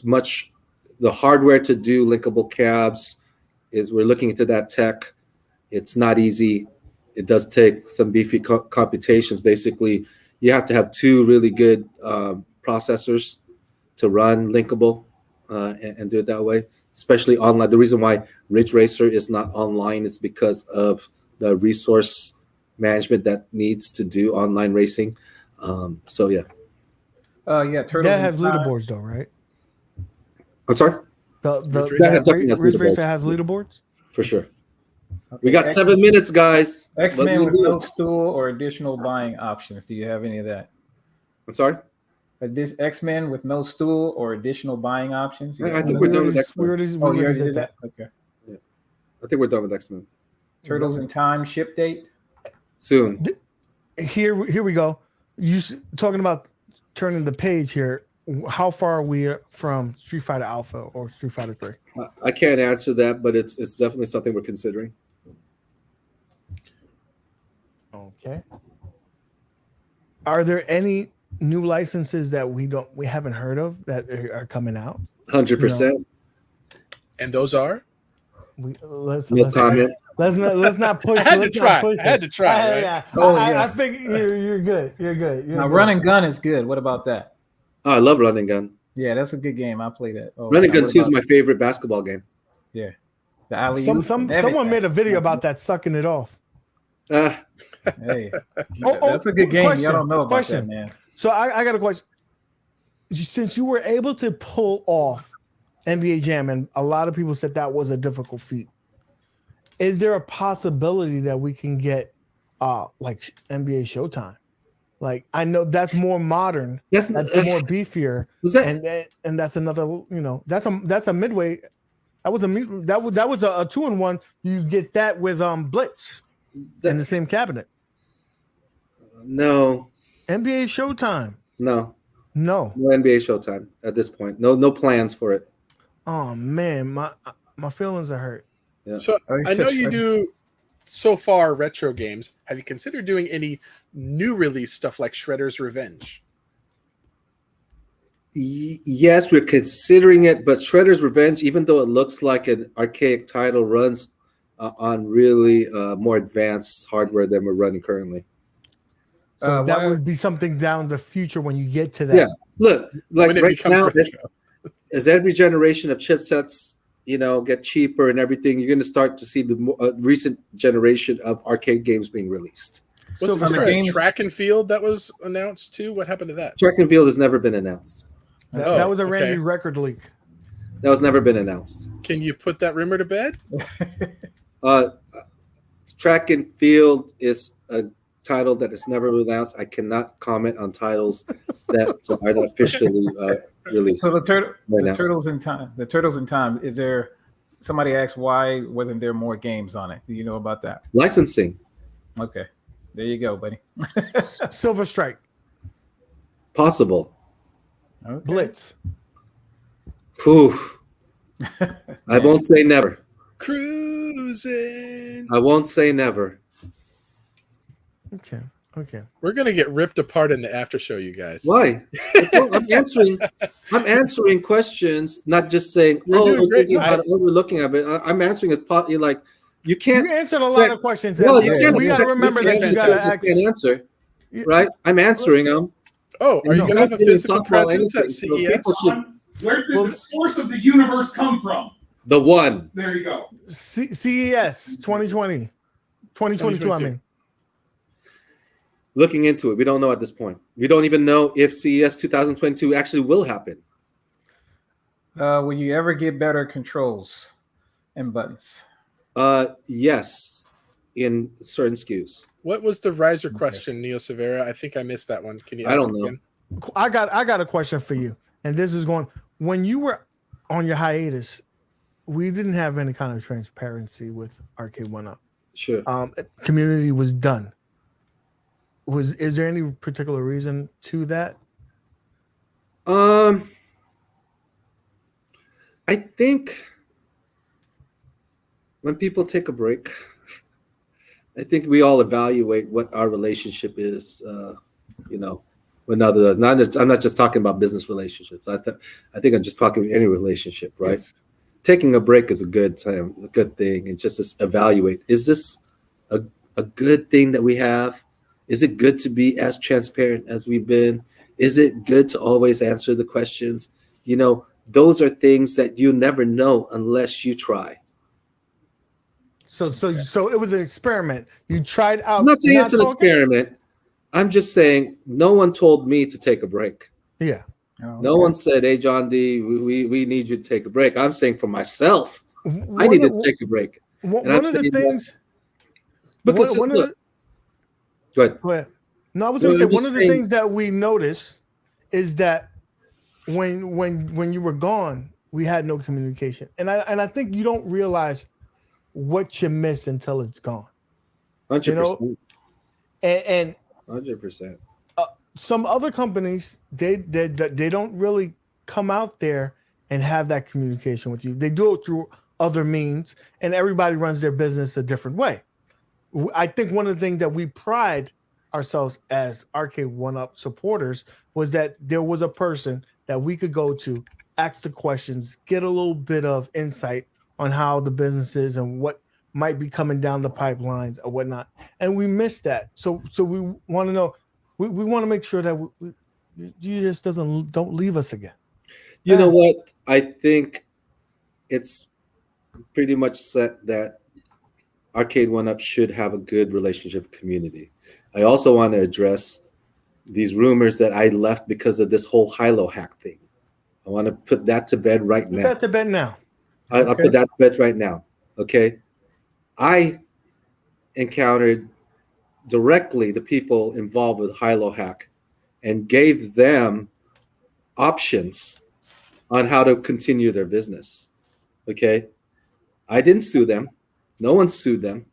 much the hardware to do linkable cabs is we're looking into that tech. It's not easy. It does take some beefy computations. Basically, you have to have two really good processors to run linkable and do it that way, especially online. The reason why Ridge Racer is not online is because of the resource management that needs to do online racing. So yeah. Turtles that has leaderboards though, right? I'm sorry? The Ridge Racer has leaderboards? For sure. Okay. We got 7 minutes, guys. X-Men with no stool or additional buying options. Do you have any of that? I'm sorry? X-Men with no stool or additional buying options? I think we're done with X-Men. You already did that? Okay. Yeah. I think we're done with X-Men. Turtles in Time ship date? Soon. Here we go. You talking about turning the page here. How far are we from Street Fighter Alpha or Street Fighter 3? I can't answer that, but it's definitely something we're considering. Okay. Are there any new licenses that we haven't heard of that are coming out? 100%. And those are? Let's not push. I had to try. Right? Yeah. I think you're good. You're good. Now, Run and Gun is good. What about that? Oh, I love Run and Gun. Yeah, that's a good game. I play that. Run and Gun 2 is my favorite basketball game. Yeah. The alley-oop. Someone made a video about that sucking it off. Hey, that's a good game. Question, Y'all don't know about that, man. So I got a question. Since you were able to pull off NBA Jam, and a lot of people said that was a difficult feat, is there a possibility that we can get like NBA Showtime? Like, I know that's more modern. That's more beefier. And that's another. That's a midway. That was a 2-in-1. You get that with Blitz in the same cabinet. No. NBA Showtime. No NBA Showtime at this point. No plans for it. Oh man, my feelings are hurt. Yeah. So I know you do so far retro games. Have you considered doing any new release stuff like Shredder's Revenge? Yes, we're considering it, but Shredder's Revenge, even though it looks like an archaic title, runs on really more advanced hardware than we're running currently. So that would be something down the future when you get to that. Yeah, look, like right now, as every generation of chipsets, get cheaper and everything, you're going to start to see the recent generation of arcade games being released. Was there a track and field that was announced too? What happened to that? Track and field has never been announced. That was a Randy record leak. That was never been announced. Can you put that rumor to bed? Track and field is a title that is never announced. I cannot comment on titles that are not officially released. So the Turtles in Time. The Turtles in Time. Is there? Somebody asked why wasn't there more games on it? Do you know about that? Licensing. Okay, there you go, buddy. Silver Strike. Possible. Okay. Blitz. Whew. I won't say never. Cruising. I won't say never. Okay. We're gonna get ripped apart in the after show, you guys. Why? I'm answering questions, not just saying, we're thinking about it, we're looking at it. I'm answering as like you can't. You answered a lot of questions. Well, you can't we got to remember that you got to answer, right? I'm answering them. Oh, are you going to have a physical presence at CES? Where did the source of the universe come from? The one. There you go. CES 2020. 2022, I mean. Looking into it. We don't know at this point. We don't even know if CES 2022 actually will happen. Will you ever get better controls and buttons? Yes, in certain SKUs. What was the riser question, Neo Severa? I think I missed that one. Can you ask I don't it know. again? I got a question for you. And this is going, when you were on your hiatus, we didn't have any kind of transparency with Arcade1up. Sure. Community was done. Is there any particular reason to that? I think when people take a break, I think we all evaluate what our relationship is. With other. I'm not just talking about business relationships. I think I'm just talking any relationship, right? Yes. Taking a break is a good time, a good thing, and just evaluate: is this a good thing that we have? Is it good to be as transparent as we've been? Is it good to always answer the questions? Those are things that you never know unless you try. So it was an experiment. You tried out. I'm not saying it's an experiment. I'm just saying no one told me to take a break. Yeah. Oh, okay. No one said, "Hey, John D, we need you to take a break." I'm saying for myself, I need to take a break. One of the things. Because Go ahead. No, I was going to say one of the things that we noticed is that when you were gone, we had no communication, and I think you don't realize what you miss until it's gone. 100%. And 100%. Some other companies they don't really come out there and have that communication with you. They do it through other means, and everybody runs their business a different way. I think one of the things that we pride ourselves as Arcade1up supporters was that there was a person that we could go to, ask the questions, get a little bit of insight on how the business is and what might be coming down the pipelines or whatnot. And we missed that. So we want to know, we want to make sure that you just don't leave us again. You know what? I think it's pretty much set that Arcade1up should have a good relationship with community. I also want to address these rumors that I left because of this whole Hilo hack thing. I want to put that to bed right now. Put that to bed now. I'll put that to bed right now. Okay. I encountered directly the people involved with Hilo hack and gave them options on how to continue their business. Okay. I didn't sue them. No one sued them.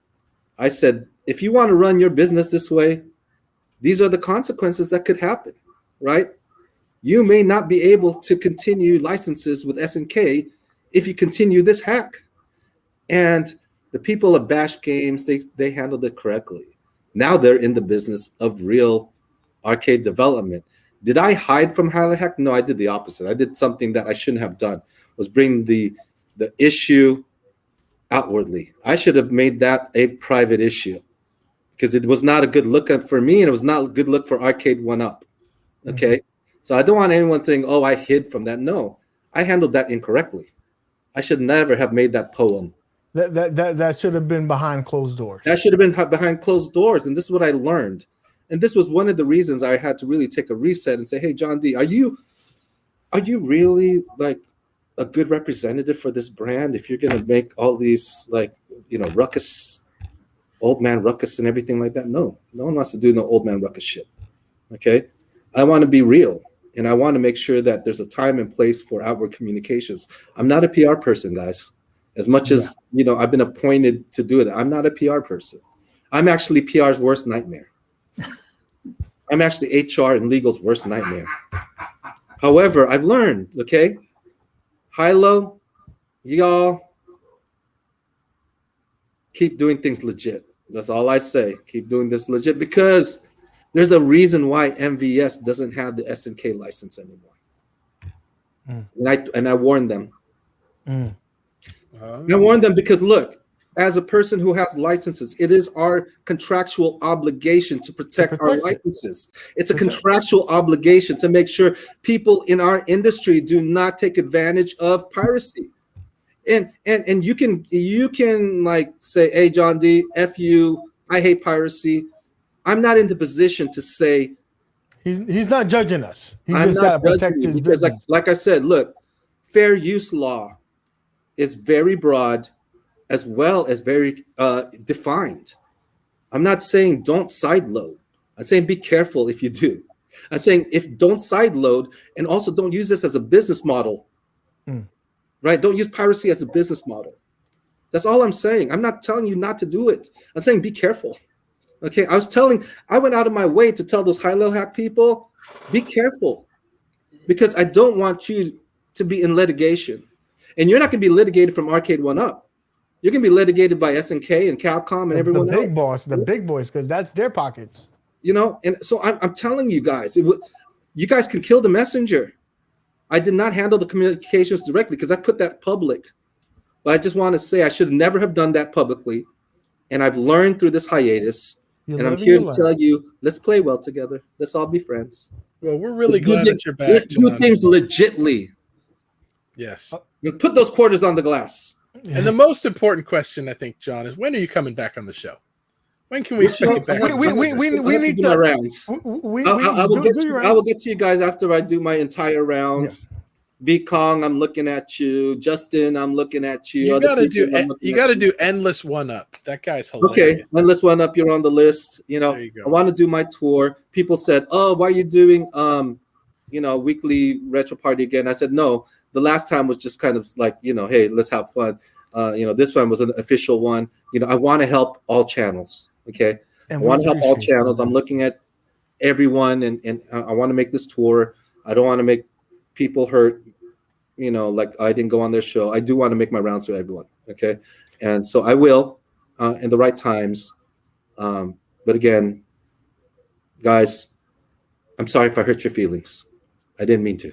I said, if you want to run your business this way, these are the consequences that could happen, right? You may not be able to continue licenses with SNK if you continue this hack. And the people at Bash Games, they handled it correctly. Now they're in the business of real arcade development. Did I hide from Hilo hack? No, I did the opposite. I did something that I shouldn't have done, was bring the issue outwardly. I should have made that a private issue because it was not a good look for me and it was not a good look for Arcade1up. Okay. Mm-hmm. So I don't want anyone thinking, oh, I hid from that. No, I handled that incorrectly. I should never have made that poem. That should have been behind closed doors. That should have been behind closed doors. And this is what I learned. And this was one of the reasons I had to really take a reset and say, hey, John D, are you really like a good representative for this brand if you're going to make all these ruckus, old man ruckus and everything like that? No one wants to do no old man ruckus shit. Okay. I want to be real and I want to make sure that there's a time and place for outward communications. I'm not a PR person, guys. As much as, I've been appointed to do it. I'm not a PR person. I'm actually PR's worst nightmare. I'm actually HR and legal's worst nightmare. However, I've learned, okay? Hilo, y'all keep doing things legit. That's all I say. Keep doing this legit because there's a reason why MVS doesn't have the SNK license anymore. And I warned them. I warned them because look, as a person who has licenses, it is our contractual obligation to protect our licenses. It's a contractual obligation to make sure people in our industry do not take advantage of piracy. And you can like say, hey, John D, F you, I hate piracy. I'm not in the position to say he's not judging us. He I'm just got to not protect judging his you because business. like I said, look, fair use law is very broad as well as very defined. I'm not saying don't sideload. I'm saying be careful if you do. I'm saying don't sideload, and also don't use this as a business model. Right? Don't use piracy as a business model. That's all I'm saying. I'm not telling you not to do it. I'm saying be careful. Okay, I went out of my way to tell those high-level hack people, be careful, because I don't want you to be in litigation. And you're not going to be litigated from Arcade1up. You're going to be litigated by SNK and Capcom and everyone else. The big boys, because that's their pockets. You know, and so I'm telling you guys, you guys can kill the messenger. I did not handle the communications directly because I put that public. But I just want to say I should never have done that publicly. And I've learned through this hiatus. And I'm here to tell you, let's play well together. Let's all be friends. Well, we're really glad that you're back, John. Let's do things legitly. Yes. Put those quarters on the glass. And the most important question, I think, John, is when are you coming back on the show? When can we expect you back? We need to rounds. I will get to you guys after I do my entire rounds. Yeah. B Kong, I'm looking at you. Justin, I'm looking at you. You gotta do endless one up. That guy's hilarious. Okay, endless one up. You're on the list. You know, I want to do my tour. People said, "Oh, why are you doing weekly retro party again?" I said, "No. The last time was just kind of like, hey, let's have fun. This one was an official one. I want to help all channels. Okay, I want to help all channels. I'm looking at everyone, and I want to make this tour. I don't want to make people hurt. Like I didn't go on their show. I do want to make my rounds to everyone. Okay, and so I will in the right times. But again, guys, I'm sorry if I hurt your feelings. I didn't mean to.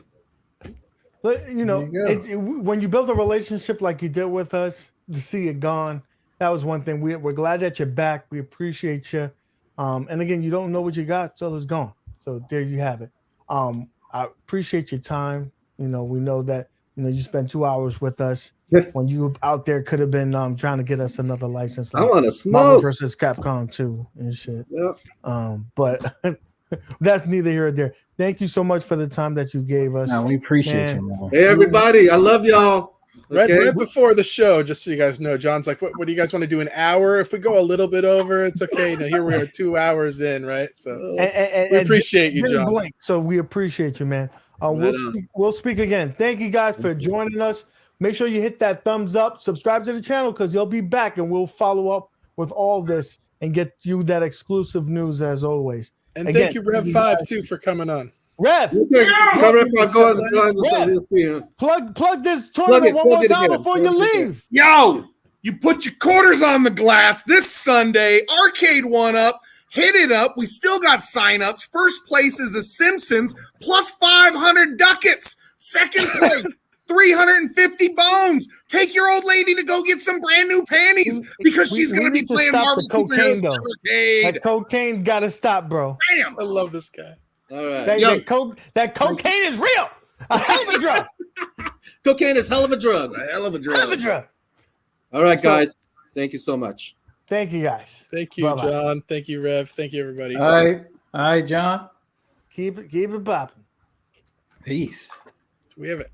But when you build a relationship like you did with us, to see it gone, that was one thing. We're glad that you're back. We appreciate you. And again, you don't know what you got till it's gone. So there you have it. I appreciate your time. We know that you spent 2 hours with us when you out there could have been trying to get us another license. Like I want to smoke Marvel versus Capcom 2 and shit. Yep. But that's neither here nor there. Thank you so much for the time that you gave us. No, we appreciate you, man. Hey, everybody. I love y'all. Okay. Right before the show, just so you guys know, John's like, what do you guys want to do, an hour? If we go a little bit over, it's okay. Now, here we are 2 hours in, right? So we appreciate you, John. Blink, so we appreciate you, man. We'll speak again. Thank you guys for joining us. Make sure you hit that thumbs up, subscribe to the channel because you'll be back and we'll follow up with all this and get you that exclusive news as always. And again, thank you, Rev5, too, for coming on. Rev, plug this tournament one more time before you leave. Yo, you put your quarters on the glass this Sunday. Arcade1up, hit it up. We still got signups. First place is the Simpsons plus 500 ducats. Second place, 350 bones. Take your old lady to go get some brand new panties because she's going to be playing Marvel cocaine. That cocaine got to stop, bro. Damn, I love this guy. All right. That cocaine is real. A hell of a drug. Cocaine is hell of a drug. A hell of a drug. Hell of a drug. All right, guys. Thank you so much. Thank you, guys. Thank you, bye-bye. John. Thank you, Rev. Thank you, everybody. All right, John. Keep it popping. Peace. We have it.